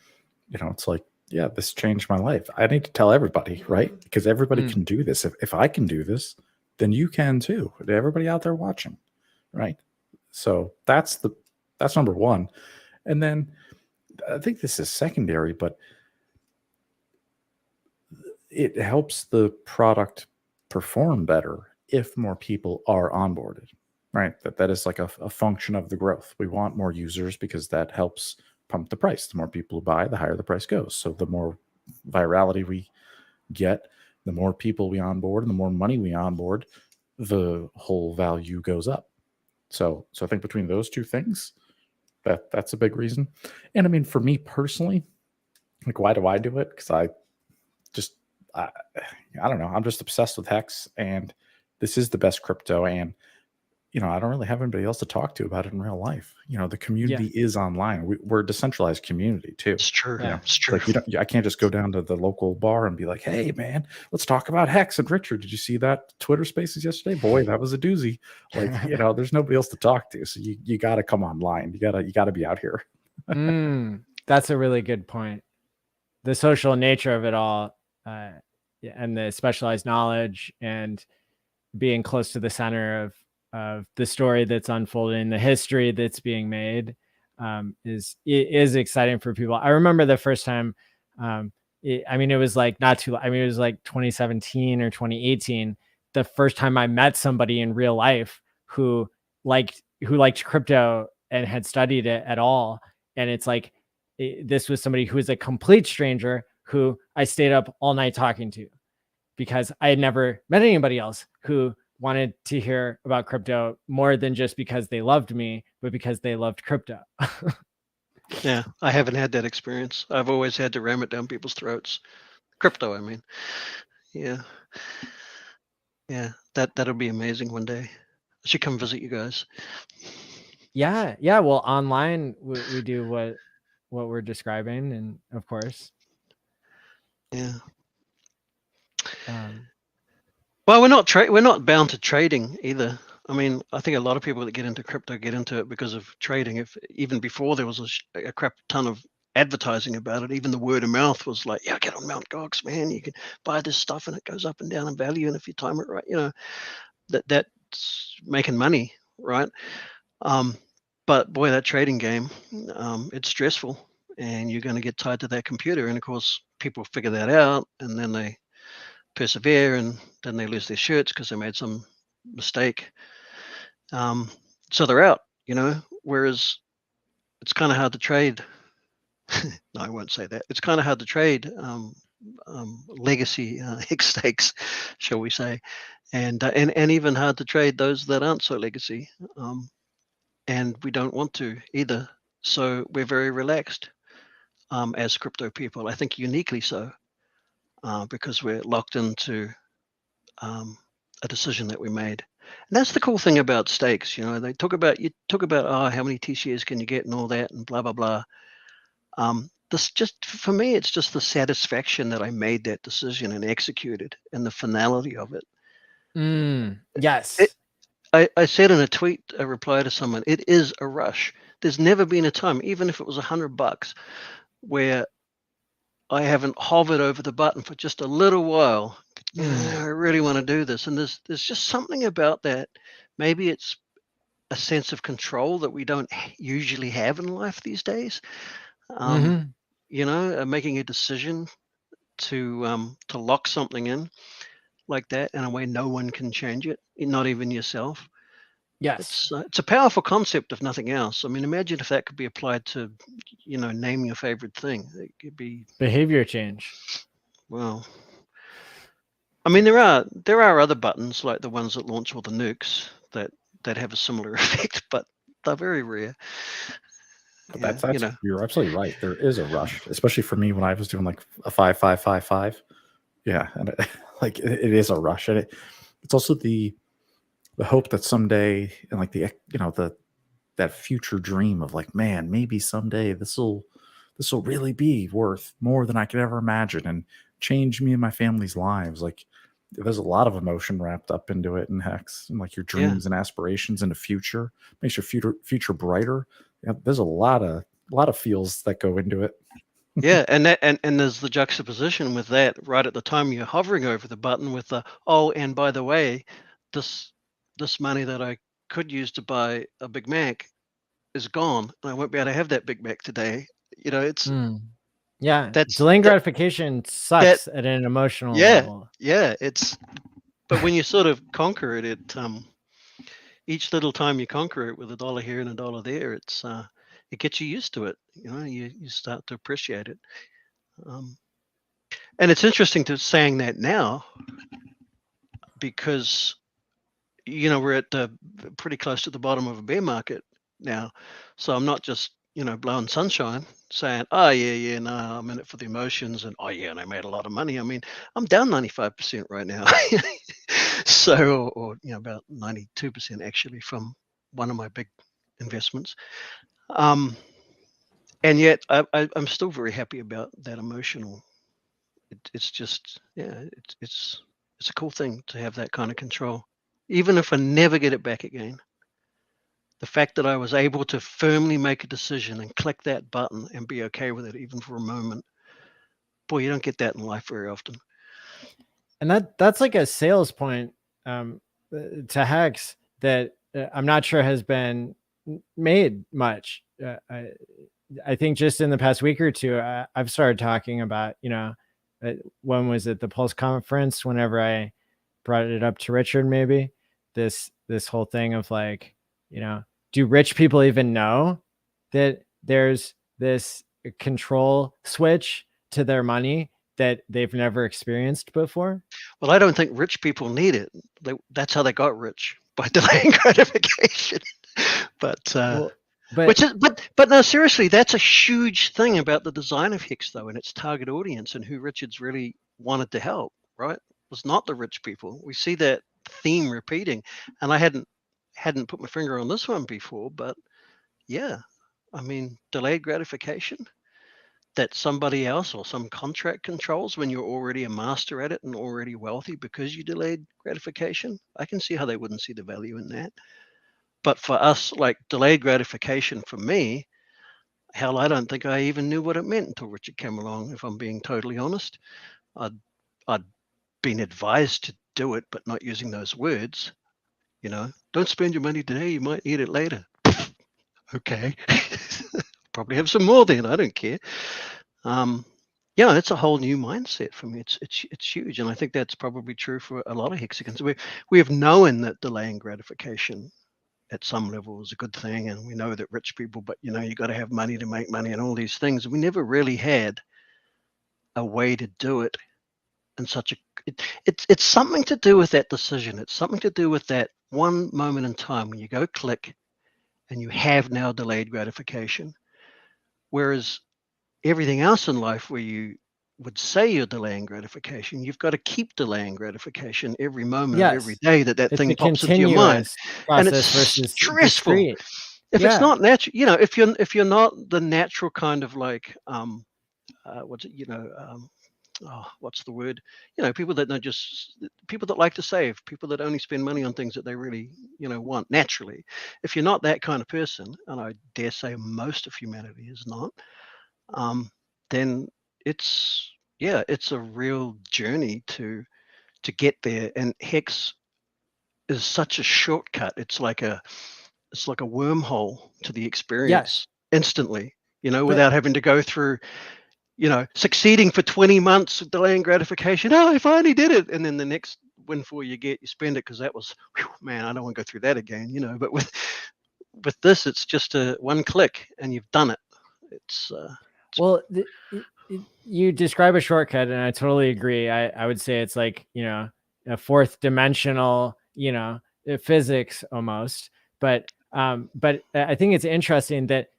it's like yeah, this changed my life. I need to tell everybody, right? Because everybody can do this. If I can do this, then you can too. Everybody out there watching, right? So that's number one. And then I think this is secondary, but it helps the product perform better if more people are onboarded, right? That is like a function of the growth. We want more users because that helps pump the price. The more people who buy, the higher the price goes. So the more virality we get, the more people we onboard, and the more money we onboard, the whole value goes up. So I think between those two things, that's a big reason. And I mean, for me personally, like, why do I do it? Because I don't know. I'm just obsessed with HEX, and this is the best crypto. And I don't really have anybody else to talk to about it in real life. The community is online. We're a decentralized community too. It's true. Yeah, it's true. Like I can't just go down to the local bar and be like, "Hey, man, let's talk about HEX." And Richard, did you see that Twitter Spaces yesterday? Boy, that was a doozy. Like, there's nobody else to talk to, so you got to come online. You got to be out here. That's a really good point. The social nature of it all, and the specialized knowledge, and being close to the center of the story that's unfolding, the history that's being made, is exciting for people. I remember the first time, it was like it was like 2017 or 2018, the first time I met somebody in real life who liked crypto and had studied it at all. And it's like, this was somebody who was a complete stranger who I stayed up all night talking to, because I had never met anybody else who wanted to hear about crypto more than just because they loved me, but because they loved crypto. Yeah, I haven't had that experience. I've always had to ram it down people's throats. Crypto, I mean. Yeah. Yeah, that'll be amazing one day. I should come visit you guys. Yeah. Well, online we do what we're describing, and of course. Yeah. Well, we're not bound to trading either. I mean, I think a lot of people that get into crypto get into it because of trading. If even before there was a crap ton of advertising about it, even the word of mouth was like, "Yeah, get on Mt. Gox, man. You can buy this stuff and it goes up and down in value, and if you time it right, that's making money, right?" But boy, that trading game, it's stressful, and you're going to get tied to that computer. And of course, people figure that out, and then they persevere, and then they lose their shirts because they made some mistake. So they're out, whereas it's kind of hard to trade. No, I won't say that. It's kind of hard to trade legacy HEX stakes, shall we say, and even hard to trade those that aren't so legacy. And we don't want to either. So we're very relaxed as crypto people. I think uniquely so, because we're locked into a decision that we made. And that's the cool thing about stakes. They talk about how many TShares can you get and all that and blah blah blah. This just, for me, it's just the satisfaction that I made that decision and executed, and the finality of it. Yes. I said in a tweet, a reply to someone, it is a rush. There's never been a time, even if it was $100, where I haven't hovered over the button for just a little while. I really want to do this. And there's just something about that. Maybe it's a sense of control that we don't usually have in life these days. Making a decision to lock something in like that in a way no one can change it, not even yourself. Yes. It's a powerful concept, if nothing else. I mean, imagine if that could be applied to, name your favorite thing. It could be behavior change. Well, I mean, there are other buttons like the ones that launch all the nukes that have a similar effect, but they're very rare. But you're absolutely right. There is a rush, especially for me when I was doing like a 5-5-5-5. Yeah, and it is a rush, and it's also the hope that someday, and like that future dream of like, man, maybe someday this will really be worth more than I could ever imagine and change me and my family's lives. Like, there's a lot of emotion wrapped up into it in HEX, and like your dreams and aspirations in the future makes your future brighter. There's a lot of feels that go into it. Yeah, and there's the juxtaposition with that right at the time you're hovering over the button with the, oh, and by the way, this money that I could use to buy a Big Mac is gone, and I won't be able to have that Big Mac today. It's yeah, that's delaying gratification sucks at an emotional level. Yeah, but when you sort of conquer it, each little time you conquer it with $1 here and $1 there, it gets you used to it. You start to appreciate it. And it's interesting to saying that now, because we're at pretty close to the bottom of a bear market now, so I'm not just blowing sunshine saying, oh yeah, no, I'm in it for the emotions, and oh yeah, and I made a lot of money. I mean, I'm down 95% right now. So, or about 92% actually from one of my big investments. And yet I'm still very happy about that emotional. It's just, it's a cool thing to have that kind of control, even if I never get it back again. The fact that I was able to firmly make a decision and click that button and be okay with it, even for a moment, boy, you don't get that in life very often. And that's like a sales point to HEX that I'm not sure has been made much. I think just in the past week or two, I've started talking about, when was it, the Pulse conference, whenever I brought it up to Richard, maybe this whole thing of like, do rich people even know that there's this control switch to their money that they've never experienced before? Well, I don't think rich people need it. That's how they got rich, by delaying gratification. But no, seriously, that's a huge thing about the design of HEX, though, and its target audience and who Richard's really wanted to help, right? It was not the rich people. We see that theme repeating, and I hadn't put my finger on this one before, but yeah, I mean, delayed gratification that somebody else or some contract controls when you're already a master at it and already wealthy because you delayed gratification. I can see how they wouldn't see the value in that. But for us, like delayed gratification for me, hell, I don't think I even knew what it meant until Richard came along, if I'm being totally honest. I'd been advised to do it, but not using those words. Don't spend your money today, you might need it later. Okay. Probably have some more then, I don't care. It's a whole new mindset for me. It's huge, and I think that's probably true for a lot of hexagons. We have known that delaying gratification at some level is a good thing, and we know that rich people, but you got to have money to make money and all these things. We never really had a way to do it in such a. It's something to do with that decision. It's something to do with that one moment in time when you go click, and you have now delayed gratification, whereas everything else in life where you would say you're delaying gratification, you've got to keep delaying gratification every moment of every day that it's thing pops into your mind, and it's stressful. Discrete. If it's not natural, if you're not the natural kind of like what's the word, people that don't people that like to save, people that only spend money on things that they really want naturally. If you're not that kind of person, and I dare say most of humanity is not, then it's a real journey to get there. And HEX is such a shortcut. It's like a wormhole to the experience instantly, without having to go through, succeeding for 20 months of delaying gratification. Oh, I finally did it. And then the next windfall you get, you spend it because that was, man, I don't want to go through that again, but with this, it's just a one click and you've done it. Well, you describe a shortcut, and I totally agree. I would say it's like, a fourth dimensional, physics almost. But I think it's interesting that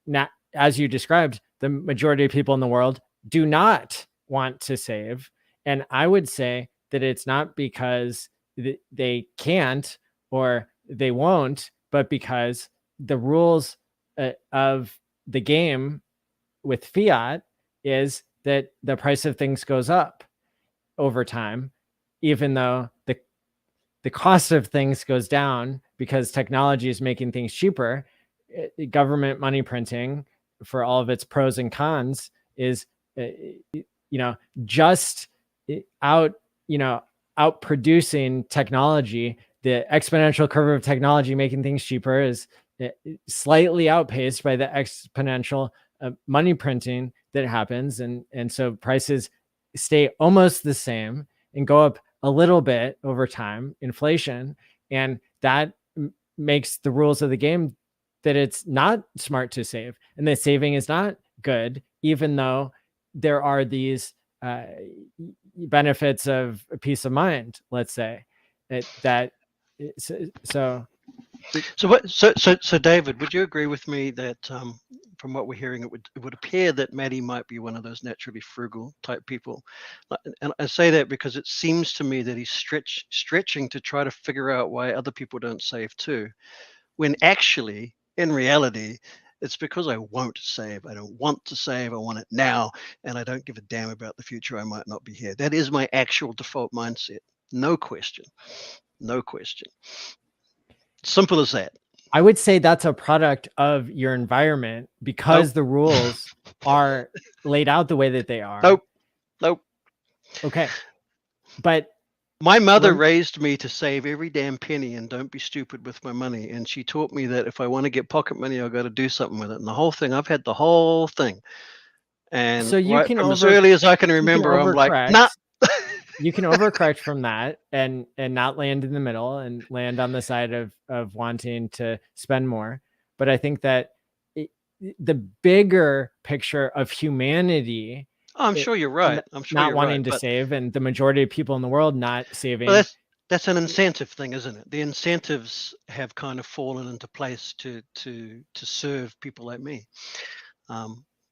not, as you described, the majority of people in the world do not want to save. And I would say that it's not because they can't or they won't, but because the rules of the game with fiat is that the price of things goes up over time, even though the cost of things goes down because technology is making things cheaper. Government money printing, for all of its pros and cons, is, just out producing technology. The exponential curve of technology making things cheaper is slightly outpaced by the exponential money printing that happens. And so prices stay almost the same and go up a little bit over time, inflation. And that makes the rules of the game that it's not smart to save, and that saving is not good, even though there are these benefits of peace of mind, let's say. So David, would you agree with me that from what we're hearing, it would appear that Maddie might be one of those naturally frugal type people? And I say that because it seems to me that he's stretching to try to figure out why other people don't save too, when actually, in reality, it's because I won't save. I don't want to save. I want it now, and I don't give a damn about the future. I might not be here. That is my actual default mindset. No question. No question. Simple as that. I would say that's a product of your environment, because the rules are laid out the way that they are. Nope. Okay. But my mother raised me to save every damn penny and don't be stupid with my money. And she taught me that if I want to get pocket money, I've got to do something with it. And the whole thing, I've had the whole thing. And so you can from as early as I can remember, I'm like, nah. You can overcorrect from that and not land in the middle and land on the side of wanting to spend more. But I think that the bigger picture of humanity, I'm sure you're right. I'm sure not wanting to save, and the majority of people in the world not saving. Well, that's an incentive thing, isn't it? The incentives have kind of fallen into place to serve people like me.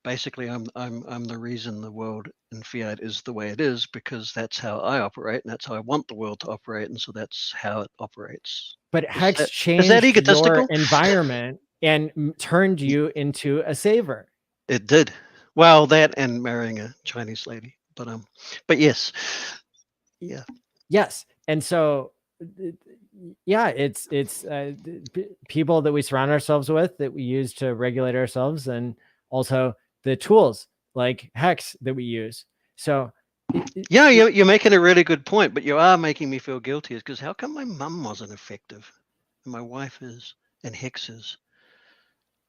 Basically, I'm the reason the world in fiat is the way it is, because that's how I operate, and that's how I want the world to operate, and so that's how it operates. But HEX changed your environment and turned you into a saver. It did. Well, that and marrying a Chinese lady, but yes, yeah, yes, and so yeah, it's people that we surround ourselves with, that we use to regulate ourselves, and also the tools like HEX that we use. So yeah, you're making a really good point, but you are making me feel guilty, because how come my mum wasn't effective and my wife is, and HEX is?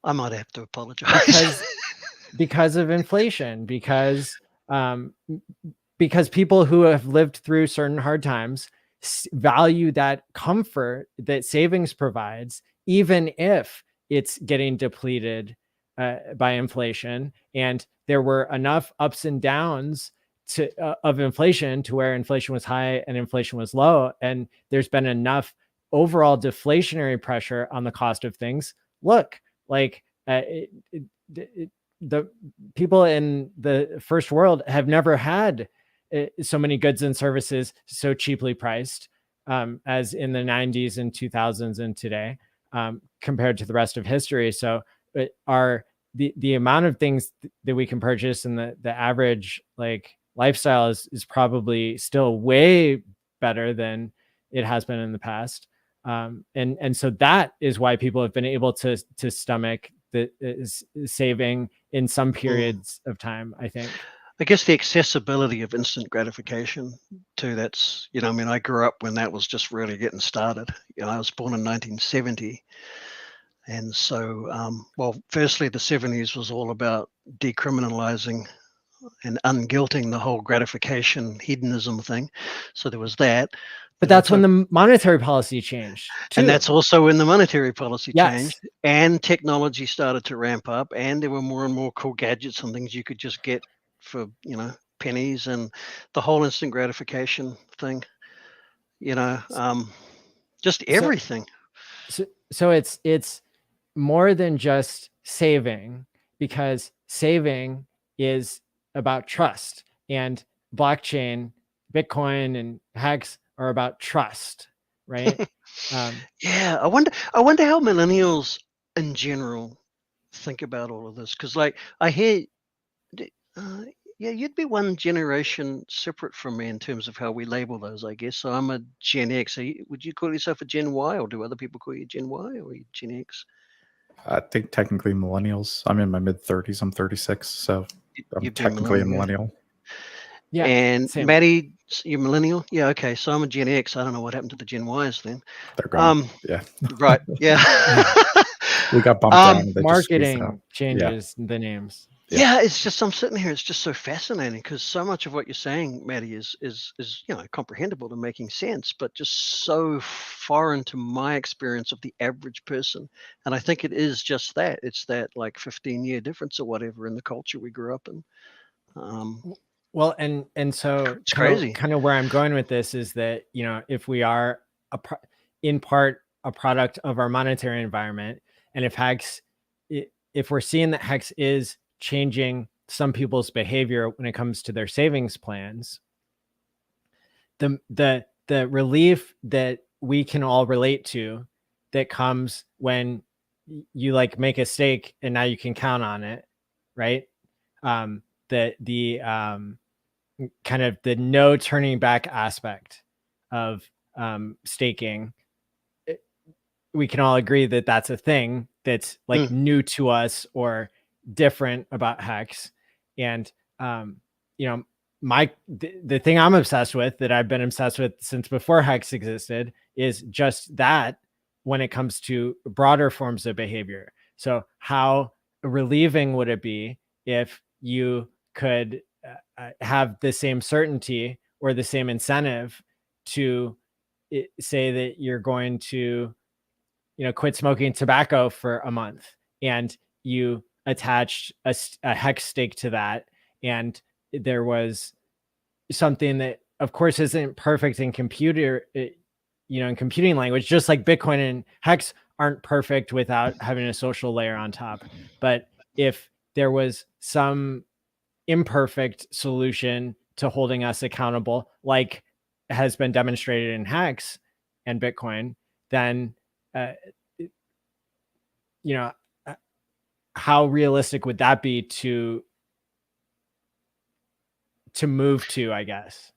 I might have to apologize. Because of inflation, because people who have lived through certain hard times value that comfort that savings provides, even if it's getting depleted by inflation. And there were enough ups and downs of inflation to where inflation was high and inflation was low. And there's been enough overall deflationary pressure on the cost of things. Look, like the people in the first world have never had so many goods and services so cheaply priced as in the 90s and 2000s and today, compared to the rest of history. So the amount of things that we can purchase, and the average like lifestyle is probably still way better than it has been in the past. And so that is why people have been able to stomach the saving in some periods of time, I think. I guess the accessibility of instant gratification too. That's, I mean, I grew up when that was just really getting started. I was born in 1970. And so, well, firstly, the 70s was all about decriminalizing and unguilting the whole gratification hedonism thing. So there was that. But that's when the monetary policy changed too. And that's also when the monetary policy changed, and technology started to ramp up, and there were more and more cool gadgets and things you could just get for, pennies, and the whole instant gratification thing, just everything. So it's more than just saving, because saving is about trust, and blockchain, Bitcoin, and HEX are about trust, right? Yeah, I wonder how millennials in general think about all of this, because like I hear, you'd be one generation separate from me in terms of how we label those, I guess. So I'm a Gen X. Would you call yourself a Gen Y, or do other people call you Gen Y, or are you Gen X? I think technically millennials. I'm in my mid 30s. I'm 36. So I'm technically a millennial. Yeah. And same. Maddie, you're millennial? Yeah, okay. So I'm a Gen X. I don't know what happened to the Gen Ys then. They're gone. Yeah. Right. Yeah. We got bumped down. And they just squeezed it out. Marketing changes the names. Yeah, it's just I'm sitting here. It's just so fascinating because so much of what you're saying, Maddie, is comprehensible and making sense, but just so foreign to my experience of the average person. And I think it is just that. It's that like 15-year difference or whatever in the culture we grew up in. Well, and so it's crazy. Kind of where I'm going with this is that if we are in part a product of our monetary environment, and if we're seeing that HEX is changing some people's behavior when it comes to their savings plans, the relief that we can all relate to that comes when you like make a stake and now you can count on it, right? The kind of the no turning back aspect of staking, we can all agree that that's a thing that's like new to us or different about HEX. And the thing I'm obsessed with, that I've been obsessed with since before HEX existed, is just that when it comes to broader forms of behavior. So how relieving would it be if you could have the same certainty or the same incentive to say that you're going to quit smoking tobacco for a month, and you attached a HEX stake to that, and there was something that of course isn't perfect in computing language, just like Bitcoin and HEX aren't perfect without having a social layer on top. But if there was some imperfect solution to holding us accountable, like has been demonstrated in HEX and Bitcoin, then how realistic would that be to move to, I guess?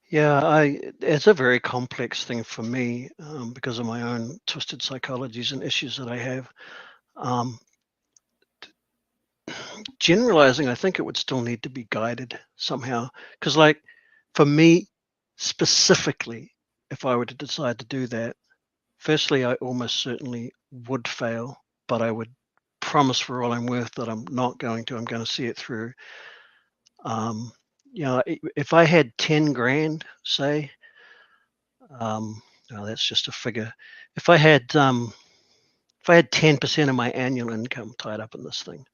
Yeah, it's a very complex thing for me because of my own twisted psychologies and issues that I have. Generalizing, I think it would still need to be guided somehow. Because like for me specifically, if I were to decide to do that, firstly, I almost certainly would fail, but I would promise for all I'm worth that I'm not going to. I'm going to see it through. If I had 10 grand, say, no, that's just a figure. If I had 10% of my annual income tied up in this thing,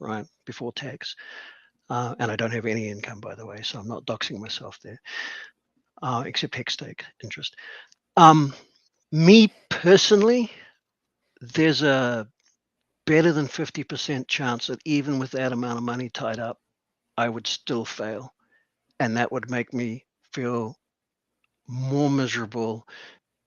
right, before tax, and I don't have any income, by the way, so I'm not doxing myself there, except HEX stake interest. Me personally, there's a better than 50% chance that even with that amount of money tied up, I would still fail. And that would make me feel more miserable.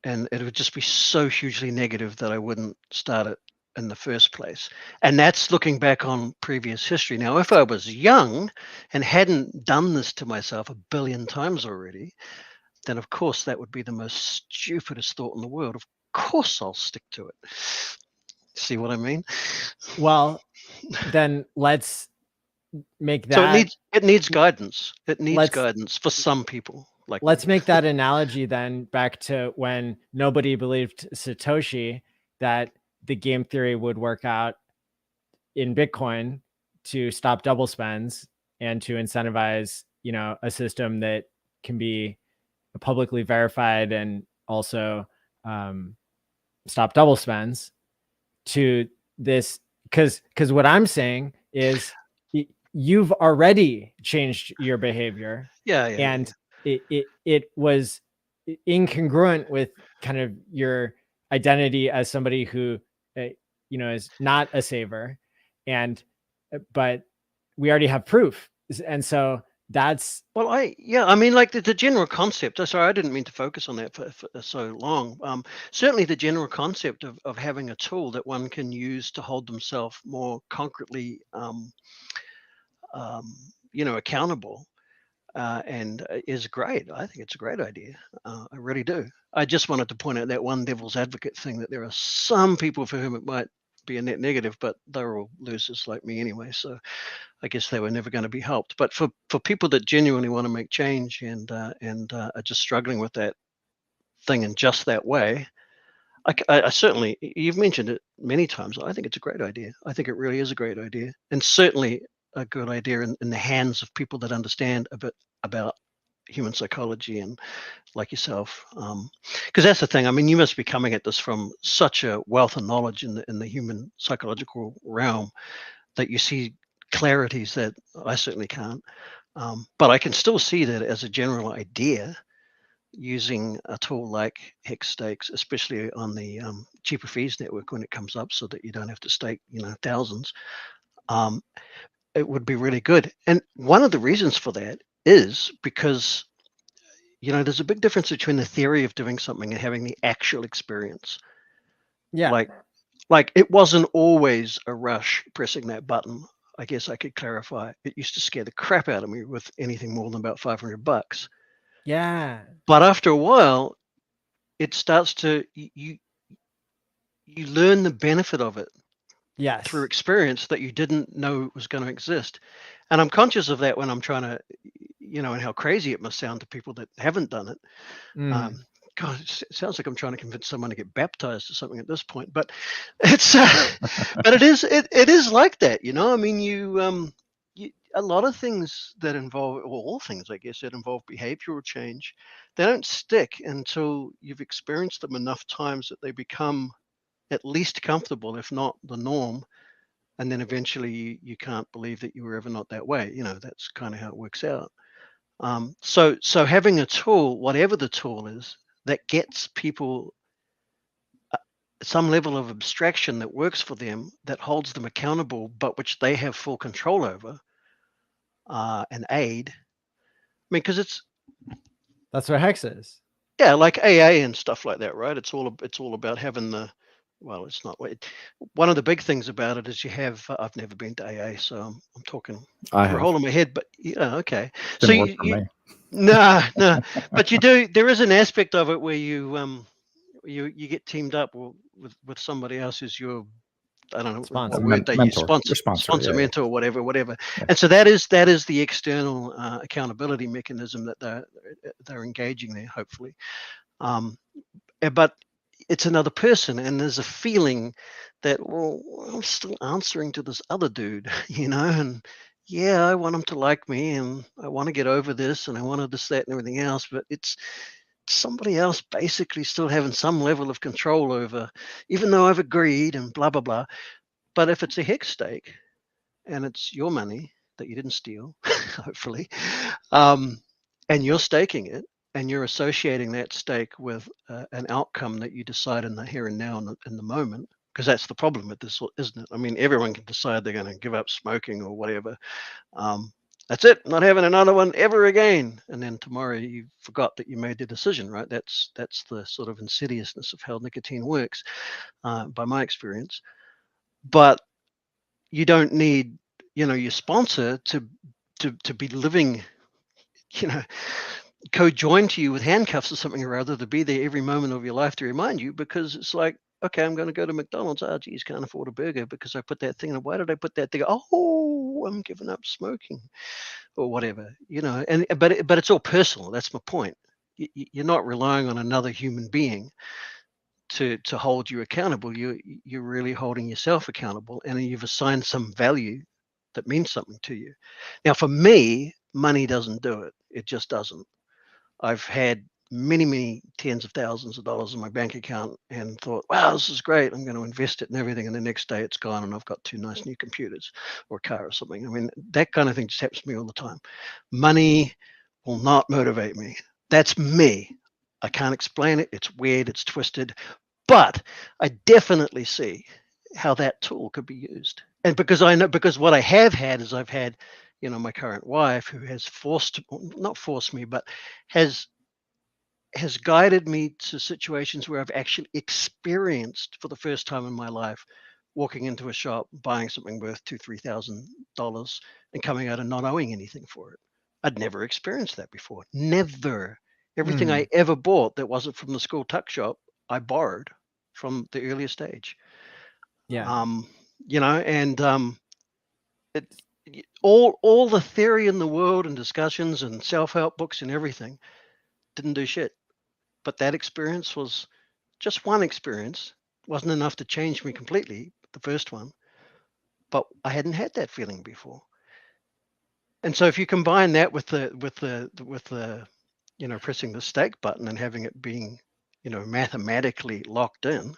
And it would just be so hugely negative that I wouldn't start it in the first place. And that's looking back on previous history. Now, if I was young and hadn't done this to myself 1 billion times already, then of course that would be the most stupidest thought in the world. Of course I'll stick to it. See what I mean? Well, then let's make that. So it needs guidance. It needs guidance for some people. Like, let's make that analogy then back to when nobody believed Satoshi that the game theory would work out in Bitcoin to stop double spends and to incentivize, a system that can be publicly verified and also stop double spends, to this. Because what I'm saying is you've already changed your behavior. And it was incongruent with kind of your identity as somebody who is not a saver, but we already have proof. And so that's like the general concept. Sorry, I didn't mean to focus on that for so long. Certainly the general concept of having a tool that one can use to hold themselves more concretely accountable and is great. I think it's a great idea. I really do. I just wanted to point out that one devil's advocate thing, that there are some people for whom it might be a net negative, but they're all losers like me anyway. So I guess they were never going to be helped. But for people that genuinely want to make change and are just struggling with that thing in just that way, I certainly, you've mentioned it many times. I think it's a great idea. I think it really is a great idea, and certainly a good idea in the hands of people that understand a bit about human psychology and like yourself. Because that's the thing. I mean, you must be coming at this from such a wealth of knowledge in the human psychological realm that you see clarities that I certainly can't. But I can still see that as a general idea, using a tool like HEX stakes, especially on the cheaper fees network when it comes up, so that you don't have to stake, thousands. It would be really good. And one of the reasons for that is because, there's a big difference between the theory of doing something and having the actual experience. Yeah. Like it wasn't always a rush pressing that button. I guess I could clarify. It used to scare the crap out of me with anything more than about $500. Yeah. But after a while, it starts to, you learn the benefit of it. Yes. Through experience that you didn't know was going to exist. And I'm conscious of that when I'm trying to, and how crazy it must sound to people that haven't done it. God, it sounds like I'm trying to convince someone to get baptized or something at this point, but it's, but it is like that, I mean, you, a lot of things that involve, well, all things, I guess, that involve behavioral change, they don't stick until you've experienced them enough times that they become at least comfortable, if not the norm. And then eventually you can't believe that you were ever not that way. That's kind of how it works out. So having a tool, whatever the tool is, that gets people some level of abstraction that works for them, that holds them accountable, but which they have full control over, and aid. I mean, because that's what HEX is. Yeah, like AA and stuff like that, right? It's all about having the, well, it's not. One of the big things about it is you have. I've never been to AA, so I'm talking through a hole in my head. But yeah, okay. So no, but you do. There is an aspect of it where you get teamed up with somebody else who's your, I don't know sponsor. what word they use, sponsor, mentor, whatever. Yeah. And so that is the external accountability mechanism that they're engaging there, hopefully. But it's another person, and there's a feeling that, well, I'm still answering to this other dude, and yeah, I want him to like me, and I want to get over this, and I want to this, that, and everything else, but it's somebody else basically still having some level of control over, even though I've agreed and blah, blah, blah. But if it's a HEX stake and it's your money that you didn't steal, hopefully, and you're staking it, and you're associating that stake with an outcome that you decide in the here and now, in the moment, because that's the problem with this, isn't it? I mean, everyone can decide they're going to give up smoking or whatever. That's it, not having another one ever again. And then tomorrow you forgot that you made the decision, right? That's the sort of insidiousness of how nicotine works, by my experience. But you don't need, your sponsor to be living, co-joined to you with handcuffs or something or other, to be there every moment of your life to remind you, because it's like, okay, I'm going to go to McDonald's. Oh, geez, can't afford a burger because I put that thing in. Why did I put that thing? Oh, I'm giving up smoking or whatever, but it's all personal. That's my point. You're not relying on another human being to hold you accountable. You're really holding yourself accountable, and you've assigned some value that means something to you. Now, for me, money doesn't do it. It just doesn't. I've had many tens of thousands of dollars in my bank account and thought, wow, this is great, I'm going to invest it and everything, and the next day it's gone and I've got 2 nice new computers or a car or something. I mean, that kind of thing just happens to me all the time. Money will not motivate me. That's me. I can't explain it. It's weird, it's twisted, but I definitely see how that tool could be used. And because what I have had is, I've had, my current wife, who has not forced me, but has guided me to situations where I've actually experienced, for the first time in my life, walking into a shop, buying something worth $2,000-3,000 and coming out and not owing anything for it. I'd never experienced that before. Never. Everything I ever bought that wasn't from the school tuck shop, I borrowed from the earliest age. Yeah. You know, and all the theory in the world and discussions and self-help books and everything didn't do shit. But that experience was just one experience. Wasn't enough to change me completely, the first one. But I hadn't had that feeling before. And so if you combine that with the you know, pressing the stake button and having it being, you know, mathematically locked in,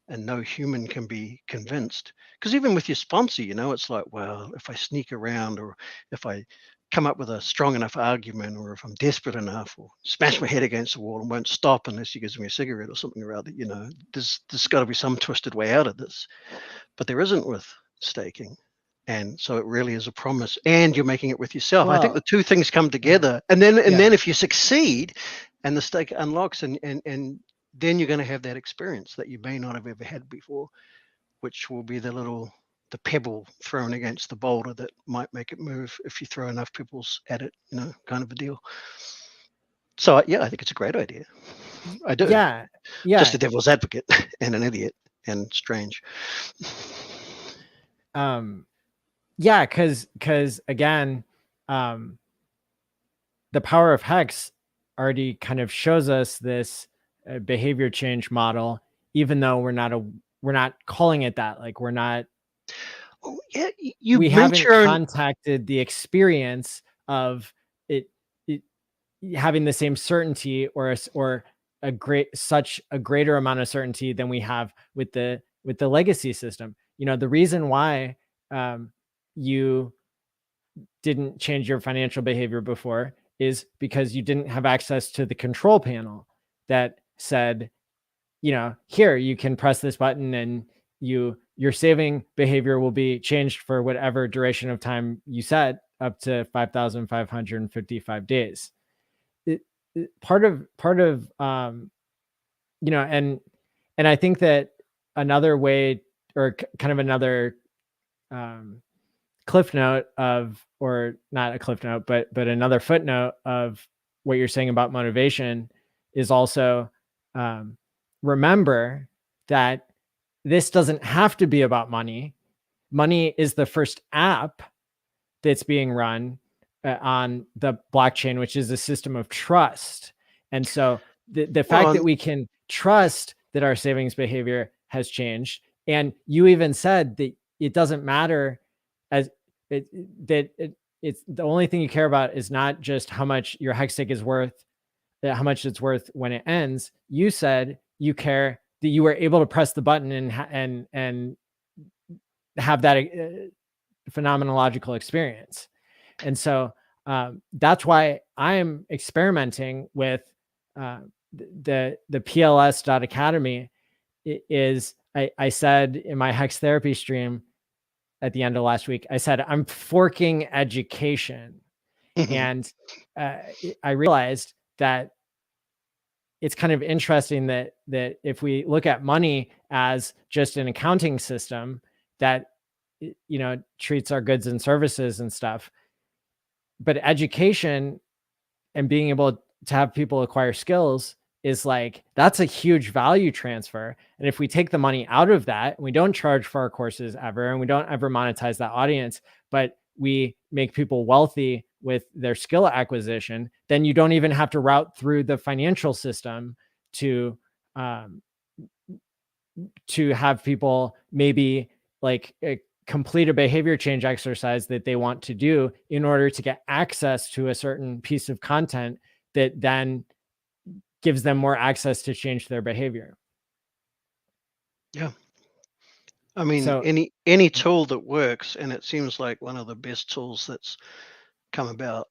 and no human can be convinced, because even with your sponsor, you know, it's like, well, if I sneak around, or if I come up with a strong enough argument, or if I'm desperate enough, or smash my head against the wall and won't stop unless he gives me a cigarette or something or other, you know, there's got to be some twisted way out of this. But there isn't with staking. And so it really is a promise, and you're making it with yourself. I think the two things come together, and then if you succeed and the stake unlocks, and then you're going to have that experience that you may not have ever had before, which will be the pebble thrown against the boulder that might make it move if you throw enough pebbles at it, you know, kind of a deal. So yeah, I think it's a great idea. I do. Yeah. Just a devil's advocate and an idiot and strange. Yeah, because again, the power of HEX already kind of shows us this behavior change model, even though we're not calling it that. Like, we're not. Oh, yeah, we haven't contacted the experience of it having the same certainty or a greater amount of certainty than we have with the legacy system. You know, the reason why you didn't change your financial behavior before is because you didn't have access to the control panel that said, you know, here, you can press this button and your saving behavior will be changed for whatever duration of time you set, up to 5,555 days. Part of you know, and I think that another way, or kind of another cliff note of, or not a cliff note, but another footnote of what you're saying about motivation is also, remember that this doesn't have to be about money. Money is the first app that's being run on the blockchain, which is a system of trust. And so the fact that we can trust that our savings behavior has changed, and you even said that it doesn't matter, as it's the only thing you care about is not just how much your HEX stake is worth, how much it's worth when it ends. You said you care that you were able to press the button and have that phenomenological experience. And so that's why I'm experimenting with the PLS.academy. I said in my HEX therapy stream at the end of last week, I said, I'm forking education. And I realized that it's kind of interesting that if we look at money as just an accounting system that, you know, treats our goods and services and stuff, but education and being able to have people acquire skills is like, that's a huge value transfer. And if we take the money out of that, and we don't charge for our courses ever, and we don't ever monetize that audience, but we make people wealthy with their skill acquisition, then you don't even have to route through the financial system to have people maybe like complete a behavior change exercise that they want to do in order to get access to a certain piece of content that then gives them more access to change their behavior. Yeah. I mean, so, any tool that works, and it seems like one of the best tools that's come about,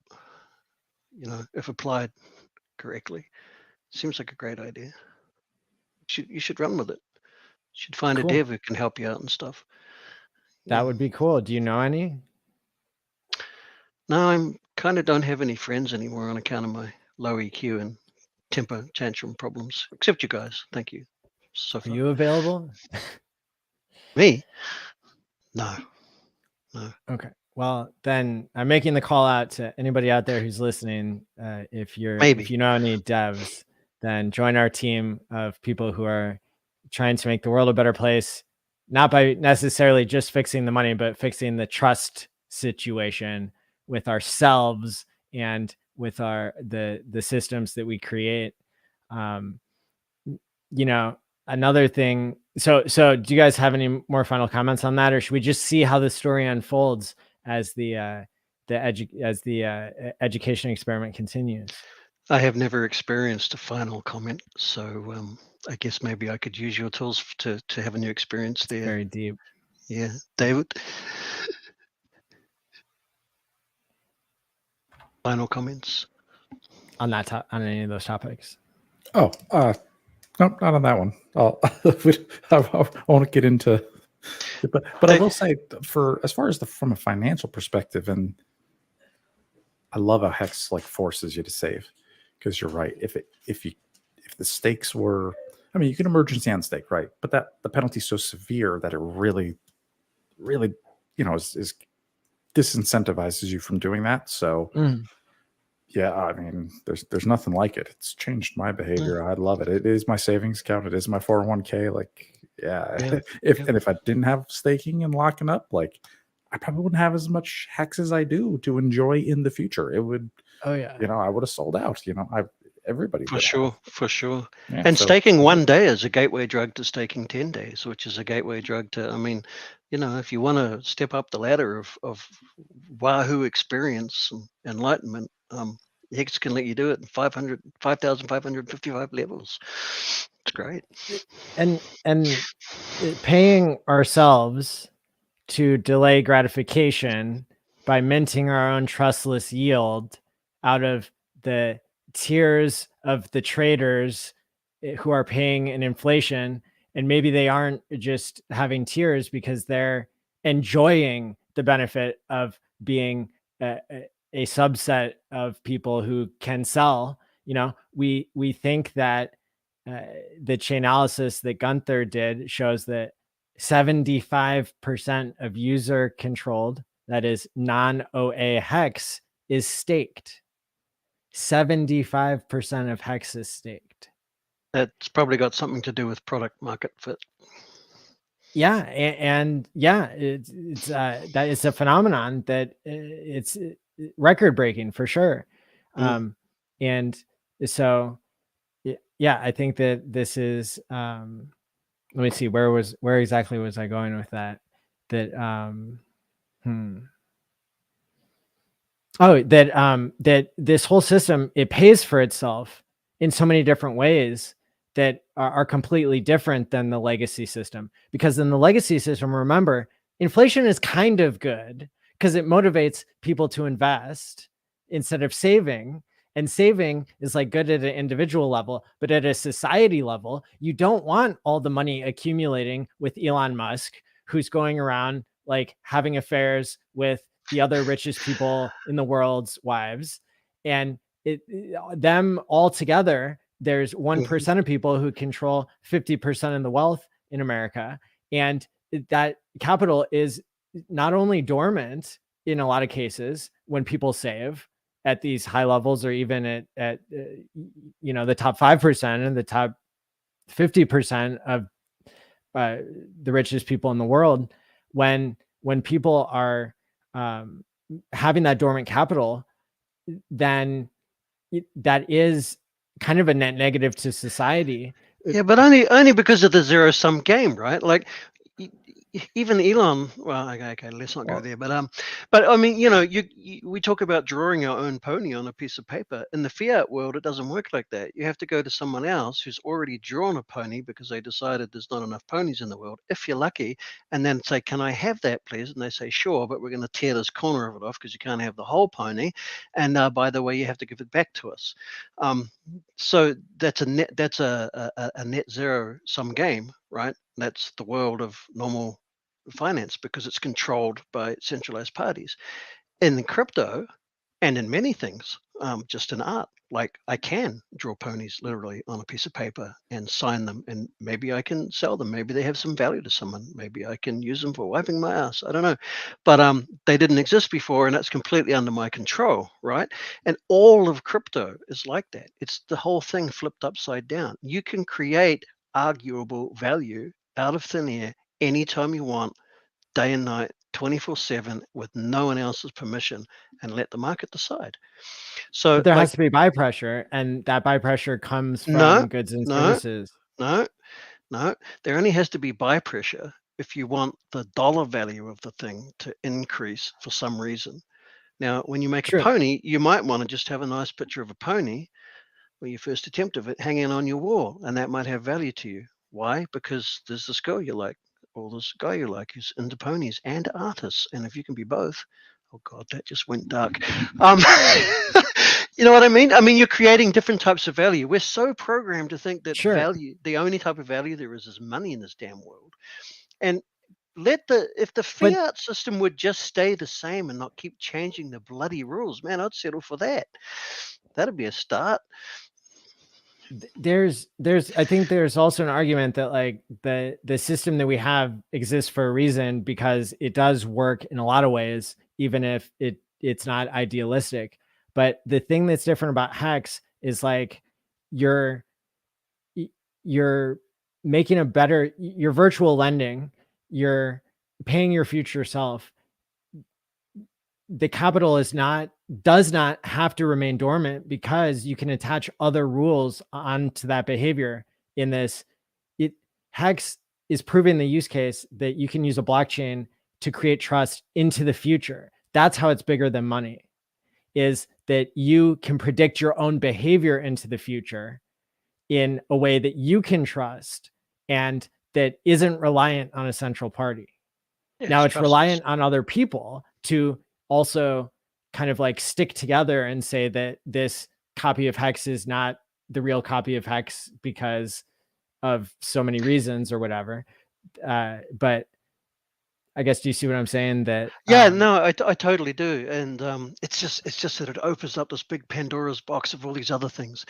you know, if applied correctly, seems like a great idea. You should run with it. You should find a dev who can help you out and stuff. That would be cool. Do you know any? No, I'm kind of don't have any friends anymore on account of my low EQ and temper tantrum problems, except you guys. Thank you. So far. Are you available? Me? No. Okay. Well, then I'm making the call out to anybody out there who's listening. If you know any devs, then join our team of people who are trying to make the world a better place not by necessarily just fixing the money, but fixing the trust situation with ourselves and with the systems that we create. Another thing. So do you guys have any more final comments on that, or should we just see how the story unfolds as the education experiment continues? I have never experienced a final comment, so I guess maybe I could use your tools to have a new experience there. Very deep. Yeah, David. Final comments on on any of those topics? Oh, no, not on that one. I won't get into it, but I will say, for as far as from a financial perspective, and I love how HEX like forces you to save, because you're right. If the stakes were, I mean, you can emergency on stake, right? But the penalty is so severe that it really, is disincentivizes you from doing that. So. Yeah, I mean, there's nothing like it. It's changed my behavior. I love it. It is my savings account. It is my 401k. Like, yeah. If I didn't have staking and locking up, like, I probably wouldn't have as much HEX as I do to enjoy in the future. It would. Oh yeah. I would have sold out. Everybody for sure. Yeah, and staking 1 day is a gateway drug to staking 10 days, which is a gateway drug to, I mean, if you want to step up the ladder of wahoo experience and enlightenment, HEX can let you do it in 5,555 levels. It's great. And paying ourselves to delay gratification by minting our own trustless yield out of the tiers of the traders who are paying an inflation, and maybe they aren't just having tiers because they're enjoying the benefit of being a subset of people who can sell. We think that the Chainalysis that Gunther did shows that 75% of user controlled, that is non-OA HEX, is staked. 75% of HEX is staked. That's probably got something to do with product market fit. Yeah, and yeah, it's that is a phenomenon that it's record breaking for sure. And so yeah, I think that this is let me see, where exactly was I going with that? That this whole system, it pays for itself in so many different ways that are completely different than the legacy system. Because in the legacy system, remember, inflation is kind of good because it motivates people to invest instead of saving. And saving is like good at an individual level, but at a society level, you don't want all the money accumulating with Elon Musk, who's going around like having affairs with the other richest people in the world's wives. And them all together, there's 1% of people who control 50% of the wealth in America. And that capital is not only dormant in a lot of cases when people save at these high levels, or even at the top 5% and the top 50% of the richest people in the world, when people are having that dormant capital, then that is kind of a net negative to society. Yeah, but only because of the zero sum game, right? Like even Elon. Well, okay, let's not go there. But I mean, we talk about drawing our own pony on a piece of paper. In the fiat world, it doesn't work like that. You have to go to someone else who's already drawn a pony because they decided there's not enough ponies in the world, if you're lucky, and then say, "Can I have that, please?" And they say, "Sure, but we're going to tear this corner of it off because you can't have the whole pony. And by the way, you have to give it back to us." So that's a net zero sum game, right? That's the world of normal finance because it's controlled by centralized parties. In crypto and in many things, just in art, like I can draw ponies literally on a piece of paper and sign them, and maybe I can sell them. Maybe they have some value to someone. Maybe I can use them for wiping my ass. I don't know. But they didn't exist before, and that's completely under my control, right? And all of crypto is like that. It's the whole thing flipped upside down. You can create arguable value out of thin air anytime you want, day and night, 24/7, with no one else's permission, and let the market decide. So, but there like, has to be buy pressure, and that buy pressure comes no, from goods and no, services. no, no. There only has to be buy pressure if you want the dollar value of the thing to increase for some reason. Now, when you make a True. pony, you might want to just have a nice picture of a pony, or your first attempt of it, hanging on your wall, and that might have value to you. Why? Because there's this girl you like, or this guy you like who's into ponies and artists, and if you can be both, oh God, that just went dark. You know what I mean? I mean, you're creating different types of value. We're so programmed to think that Sure. value, the only type of value there is money in this damn world. And if the fiat system would just stay the same and not keep changing the bloody rules, man, I'd settle for that. That'd be a start. I think there's also an argument that like the system that we have exists for a reason, because it does work in a lot of ways, even if it's not idealistic. But the thing that's different about HEX is like you're making you're virtual lending, you're paying your future self. The capital does not have to remain dormant, because you can attach other rules onto that behavior. In this, HEX is proving the use case that you can use a blockchain to create trust into the future. That's how it's bigger than money, is that you can predict your own behavior into the future in a way that you can trust and that isn't reliant on a central party. Yeah, now it's reliant on other people to also kind of like stick together and say that this copy of HEX is not the real copy of HEX because of so many reasons or whatever. But I guess, do you see what I'm saying? That yeah, no, I totally do, and it's just that it opens up this big Pandora's box of all these other things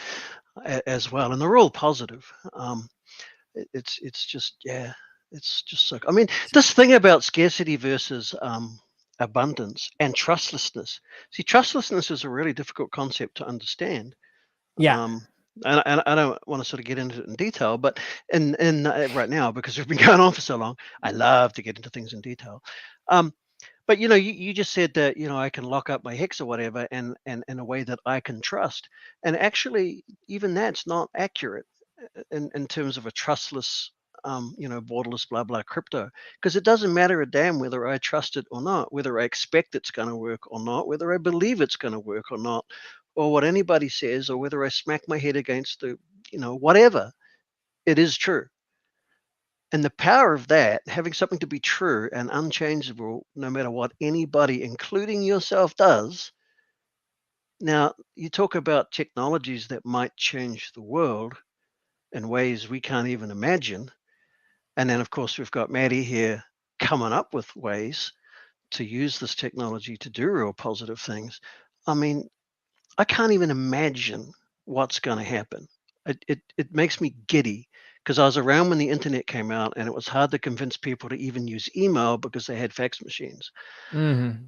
as well, and they're all positive. It's just, yeah, it's just so. I mean, this thing about scarcity versus abundance and trustlessness. See, trustlessness is a really difficult concept to understand. Yeah. And I don't want to sort of get into it in detail, but in right now, because we've been going on for so long, I love to get into things in detail. But you just said that I can lock up my HEX or whatever, and in a way that I can trust. And actually, even that's not accurate in terms of a trustless, borderless, blah blah crypto, because it doesn't matter a damn whether I trust it or not, whether I expect it's going to work or not, whether I believe it's going to work or not, or what anybody says, or whether I smack my head against the, whatever. It is true. And the power of that, having something to be true and unchangeable, no matter what anybody, including yourself, does. Now, you talk about technologies that might change the world in ways we can't even imagine. And then, of course, we've got Maddie here coming up with ways to use this technology to do real positive things. I mean, I can't even imagine what's going to happen. It makes me giddy, because I was around when the internet came out, and it was hard to convince people to even use email because they had fax machines. Mm-hmm.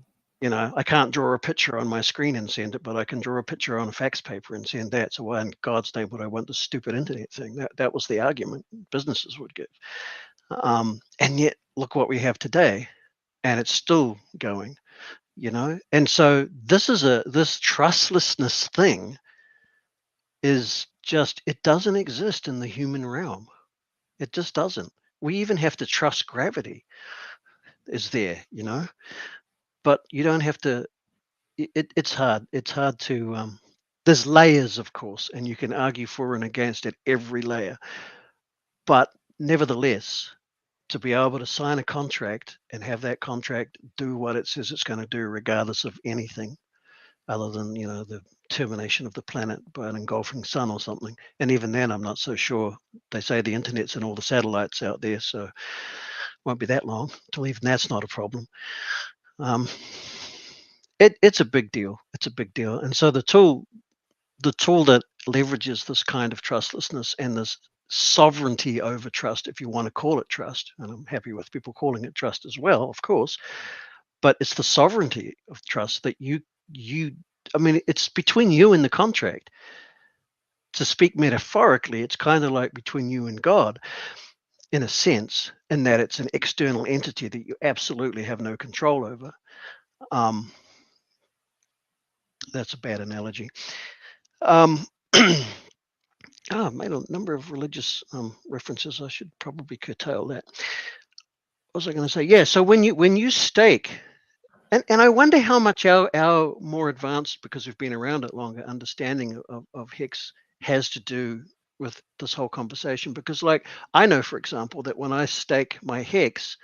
I can't draw a picture on my screen and send it, but I can draw a picture on a fax paper and send that. So why in God's name would I want the stupid internet thing? That was the argument businesses would give. And yet, look what we have today, and it's still going. And so this trustlessness thing is just, it doesn't exist in the human realm. It just doesn't. We even have to trust gravity is there, but you don't have to. It's hard. It's hard to, there's layers, of course, and you can argue for and against at every layer. But nevertheless, to be able to sign a contract and have that contract do what it says it's going to do, regardless of anything other than, the termination of the planet by an engulfing sun or something. And even then, I'm not so sure. They say the internet's and all the satellites out there, so it won't be that long till even that's not a problem. It's a big deal. It's a big deal. And so the tool that leverages this kind of trustlessness and this sovereignty over trust, if you want to call it trust, and I'm happy with people calling it trust as well, of course, but it's the sovereignty of trust that I mean, it's between you and the contract. To speak metaphorically, it's kind of like between you and God. in a sense, in that it's an external entity that you absolutely have no control over. That's a bad analogy. I've made a number of religious references. I should probably curtail that. What was I going to say? Yeah. So when you stake, and I wonder how much our more advanced, because we've been around it longer, understanding of HEX has to do with this whole conversation. Because, like, I know, for example, that when I stake my HEX,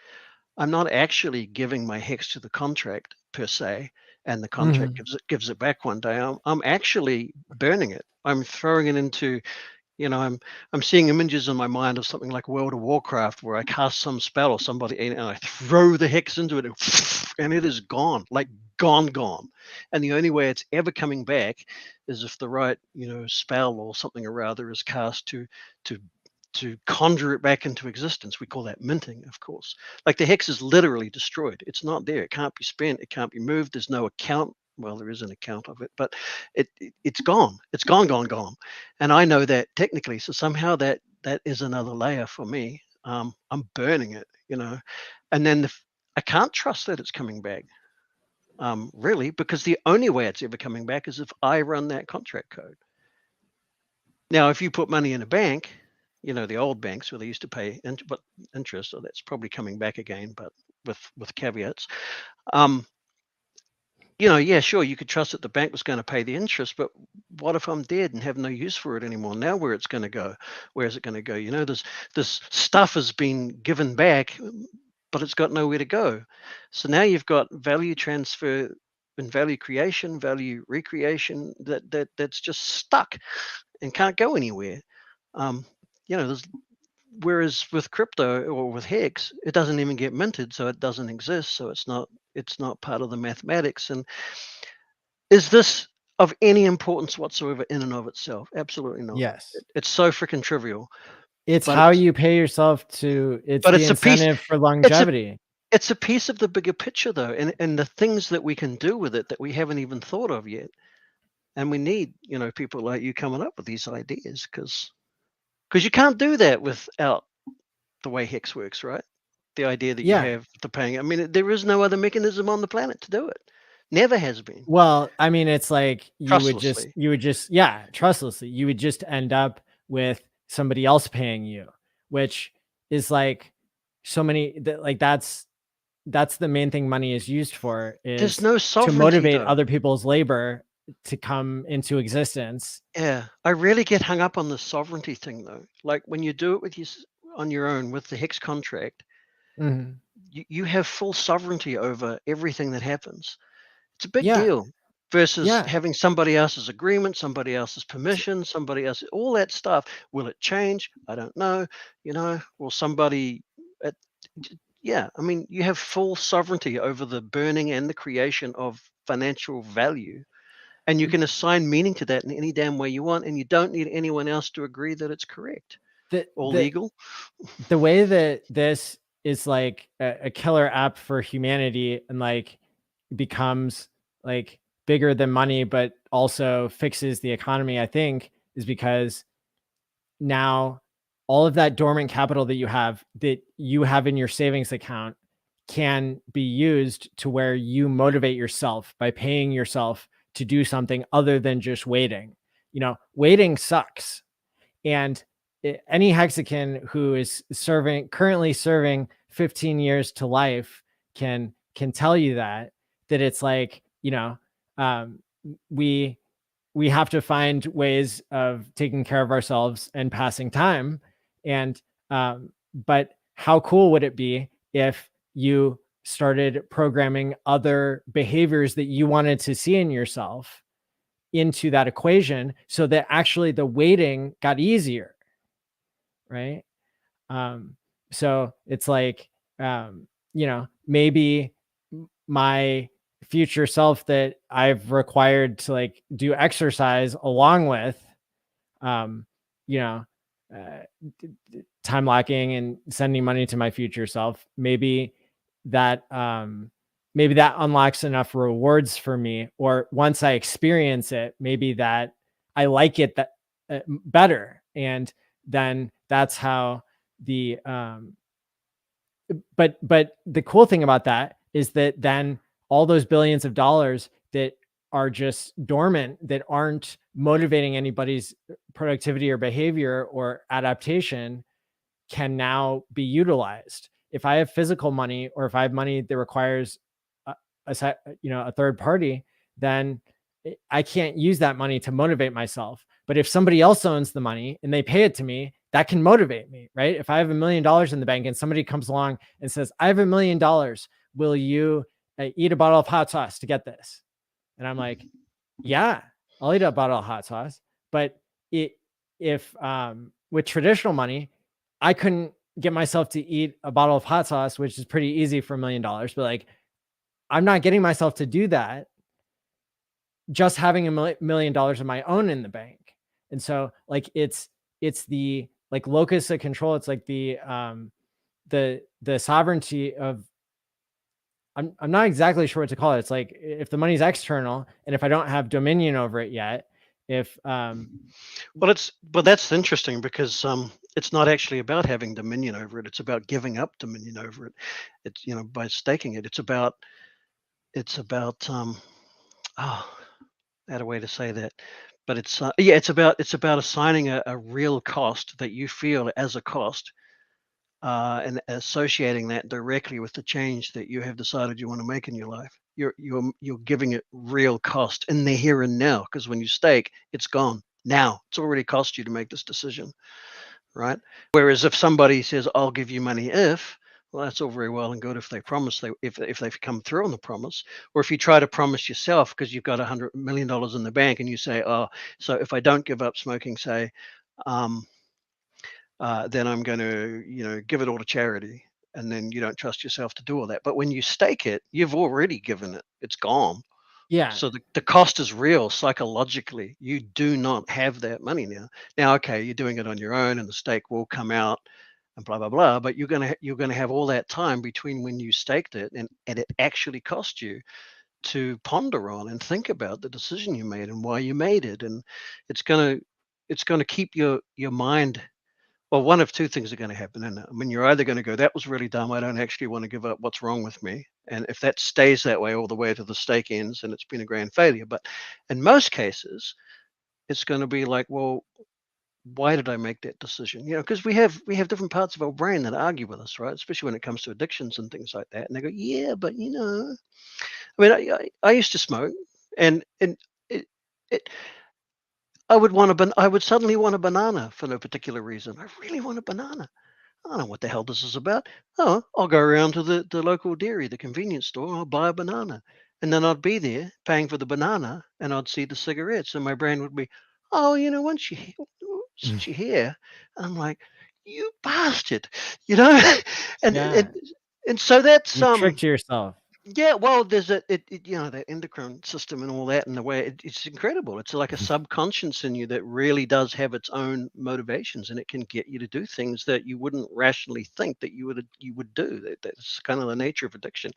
I'm not actually giving my HEX to the contract per se, and the contract gives it back one day. I'm actually burning it. I'm throwing it into, I'm seeing images in my mind of something like World of Warcraft, where I cast some spell or somebody and I throw the HEX into it, and it is gone, like gone. And the only way it's ever coming back is if the right, spell or something or other is cast to conjure it back into existence. We call that minting, of course. Like, the HEX is literally destroyed. It's not there. It can't be spent. It can't be moved. There's no account. Well, there is an account of it, but it's gone. It's gone. And I know that technically. So somehow that is another layer for me. I'm burning it, and then I can't trust that it's coming back. Really, because the only way it's ever coming back is if I run that contract code. Now, if you put money in a bank, the old banks where they used to pay interest, so that's probably coming back again, but with caveats. Yeah, sure, you could trust that the bank was going to pay the interest, but what if I'm dead and have no use for it anymore? Now, where it's going to go? Where is it going to go? This stuff has been given back, but it's got nowhere to go. So now you've got value transfer and value creation, value recreation that's just stuck and can't go anywhere. Whereas with crypto or with HEX, it doesn't even get minted, so it doesn't exist. So it's not part of the mathematics. And is this of any importance whatsoever in and of itself? Absolutely not. Yes. It's so freaking trivial. It's how you pay yourself to. It's the incentive for longevity. It's a piece of the bigger picture, though, and the things that we can do with it that we haven't even thought of yet. And we need, people like you coming up with these ideas, because you can't do that without the way HEX works, right? The idea that you have the paying. I mean, there is no other mechanism on the planet to do it. Never has been. Well, I mean, it's like trustlessly. Trustlessly. You would just end up with somebody else paying you, which is like so many, that's the main thing money is used for, is there's no sovereignty, to motivate though. other people's labor to come into existence. Yeah, I really get hung up on the sovereignty thing, though. Like, when you do it on your own with the HEX contract, you have full sovereignty over everything that happens. It's a big deal versus having somebody else's agreement, somebody else's permission, somebody else, all that stuff. Will it change? I don't know. Will somebody? I mean, you have full sovereignty over the burning and the creation of financial value. And you can assign meaning to that in any damn way you want, and you don't need anyone else to agree that it's correct or legal. The way that this is like a killer app for humanity, and like becomes like bigger than money, but also fixes the economy, I think, is because now all of that dormant capital that you have in your savings account can be used to where you motivate yourself by paying yourself to do something other than just waiting. Waiting sucks. And any Hexican who is currently serving 15 years to life can tell you that it's like, we have to find ways of taking care of ourselves and passing time. And, but how cool would it be if you started programming other behaviors that you wanted to see in yourself into that equation, so that actually the waiting got easier, right? So it's like, maybe my future self that I've required to like do exercise along with, time locking and sending money to my future self, maybe that unlocks enough rewards for me, or once I experience it, maybe that I like it better. And then that's how but the cool thing about that is that then all those billions of dollars that are just dormant, that aren't motivating anybody's productivity or behavior or adaptation, can now be utilized. If I have physical money, or if I have money that requires a third party, then I can't use that money to motivate myself. But if somebody else owns the money and they pay it to me, that can motivate me, right? If I have $1 million in the bank and somebody comes along and says, I have $1 million, will you eat a bottle of hot sauce to get this? And I'm like, yeah, I'll eat a bottle of hot sauce. But if with traditional money, I couldn't get myself to eat a bottle of hot sauce, which is pretty easy for $1 million. But like, I'm not getting myself to do that just having $1 million of my own in the bank. And so like, it's the like locus of control. It's like the sovereignty of, I'm not exactly sure what to call it. It's like, if the money's external and if I don't have dominion over it yet, well, that's interesting, because it's not actually about having dominion over it. It's about giving up dominion over it. It's, by staking it, it's about I had a way to say that, but it's about assigning a real cost that you feel as a cost, and associating that directly with the change that you have decided you want to make in your life. You're giving it real cost in the here and now, because when you stake, it's gone now. It's already cost you to make this decision, right? Whereas if somebody says, I'll give you money if, well, that's all very well and good if they promise, if they've come through on the promise. Or if you try to promise yourself because you've got $100 million in the bank and you say, oh, so if I don't give up smoking, say, then I'm going to, give it all to charity. And then you don't trust yourself to do all that. But when you stake it, you've already given it. It's gone. Yeah. So the cost is real psychologically. You do not have that money now. Now, okay, you're doing it on your own and the stake will come out and blah, blah, blah. But you're gonna have all that time between when you staked it and it actually cost you to ponder on and think about the decision you made and why you made it. And it's gonna keep your mind. Well, one of two things are going to happen. And I mean, you're either going to go, that was really dumb. I don't actually want to give up. What's wrong with me? And if that stays that way all the way to the stake ends, and it's been a grand failure. But in most cases, it's going to be like, well, why did I make that decision? Because we have different parts of our brain that argue with us, right? Especially when it comes to addictions and things like that. And they go, yeah, but I mean, I used to smoke, and I would suddenly want a banana for no particular reason. I really want a banana. I don't know what the hell this is about. Oh, I'll go around to the local dairy, the convenience store, I'll buy a banana. And then I'd be there paying for the banana and I'd see the cigarettes and my brain would be, oh, since you're here. And I'm like, you bastard, and, Yeah. and so that's, you tricked yourself. yeah, well, there's the endocrine system and all that, and the way it's incredible. It's like a subconscious in you that really does have its own motivations, and it can get you to do things that you wouldn't rationally think that you would do. That's kind of the nature of addiction,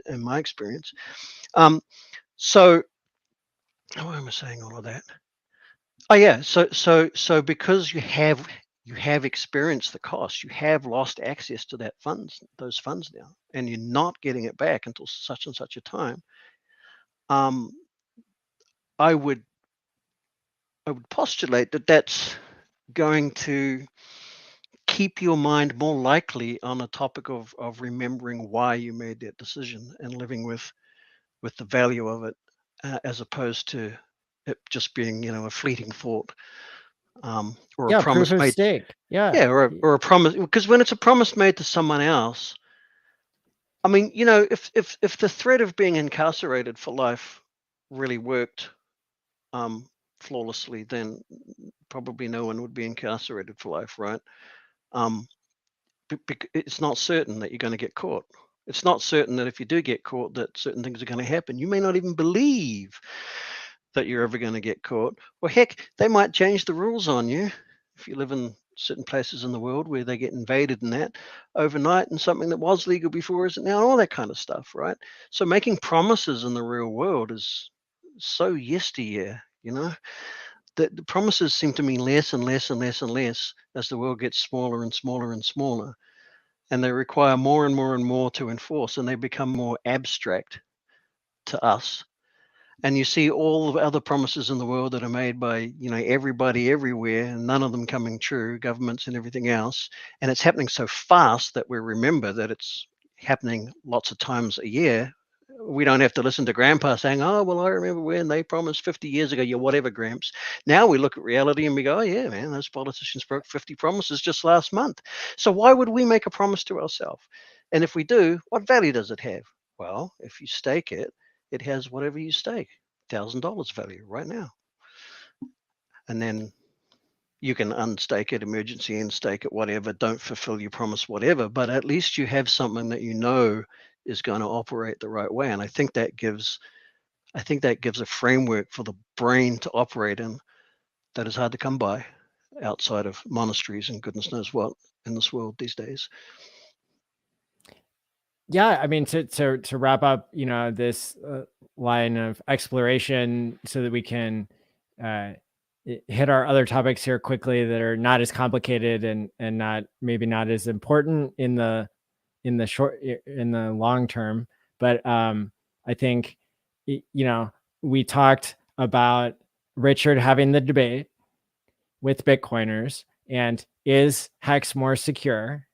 in my experience. So why am I saying all of that? Oh yeah, so because you have experienced the cost, you have lost access to those funds now, and you're not getting it back until such and such a time. I would postulate that that's going to keep your mind more likely on a topic of remembering why you made that decision and living with the value of it, as opposed to it just being a fleeting thought. Or a promise proof of made. stake. Yeah, or a promise, because when it's a promise made to someone else, I mean, if the threat of being incarcerated for life really worked flawlessly, then probably no one would be incarcerated for life, right? It's not certain that you're going to get caught. It's not certain that if you do get caught, that certain things are going to happen. You may not even believe that you're ever going to get caught. Or heck, they might change the rules on you if you live in certain places in the world where they get invaded and that overnight, and something that was legal before isn't now, and all that kind of stuff, right? So making promises in the real world is so yesteryear, the promises seem to mean less and less and less and less as the world gets smaller and smaller and smaller, and they require more and more and more to enforce, and they become more abstract to us. And you see all the other promises in the world that are made by, you know, everybody everywhere, and none of them coming true, governments and everything else. And it's happening so fast that we remember that it's happening lots of times a year. We don't have to listen to grandpa saying, oh, well, I remember when they promised 50 years ago, yeah, whatever, Gramps. Now we look at reality and we go, oh, yeah, man, those politicians broke 50 promises just last month. So why would we make a promise to ourselves? And if we do, what value does it have? Well, if you stake it, it has whatever you stake, $1,000 value right now. And then you can unstake it, emergency end stake it, whatever, don't fulfill your promise, whatever, but at least you have something that you know is going to operate the right way. And I think that gives a framework for the brain to operate in that is hard to come by outside of monasteries and goodness knows what in this world these days. Yeah, I mean, to wrap up, you know, this line of exploration so that we can hit our other topics here quickly that are not as complicated and not as important in the long term. But I think, you know, we talked about Richard having the debate with Bitcoiners, and is HEX more secure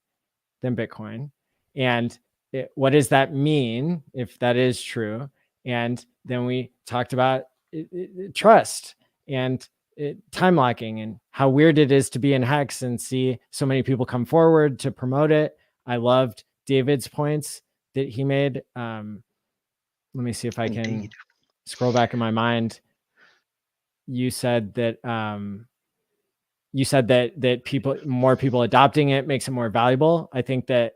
than Bitcoin? And what does that mean if that is true? And then we talked about trust and time locking and how weird it is to be in HEX and see so many people come forward to promote it. I loved David's points that he made. Let me see if I can scroll back in my mind. You said that more people adopting it makes it more valuable. I think that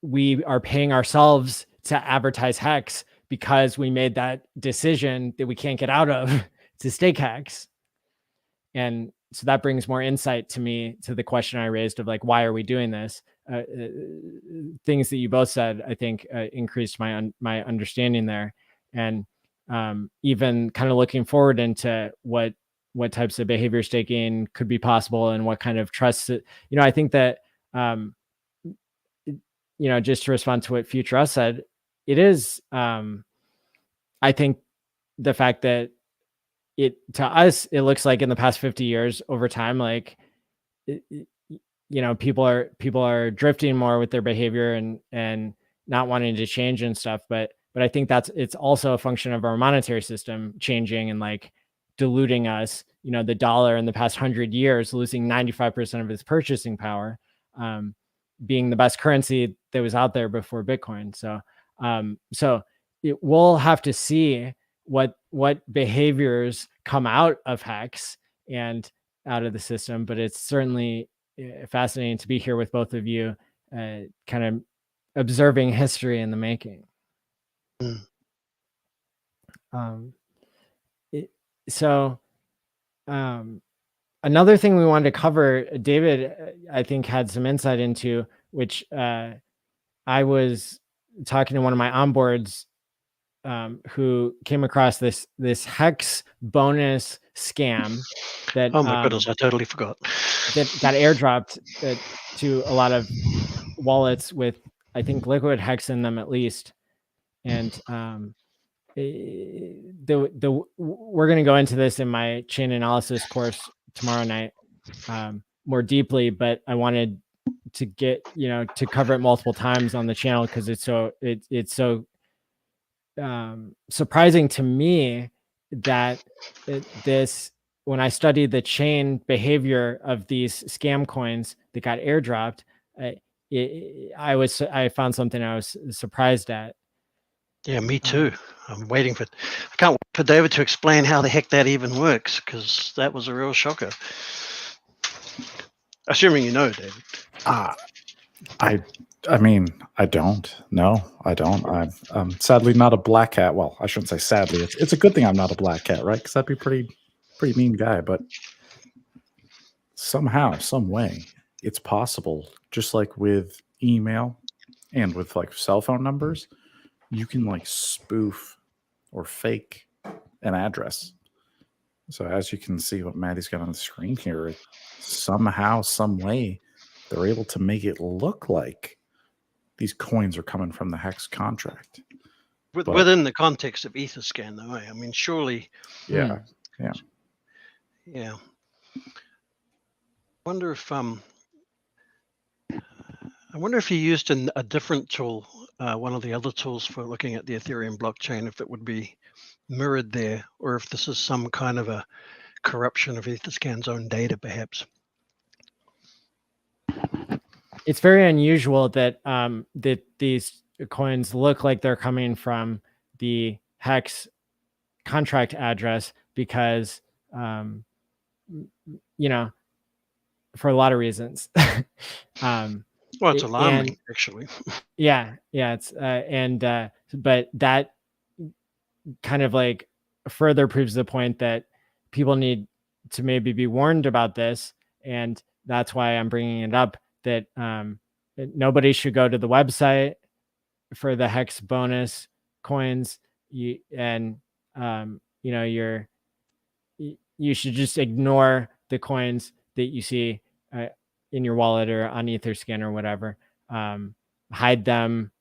we are paying ourselves to advertise HEX because we made that decision that we can't get out of to stake HEX. And so that brings more insight to me to the question I raised of like, why are we doing this? Things that you both said, I think increased my understanding there. And even kind of looking forward into what types of behavior staking could be possible and what kind of trust, you know, I think that, you know, just to respond to what Future Us said, it is, I think the fact that to us, it looks like in the past 50 years over time, like, you know, people are drifting more with their behavior and not wanting to change and stuff. But I think it's also a function of our monetary system changing and like diluting us, you know, the dollar in the past 100 years, losing 95% of its purchasing power, being the best currency that was out there before Bitcoin. So, we'll have to see what behaviors come out of HEX and out of the system. But it's certainly fascinating to be here with both of you, kind of observing history in the making. Another thing we wanted to cover, David, I think, had some insight into, which I was talking to one of my onboards who came across this HEX bonus scam that, oh my goodness, I totally forgot, that got airdropped to a lot of wallets with, I think, liquid HEX in them at least. And we're going to go into this in my chain analysis course tomorrow night more deeply, but I wanted to get, you know, to cover it multiple times on the channel because it's so surprising to me that when I studied the chain behavior of these scam coins that got airdropped, I found something I was surprised at. Yeah, me too. I can't wait for David to explain how the heck that even works, because that was a real shocker. Assuming you know, David. I mean, I don't. No, I don't. I'm sadly not a black cat. Well, I shouldn't say sadly. It's a good thing I'm not a black cat, right? Because that'd be pretty mean guy. But somehow, some way, it's possible. Just like with email and with like cell phone numbers, you can like spoof or fake an address. So as you can see what Maddie's got on the screen here, somehow, some way, they're able to make it look like these coins are coming from the HEX contract. Within the context of Etherscan, though, I mean, surely. Yeah. Yeah. I wonder if you used a different tool, one of the other tools for looking at the Ethereum blockchain, if it would be mirrored there, or if this is some kind of a corruption of Etherscan's own data, perhaps. It's very unusual that that these coins look like they're coming from the HEX contract address because, you know, for a lot of reasons. Well, it's alarming, actually. Yeah, it's but that kind of like further proves the point that people need to maybe be warned about this, and that's why I'm bringing it up. That nobody should go to the website for the HEX bonus coins. You should just ignore the coins that you see in your wallet or on Etherscan or whatever. Hide them.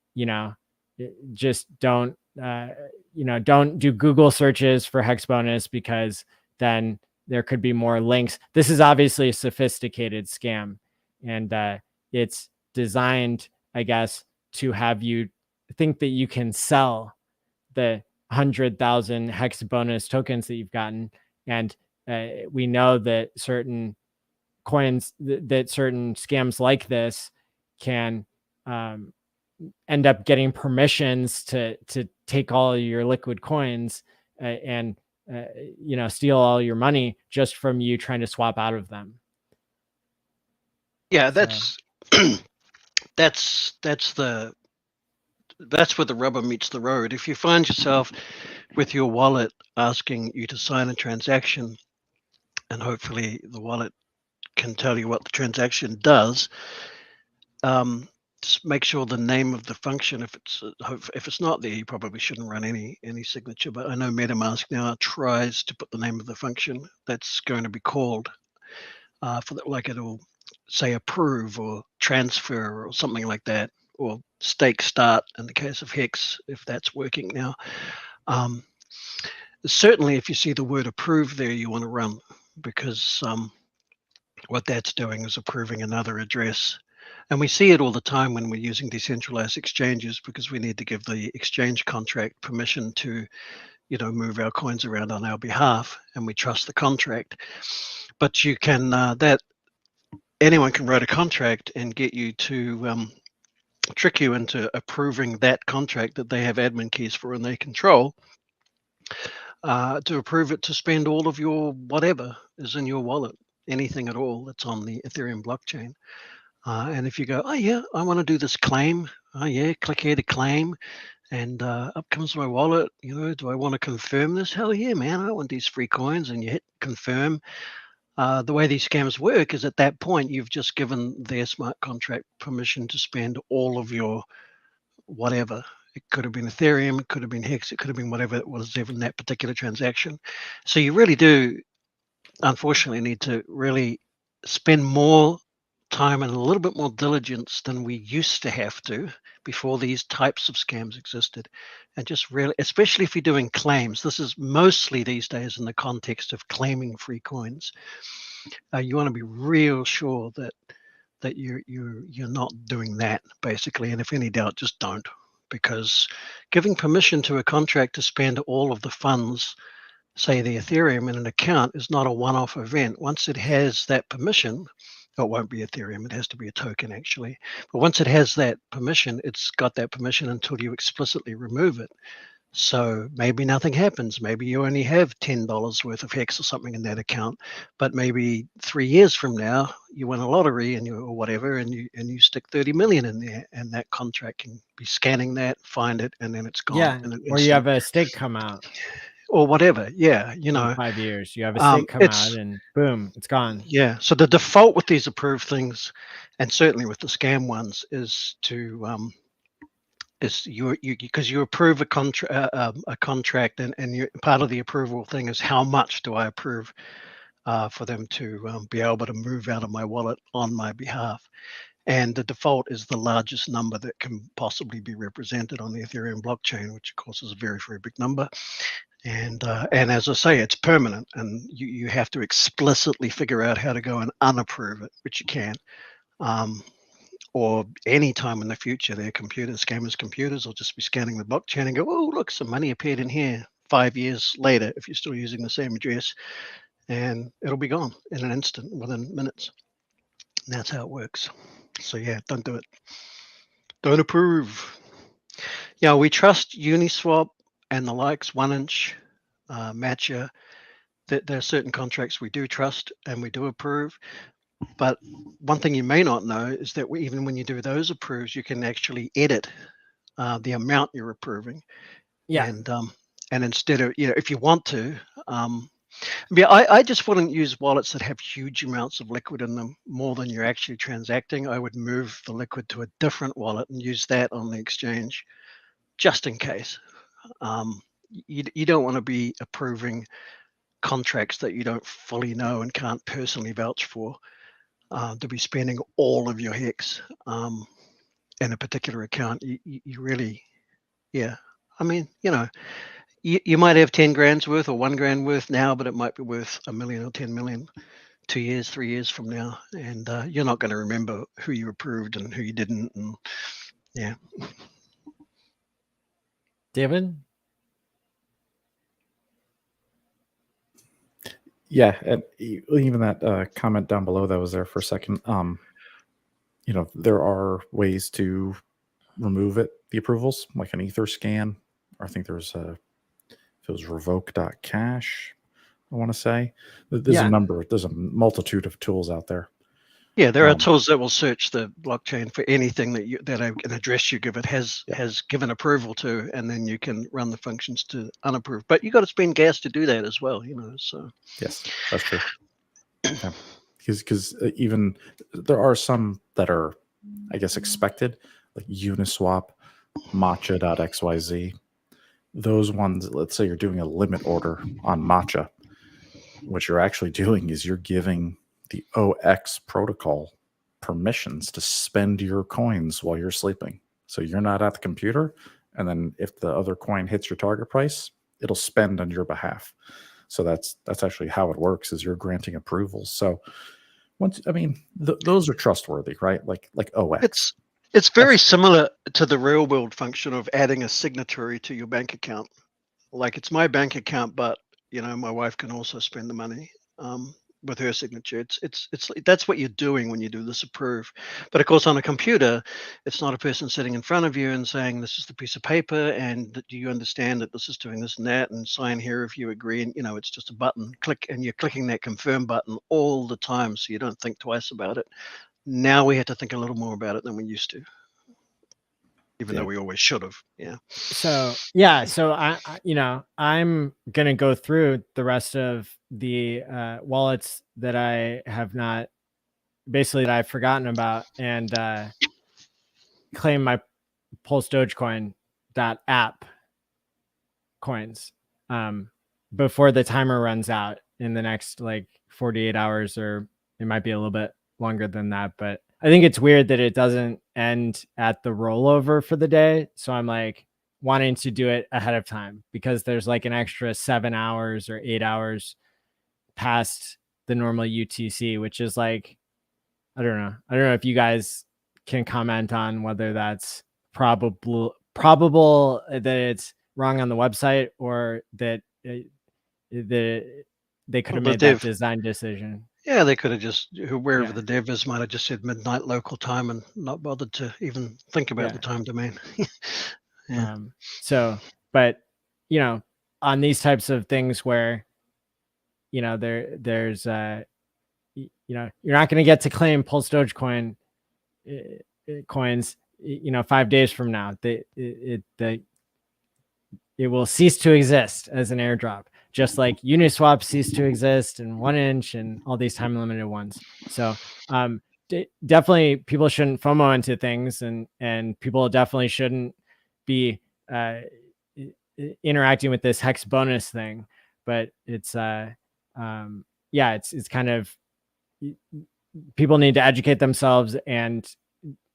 Just don't do Google searches for HEX bonus, because then there could be more links. This is obviously a sophisticated scam, and it's designed, I guess, to have you think that you can sell the 100,000 HEX bonus tokens that you've gotten. And we know that certain coins, that certain scams like this can end up getting permissions to take all your liquid coins and steal all your money just from you trying to swap out of them. Yeah, that's that's where the rubber meets the road. If you find yourself with your wallet asking you to sign a transaction, and hopefully the wallet can tell you what the transaction does, just make sure the name of the function, if it's not there, you probably shouldn't run any signature. But I know MetaMask now tries to put the name of the function that's going to be called for that, like it'll say approve or transfer or something like that, or stake start in the case of HEX, if that's working now. Certainly, if you see the word approve there, you want to run, because what that's doing is approving another address. And we see it all the time when we're using decentralized exchanges, because we need to give the exchange contract permission to, move our coins around on our behalf, and we trust the contract. But you can, anyone can write a contract and get you to trick you into approving that contract that they have admin keys for and they control, to approve it to spend all of your whatever is in your wallet, anything at all that's on the Ethereum blockchain. And if you go, oh yeah, I want to do this claim, oh yeah, click here to claim, and up comes my wallet. Do I want to confirm this? Hell yeah, man, I want these free coins, and you hit confirm. The way these scams work is, at that point, you've just given their smart contract permission to spend all of your whatever. It could have been Ethereum, it could have been HEX, it could have been whatever it was in that particular transaction. So you really do, unfortunately, need to really spend more time and a little bit more diligence than we used to have to before these types of scams existed. And just really, especially if you're doing claims, this is mostly these days in the context of claiming free coins. You want to be real sure that you're not doing that, basically. And if any doubt, just don't, because giving permission to a contract to spend all of the funds, say the Ethereum, in an account is not a one-off event. Once it has that permission, it won't be Ethereum, it has to be a token actually. But once it has that permission, it's got that permission until you explicitly remove it. So maybe nothing happens. Maybe you only have $10 worth of HEX or something in that account, but maybe 3 years from now you win a lottery or whatever, and you stick 30 million in there, and that contract can be scanning that, find it, and then it's gone. Yeah, or you have a stake come out, or whatever. Yeah, in 5 years, you have a stake come out, and boom, it's gone. Yeah. So the default with these approved things, and certainly with the scam ones, is to is you because you approve a contract, and you, part of the approval thing is how much do I approve for them to be able to move out of my wallet on my behalf. And the default is the largest number that can possibly be represented on the Ethereum blockchain, which of course is a very, very big number. And as I say, it's permanent, and you have to explicitly figure out how to go and unapprove it, which you can. Or any time in the future, their scammers' computers will just be scanning the blockchain and go, oh, look, some money appeared in here 5 years later, if you're still using the same address, and it'll be gone in an instant, within minutes. And that's how it works. So yeah, don't do it. Don't approve. Yeah, we trust Uniswap and the likes, 1inch, Matcha. There are certain contracts we do trust and we do approve. But one thing you may not know is that even when you do those approves, you can actually edit the amount you're approving. Yeah. And instead of, if you want to, I just wouldn't use wallets that have huge amounts of liquid in them, more than you're actually transacting. I would move the liquid to a different wallet and use that on the exchange, just in case. You don't want to be approving contracts that you don't fully know and can't personally vouch for. To be spending all of your HEX in a particular account, you really, yeah. I mean, you might have 10 grand's worth or 1 grand worth now, but it might be worth $1 million or 10 million 2 years, 3 years from now, and you're not going to remember who you approved and who you didn't, and yeah. David? Yeah, and even that comment down below that was there for a second. There are ways to remove the approvals, like an ether scan, or I think there's if it was revoke.cash, I want to say. There's a multitude of tools out there. Yeah, there are tools that will search the blockchain for anything that an address you give it has given approval to, and then you can run the functions to unapprove. But you got to spend gas to do that as well, So yes, that's true. Yeah. Because even there are some that are, I guess, expected, like Uniswap, Matcha.xyz. Those ones, let's say you're doing a limit order on Matcha. What you're actually doing is you're giving the OX protocol permissions to spend your coins while you're sleeping. So you're not at the computer, and then if the other coin hits your target price, it'll spend on your behalf. So that's actually how it works, is you're granting approvals. So those are trustworthy, right? Like OX. It's very similar to the real world function of adding a signatory to your bank account. Like, it's my bank account, but my wife can also spend the money with her signature. It's that's what you're doing when you do this approve. But of course, on a computer, it's not a person sitting in front of you and saying, this is the piece of paper, and do you understand that this is doing this and that, and sign here if you agree. And it's just a button click, and you're clicking that confirm button all the time, so you don't think twice about it. Now we have to think a little more about it than we used to, even though we always should have. Yeah. So I'm gonna go through the rest of the wallets that I have not, basically, that I've forgotten about, and claim my Pulse Dogecoin app coins before the timer runs out in the next 48 hours, or it might be a little bit longer than that. But I think it's weird that it doesn't end at the rollover for the day. So I'm wanting to do it ahead of time, because there's an extra 7 hours or 8 hours past the normal UTC, which is I don't know if you guys can comment on whether that's probable that it's wrong on the website, or that they could have made that design decision. Yeah, they could have just, wherever the dev is, might have just said midnight local time and not bothered to even think about the time domain. But on these types of things where there's you're not going to get to claim Pulse Dogecoin coins 5 days from now. It will cease to exist as an airdrop, just like Uniswap ceased to exist, and 1inch, and all these time limited ones. So definitely people shouldn't FOMO into things, and people definitely shouldn't be interacting with this HEX bonus thing, but it's yeah, it's kind of, people need to educate themselves and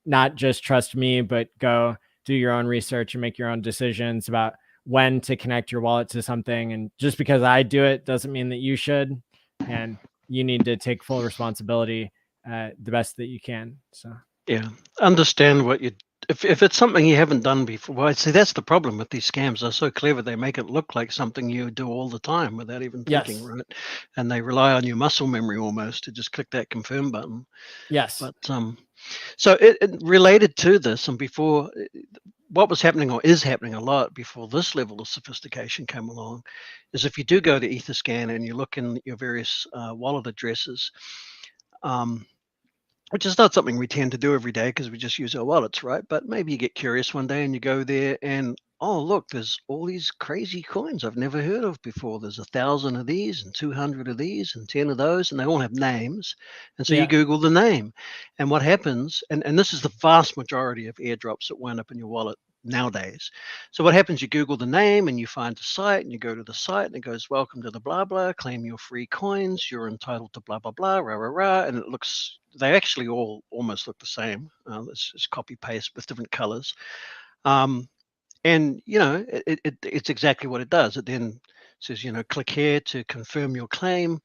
not just trust me, but go do your own research and make your own decisions about when to connect your wallet to something. And just because I do it doesn't mean that you should, and you need to take full responsibility the best that you can. So yeah, understand what you, if it's something you haven't done before. Well, I'd say that's the problem with these scams. They're so clever, they make it look like something you do all the time without even thinking. Yes. Right? And they rely on your muscle memory almost to just click that confirm button. Yes. But so it related to this, and before, what was happening, or is happening a lot before this level of sophistication came along, is if you do go to Etherscan and you look in your various wallet addresses, which is not something we tend to do every day because we just use our wallets, right? But maybe you get curious one day and you go there and, oh, look, there's all these crazy coins I've never heard of before. There's 1,000 of these and 200 of these and 10 of those, and they all have names. And so you Google the name. And what happens, and this is the vast majority of airdrops that wind up in your wallet nowadays. So what happens, you Google the name and you find the site, and you go to the site and it goes, welcome to the blah blah, claim your free coins, you're entitled to blah blah blah, rah rah rah. And it looks, they actually all almost look the same. It's just copy paste with different colors. And it's exactly what it does. It then says, click here to confirm your claim,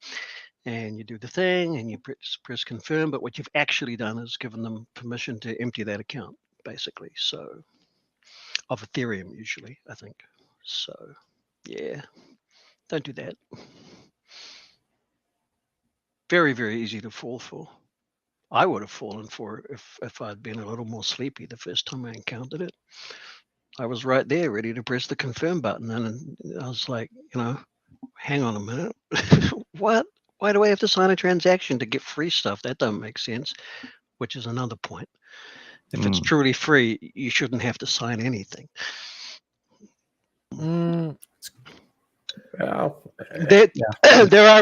and you do the thing and you press confirm. But what you've actually done is given them permission to empty that account, basically. So, of Ethereum usually, I think. So yeah, don't do that. Very, very easy to fall for. I would have fallen for it if I'd been a little more sleepy the first time I encountered it. I was right there ready to press the confirm button, and I was like, hang on a minute. What? Why do I have to sign a transaction to get free stuff? That doesn't make sense, which is another point. If it's truly free, you shouldn't have to sign anything. There are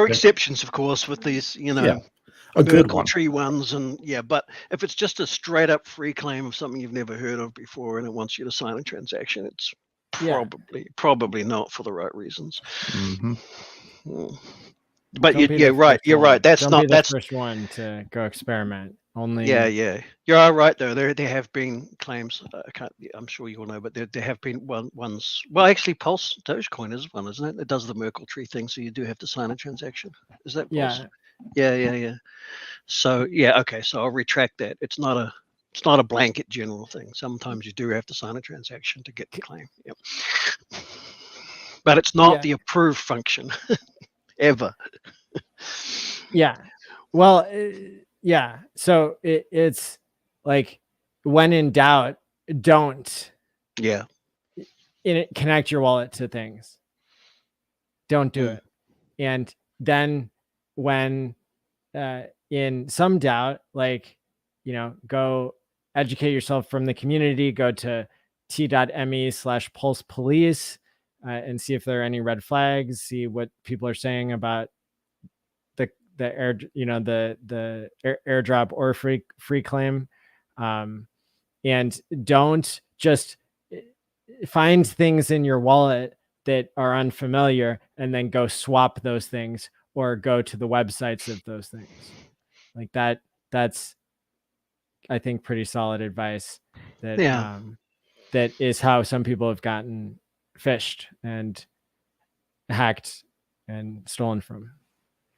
exceptions, of course, with these, a good one. Tree ones, and but if it's just a straight up free claim of something you've never heard of before and it wants you to sign a transaction, it's probably not for the right reasons. But you're right. That's not the first one to go experiment. Only you're all right though. There have been claims. I'm sure you all know, but there have been ones. Well, actually, Pulse Dogecoin is one, isn't it? It does the Merkle tree thing, so you do have to sign a transaction. Is that Pulse? Yeah. So okay. So I'll retract that. It's not a blanket general thing. Sometimes you do have to sign a transaction to get the claim. Yep. But it's not the approve function ever. Well. So it's like, when in doubt, don't connect your wallet to things. Don't do it. And then when in some doubt, go educate yourself from the community, go to t.me/pulse police and see if there are any red flags, see what people are saying about the airdrop or free claim, and don't just find things in your wallet that are unfamiliar and then go swap those things or go to the websites of those things. Like that's I think pretty solid advice. That is how some people have gotten phished and hacked and stolen from.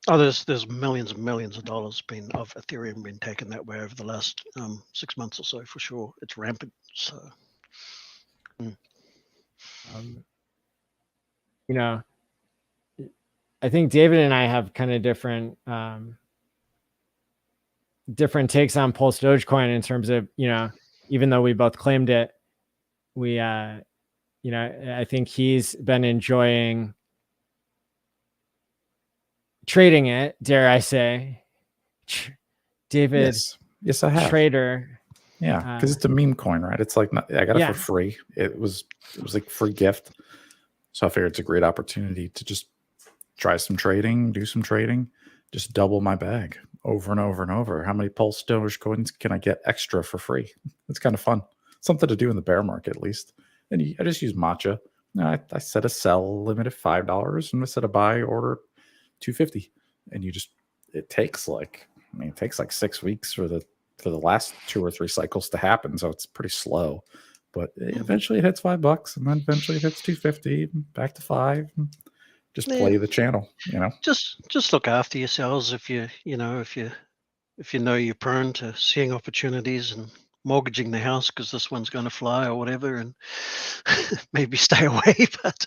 Oh, there's millions and millions of dollars of Ethereum been taken that way over the last 6 months or so, for sure. It's rampant. So, I think David and I have kind of different takes on Pulse Dogecoin in terms of, even though we both claimed it, we I think he's been enjoying trading it, dare I say. David, yes, I have. Trader. Yeah, because it's a meme coin, right? It's like, I got it for free. It was like free gift. So I figured it's a great opportunity to just try some trading, do some trading, just double my bag over and over and over. How many Pulse Doge coins can I get extra for free? It's kind of fun. Something to do in the bear market, at least. And I just use Matcha. I set a sell limit of $5 and I set a buy order $250. And it takes like 6 weeks for the last 2 or 3 cycles to happen. So it's pretty slow. But eventually it hits $5, and then eventually it hits $250, back to $5. Just play the channel, Just look after yourselves if you know you're prone to seeing opportunities and mortgaging the house because this one's going to fly or whatever, and maybe stay away. But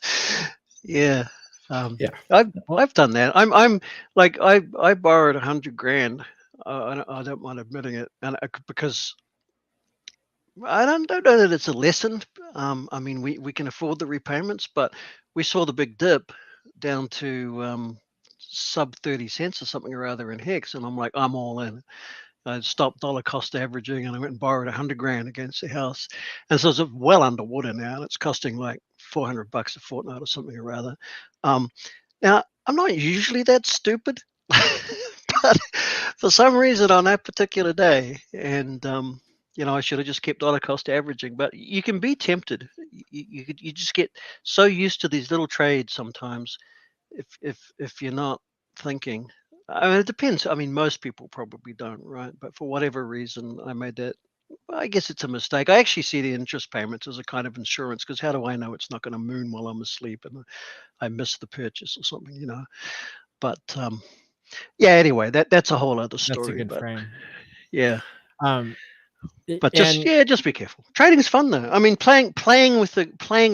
I've done that. I'm like I borrowed $100,000. I don't mind admitting it, and because I don't know that it's a lesson. I mean, we can afford the repayments, but we saw the big dip down to sub 30 cents or something or other in HEX, and I'm like, I'm all in. I stopped dollar cost averaging, and I went and borrowed $100,000 against the house, and so it's well underwater now, and it's costing like $400 a fortnight or something or other. Now I'm not usually that stupid, but for some reason on that particular day, and I should have just kept dollar cost averaging. But you can be tempted. You just get so used to these little trades sometimes. If you're not thinking, I mean, it depends. I mean, most people probably don't, right? But for whatever reason, I made that. Well, I guess it's a mistake. I actually see the interest payments as a kind of insurance, because how do I know it's not going to moon while I'm asleep and I miss the purchase or something, But anyway, that's a whole other story. That's a good but frame. Yeah. But just be careful. Trading is fun though. I mean, playing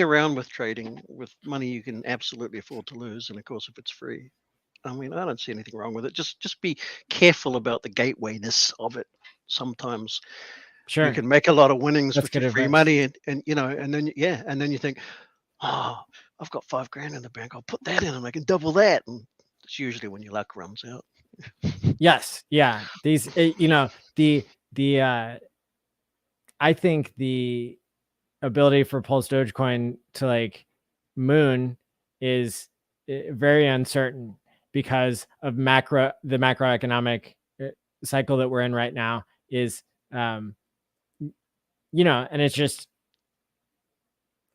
around with trading with money you can absolutely afford to lose, and of course, if it's free, I mean, I don't see anything wrong with it. Just be careful about the gatewayness of it. Sometimes you can make a lot of winnings with your free money, and then you think, oh, I've got $5,000 in the bank. I'll put that in, and I can double that. And it's usually when your luck runs out. Yes, yeah. These, I think the ability for Pulse Dogecoin to like moon is very uncertain because of the macroeconomic cycle that we're in right now is, and it's just,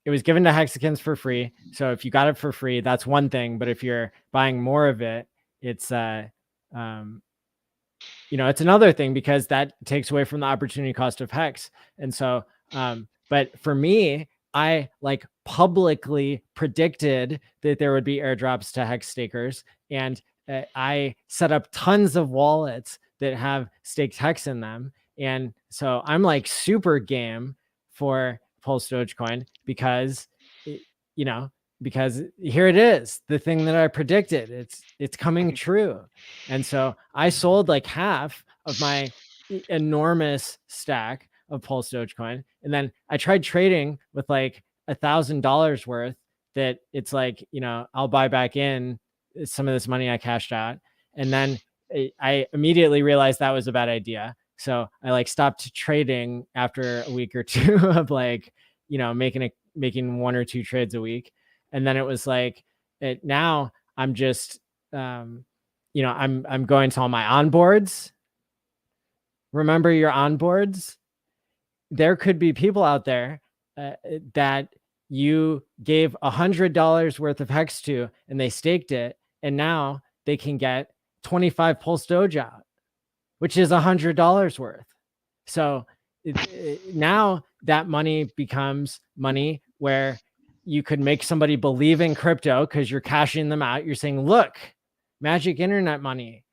it was given to Hexicans for free. So if you got it for free, that's one thing. But if you're buying more of it, it's, it's another thing, because that takes away from the opportunity cost of HEX. And so, but for me, I like publicly predicted that there would be airdrops to HEX stakers. And I set up tons of wallets that have staked HEX in them. And so I'm like super game for Pulse Dogecoin because, because here it is, the thing that I predicted, it's coming true. And so I sold like half of my enormous stack of Pulse Dogecoin. And then I tried trading with like $1,000 worth that it's like, I'll buy back in some of this money I cashed out. And then I immediately realized that was a bad idea. So I like stopped trading after a week or two of like, making 1 or 2 trades a week. And then it was like, now I'm just, I'm going to all my onboards. Remember your onboards? There could be people out there that you gave $100 worth of HEX to, and they staked it, and now they can get 25 Pulse Doge out, which is $100 worth. So now that money becomes money where you could make somebody believe in crypto because you're cashing them out. You're saying, look, magic internet money,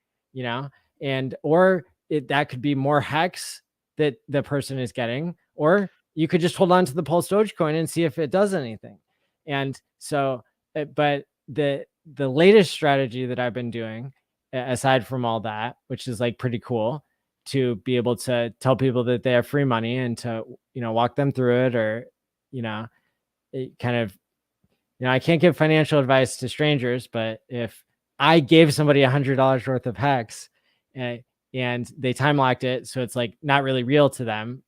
or that could be more HEX that the person is getting, or you could just hold on to the Pulse Dogecoin and see if it does anything. And so, but the latest strategy that I've been doing, aside from all that, which is like pretty cool, to be able to tell people that they have free money and to, walk them through it, or, it kind of, I can't give financial advice to strangers, but if I gave somebody $100 worth of HEX and they time locked it, so it's like not really real to them,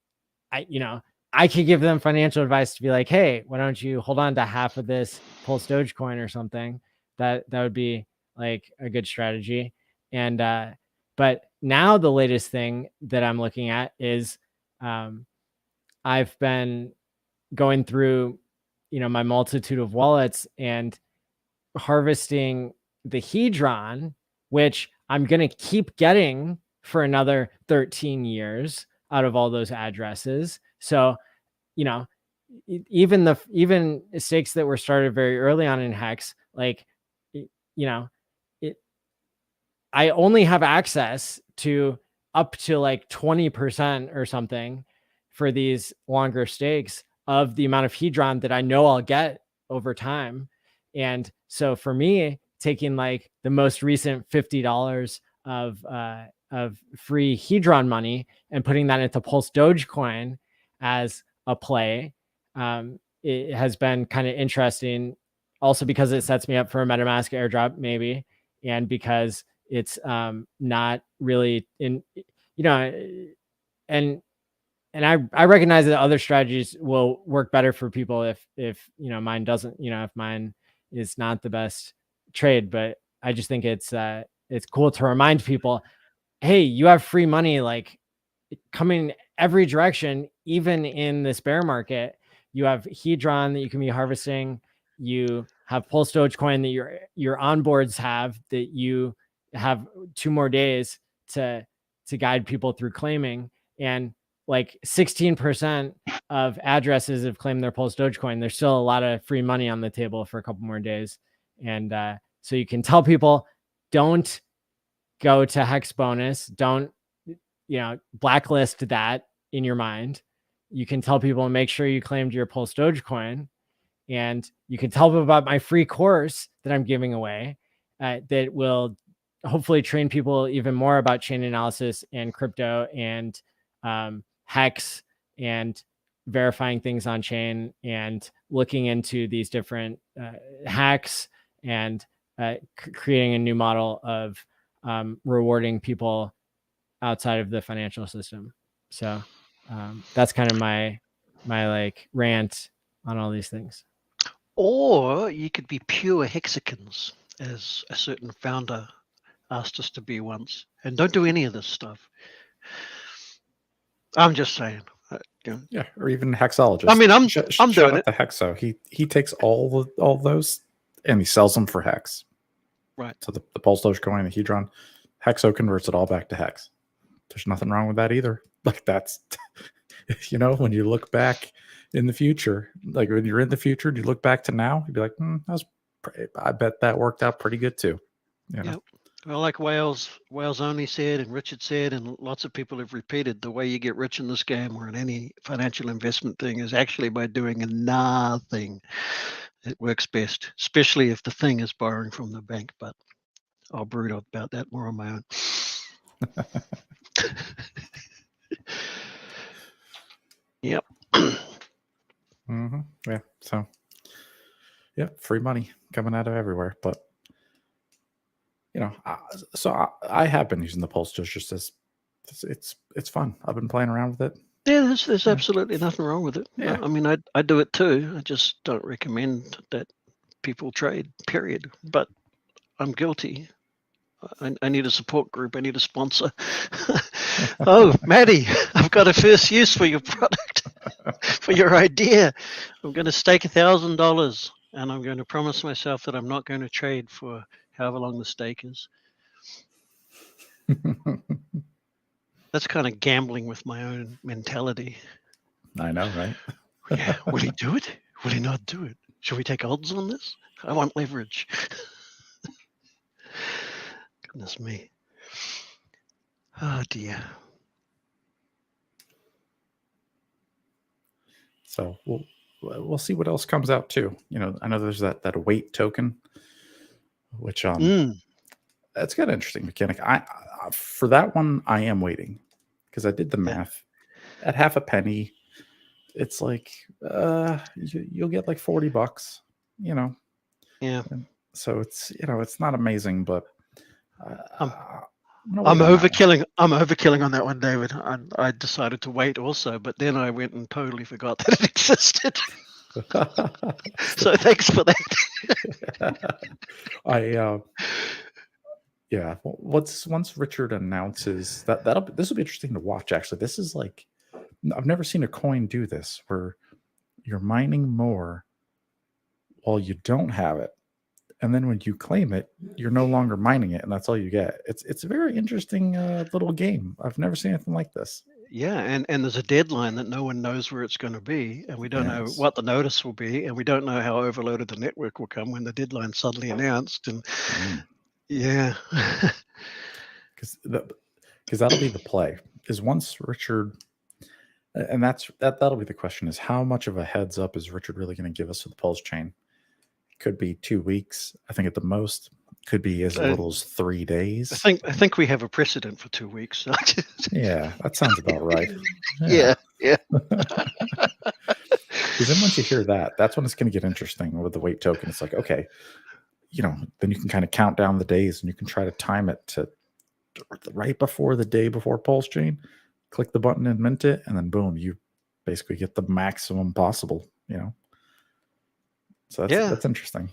I could give them financial advice to be like, hey, why don't you hold on to half of this Pulse Dogecoin or something? That would be like a good strategy. And but now the latest thing that I'm looking at is I've been going through my multitude of wallets and harvesting the Hedron, which I'm going to keep getting for another 13 years out of all those addresses. So, even stakes that were started very early on in HEX, like, I only have access to up to like 20% or something for these longer stakes of the amount of Hedron that I know I'll get over time. And so for me, taking like the most recent $50 of free Hedron money and putting that into Pulse Dogecoin as a play, it has been kind of interesting. Also because it sets me up for a MetaMask airdrop, maybe, and because it's not really in, and I recognize that other strategies will work better for people if mine doesn't, if mine is not the best trade. But I just think it's cool to remind people, hey, you have free money like coming every direction, even in this bear market. You have Hedron that you can be harvesting. You have Pulse Dogecoin that your onboards have, that you have 2 more days to guide people through claiming. And like 16% of addresses have claimed their Pulse Dogecoin. There's still a lot of free money on the table for a couple more days. And so you can tell people, don't go to Hex Bonus. Don't, blacklist that in your mind. You can tell people, make sure you claimed your Pulse Dogecoin. And you can tell them about my free course that I'm giving away that will hopefully train people even more about chain analysis and crypto and Hex and verifying things on chain and looking into these different hacks and creating a new model of rewarding people outside of the financial system. So that's kind of my like rant on all these things. Or you could be pure hexicans, as a certain founder asked us to be once, and don't do any of this stuff. I'm just saying. Yeah, or even hexologists. I mean, I'm doing it. The Hexo. He takes all those and he sells them for Hex. Right. So the Pulse Dogecoin, the Hedron, Hexo converts it all back to Hex. There's nothing wrong with that either. Like that's, when you look back in the future, like when you're in the future and you look back to now, you'd be like, I bet that worked out pretty good too. Yep. Well, like Wales only said, and Richard said, and lots of people have repeated, the way you get rich in this game or in any financial investment thing is actually by doing nothing. It works best, especially if the thing is borrowing from the bank. But I'll brood about that more on my own. Yep. Mm-hmm. Yeah. So, yeah, free money coming out of everywhere. But, I have been using the Pulse just as it's fun. I've been playing around with it. Yeah, there's absolutely nothing wrong with it. Yeah. I mean, I do it too. I just don't recommend that people trade, period. But I'm guilty. I need a support group. I need a sponsor. Oh, Maddie, I've got a first use for your product, for your idea. I'm going to stake $1,000 and I'm going to promise myself that I'm not going to trade for however long the stake is. That's kind of gambling with my own mentality. I know, right? Yeah. Will he do it? Will he not do it? Should we take odds on this? I want leverage. Goodness me. Oh dear. So we'll see what else comes out too. I know there's that weight token, which that's got an interesting mechanic. I for that one I am waiting because I did the math. At half a penny, it's like you'll get like $40. Yeah. And so it's it's not amazing, but I'm overkilling. I'm overkilling on that one, David. I decided to wait also, but then I went and totally forgot that it existed. So thanks for that. Once Richard announces this will be interesting to watch. Actually, this is like I've never seen a coin do this where you're mining more while you don't have it. And then when you claim it, you're no longer mining it, and that's all you get. It's a very interesting little game. I've never seen anything like this. Yeah, and there's a deadline that no one knows where it's going to be, and we don't know what the notice will be, and we don't know how overloaded the network will come when the deadline's suddenly announced. And yeah, because that'll be the play. Is once Richard, and that'll be the question: is how much of a heads up is Richard really going to give us with the Pulse chain? Could be 2 weeks. I think at the most. Could be as little as 3 days. I think we have a precedent for 2 weeks. Yeah, that sounds about right. Yeah. Because then once you hear that, that's when it's going to get interesting with the weight token. It's like, okay, then you can kind of count down the days and you can try to time it to right before the day before Pulse chain. Click the button and mint it, and then boom, you basically get the maximum possible. So that's interesting.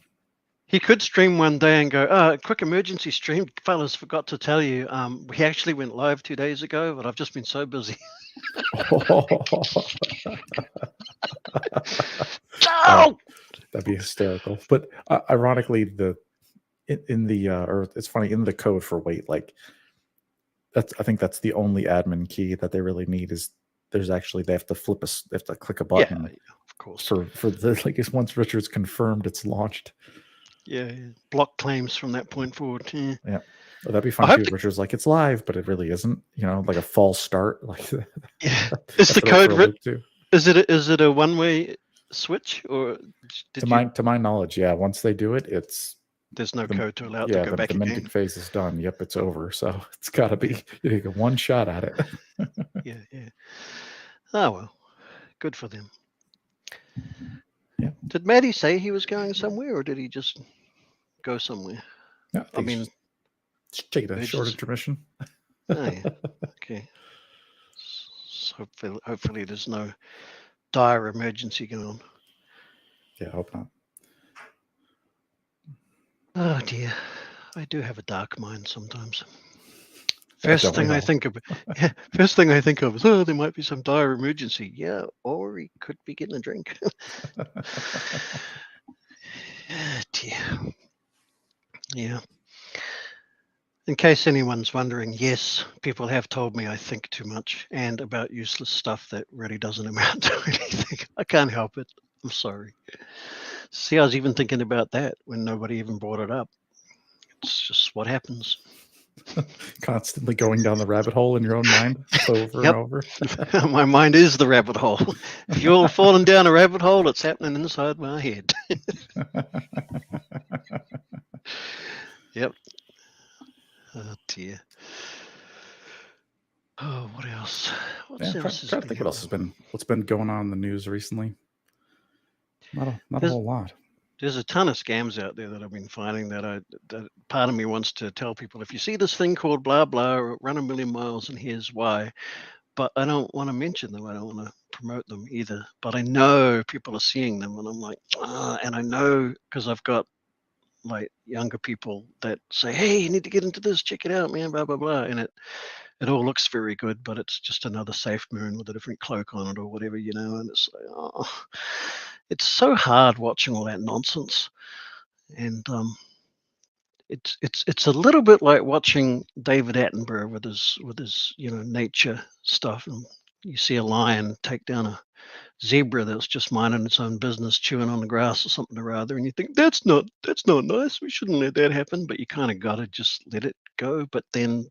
He could stream one day and go, quick emergency stream. Fellas, forgot to tell you, we actually went live 2 days ago, but I've just been so busy. That'd be hysterical. But ironically, it's funny, in the code for weight, like I think that's the only admin key that they really need is they have to click a button. Yeah, of course. For the once Richard's confirmed it's launched. Yeah, block claims from that point forward. Yeah. Well, that'd be fun too. Richard's like, it's live, but it really isn't. Like a false start. Like, yeah, is the code is it a one-way switch, or to my knowledge, yeah. Once they do it, there's no code to allow it to go back the again. minting phase is done. Yep, it's over. So it's got to be you get one shot at it. Yeah. Oh well, good for them. Yeah. Did Maddie say he was going somewhere, or did he just go somewhere? No, I mean, just take a short intermission. Oh, yeah. Okay. So hopefully there's no dire emergency going on. Yeah, I hope not. Oh dear, I do have a dark mind sometimes. First thing I think of is, there might be some dire emergency. Yeah, or he could be getting a drink. Dear. Yeah. In case anyone's wondering, yes, people have told me I think too much and about useless stuff that really doesn't amount to anything. I can't help it. I'm sorry. See, I was even thinking about that when nobody even brought it up. It's just what happens. Constantly going down the rabbit hole in your own mind over and over. My mind is the rabbit hole. If you're all falling down a rabbit hole, it's happening inside my head. Yep. Oh dear. Oh, what else? Trying to think what's been going on in the news recently. Not a whole lot. There's a ton of scams out there that I've been finding that part of me wants to tell people, if you see this thing called blah blah, run 1,000,000 miles and here's why. But I don't want to mention them. I don't want to promote them either. But I know people are seeing them, and I'm like, and I know because I've got like younger people that say, hey, you need to get into this, check it out, man, blah blah blah, and it all looks very good, but it's just another safe moon with a different cloak on it or whatever, and it's like, it's so hard watching all that nonsense. And it's a little bit like watching David Attenborough with his nature stuff, and you see a lion take down a zebra that's just minding its own business, chewing on the grass or something or other, and you think that's not nice, we shouldn't let that happen, but you kind of got to just let it go. But then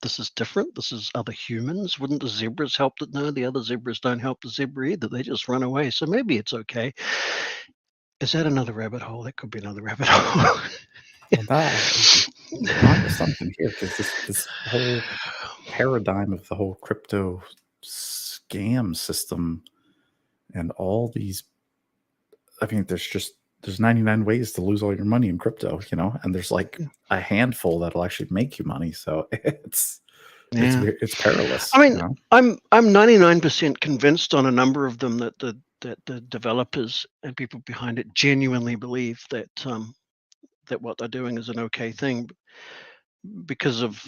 this is different. This is other humans. Wouldn't the zebras help it? No, the other zebras don't help the zebra either. They just run away. So maybe it's okay. Is that another rabbit hole? That could be another rabbit hole. Well, that is something here, because this whole paradigm of the whole crypto scam system and all these, I mean, there's 99 ways to lose all your money in crypto, and there's like a handful that'll actually make you money. So it's perilous. I mean, I'm 99% convinced on a number of them that the developers and people behind it genuinely believe that that what they're doing is an okay thing, because of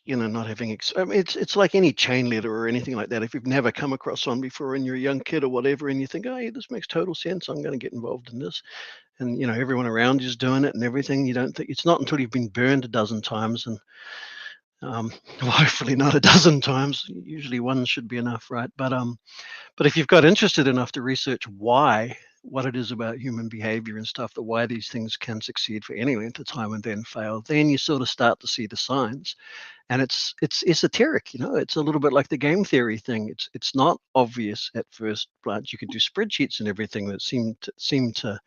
not having. I mean, it's like any chain letter or anything like that. If you've never come across one before and you're a young kid or whatever, and you think, oh, yeah, this makes total sense, I'm going to get involved in this, and everyone around you's doing it and everything. You don't think it's not until you've been burned a dozen times, and hopefully not a dozen times. Usually one should be enough, right? But if you've got interested enough to research what it is about human behavior and stuff, that why these things can succeed for any length of time and then fail, then you sort of start to see the signs. And it's esoteric, it's a little bit like the game theory thing. It's not obvious at first glance. You can do spreadsheets and everything that seem to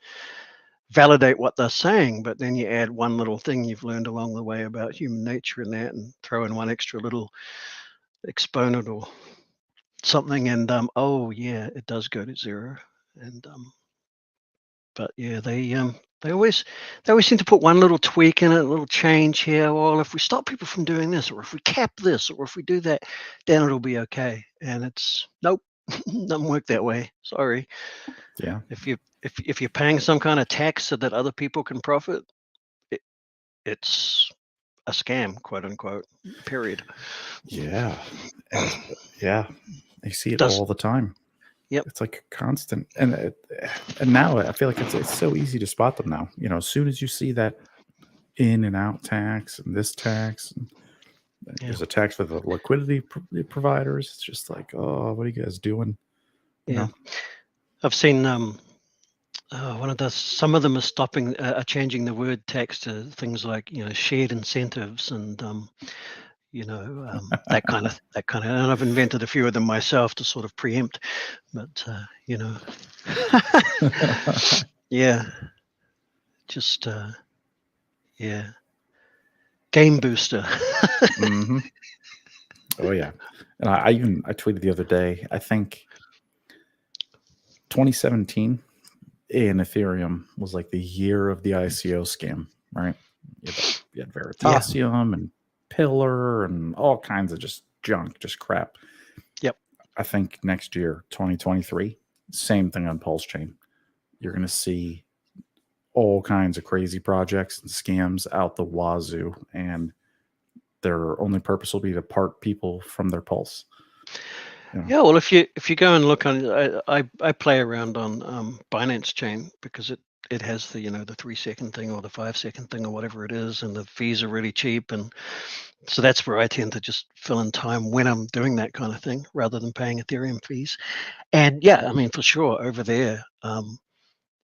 validate what they're saying, but then you add one little thing you've learned along the way about human nature in that, and throw in one extra little exponent or something, and oh yeah, it does go to zero. And but yeah, they always seem to put one little tweak in it, a little change here. Well, if we stop people from doing this, or if we cap this, or if we do that, then it'll be okay. And it's nope, doesn't work that way. Sorry. Yeah. If you're paying some kind of tax so that other people can profit, it's a scam, quote unquote. Period. Yeah. Yeah. I see it all the time. Yep. It's like constant. And now I feel like it's so easy to spot them now. As soon as you see that in and out tax and this tax, and there's a tax for the liquidity providers. It's just like, oh, what are you guys doing? I've seen some of them are changing the word tax to things like shared incentives and that kind of and I've invented a few of them myself to sort of preempt, but yeah, just game booster. Mm-hmm. Oh yeah. And I tweeted the other day, I think 2017 in Ethereum was like the year of the ICO scam, right? You had Veritasium and Pillar and all kinds of just junk, just crap. Yep. I think next year, 2023, same thing on PulseChain. You're going to see all kinds of crazy projects and scams out the wazoo, and their only purpose will be to part people from their pulse. Yeah, well, if you go and look on, I play around on Binance Chain because it has the the 3-second thing or the 5-second thing or whatever it is, and the fees are really cheap, and so that's where I tend to just fill in time when I'm doing that kind of thing rather than paying Ethereum fees. And yeah, I mean, for sure over there,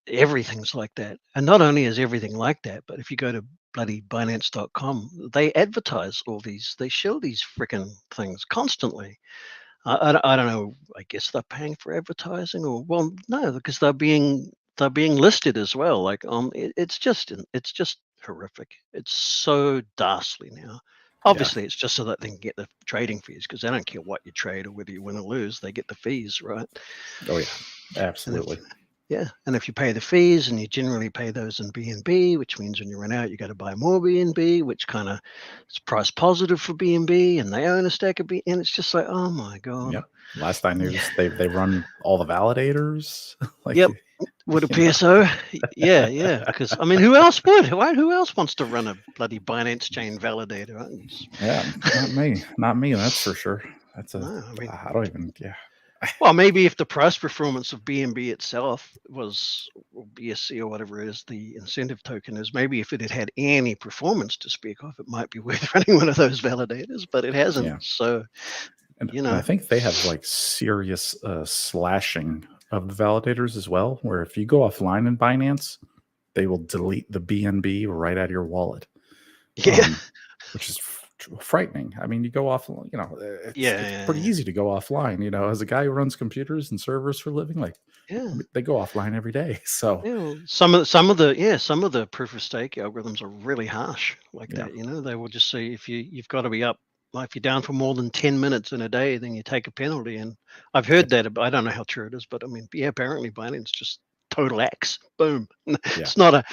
everything's like that. And not only is everything like that, but if you go to bloody Binance.com, they advertise all these, they show these freaking things constantly. I don't know. I guess they're paying for advertising, or well, no, because they're being listed as well. Like it's just horrific. It's so ghastly now. Obviously, it's just so that they can get the trading fees, because they don't care what you trade or whether you win or lose. They get the fees, right? Oh yeah, absolutely. And if you pay the fees, and you generally pay those in BNB, which means when you run out, you got to buy more BNB, which kind of is price positive for BNB, and they own a stack of BNB, and it's just like, oh my god. Yep. Last I knew, they run all the validators. Would appear so. Yeah. Because I mean, who else would? Who else wants to run a bloody Binance Chain validator? Right? Yeah, not me. That's for sure. That's I don't even. Yeah. Well, maybe if the price performance of BNB itself was, or BSC or whatever it is, the incentive token is, maybe if it had any performance to speak of, it might be worth running one of those validators, but it hasn't. Yeah. So, and I think they have like serious slashing of the validators as well, where if you go offline in Binance, they will delete the BNB right out of your wallet. Yeah. Which is frightening. I mean, you go off, it's pretty easy to go offline, as a guy who runs computers and servers for a living, they go offline every day. So some of the proof of stake algorithms are really harsh like that. They will just say if you've got to be up, like if you're down for more than 10 minutes in a day, then you take a penalty. And I've heard that, I don't know how true it is, but I mean, apparently Binance just total X, boom. It's not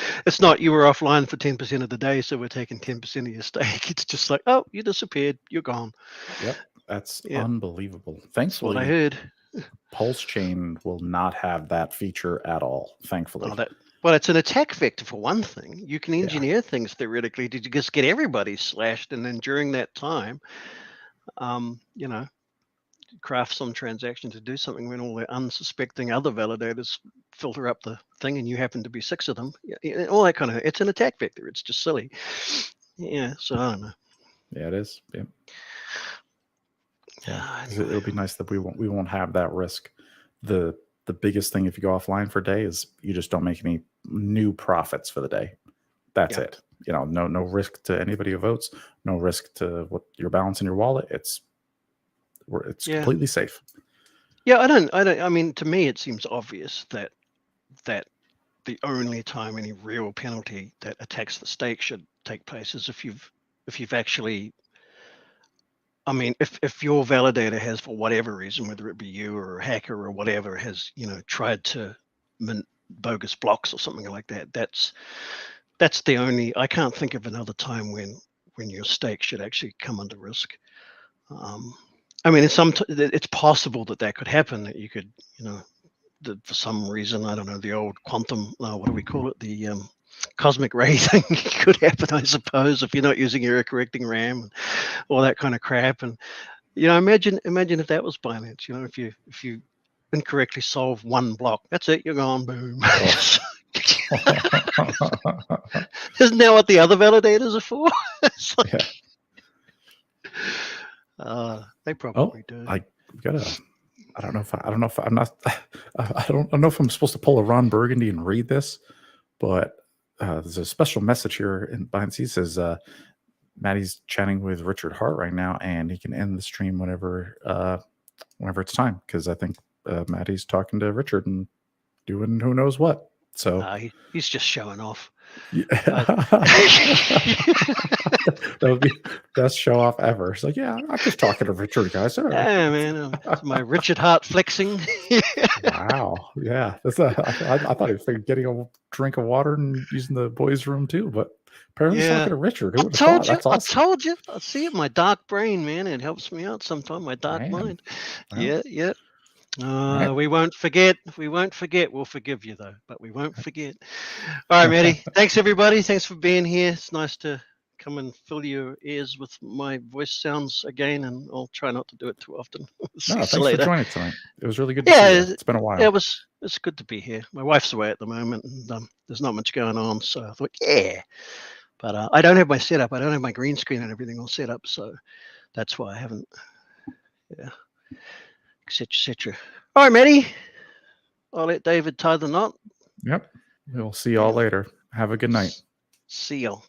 you were offline for 10% of the day, so we're taking 10% of your stake. It's just like, oh, you disappeared, you're gone. Yep, that's unbelievable. Thankfully, that's what I heard. PulseChain will not have that feature at all. Thankfully, Well, it's an attack vector for one thing. You can engineer things theoretically to just get everybody slashed, and then during that time, you know, craft some transaction to do something when all the unsuspecting other validators filter up the thing, and you happen to be 6 of them. All that kind of. It's an attack vector. It's just silly. Yeah. So I don't know. Yeah, it is. Yeah. Anyway. It'll be nice that we won't have that risk. The biggest thing if you go offline for a day is you just don't make any new profits for the day. That's it. You know, no risk to anybody who votes, no risk to what your balance in your wallet. It's completely safe. Yeah, I mean, to me, it seems obvious that the only time any real penalty that attacks the stake should take place is if you've actually, I mean, if your validator has, for whatever reason, whether it be you or a hacker or whatever, has, you know, tried to mint bogus blocks or something like that, that's the only, I can't think of another time when your stake should actually come under risk. I mean, it's possible that could happen, that you could, you know, that for some reason, I don't know, the old quantum, what do we call it? The cosmic ray thing could happen, I suppose, if you're not using error correcting RAM and all that kind of crap. And, you know, imagine if that was Binance, you know, if you incorrectly solve one block, that's it, you're gone, boom. Isn't that what the other validators are for? It's like, they probably do. I don't know if I'm supposed to pull a Ron Burgundy and read this, but there's a special message here in Binance. He says Maddie's chatting with Richard Hart right now, and he can end the stream whenever it's time, because I think Maddie's talking to Richard and doing who knows what. So he's just showing off. Yeah. That would be the best show off ever. It's like, yeah, I'm just talking to Richard, guys. Right. Yeah, man, my Richard Hart flexing. Wow, yeah, that's I thought he was getting a drink of water and using the boys' room too, but apparently he's talking to Richard. Who would have thought? That's awesome. I told you. I see it. My dark brain, man, it helps me out sometimes. My dark mind. Well. Yeah. Right. We won't forget. We'll forgive you though, but we won't forget. All right, Maddie. Thanks everybody. Thanks for being here. It's nice to come and fill your ears with my voice sounds again, and I'll try not to do it too often. Thanks for joining tonight. It was really good to see you. It's been a while. Yeah, it's good to be here. My wife's away at the moment, and there's not much going on, so I thought, but I don't have my setup. I don't have my green screen and everything all set up, so that's why I haven't. Yeah. Etc. All right, Maddie. I'll let David tie the knot. Yep. We'll see y'all later. Have a good night. See y'all.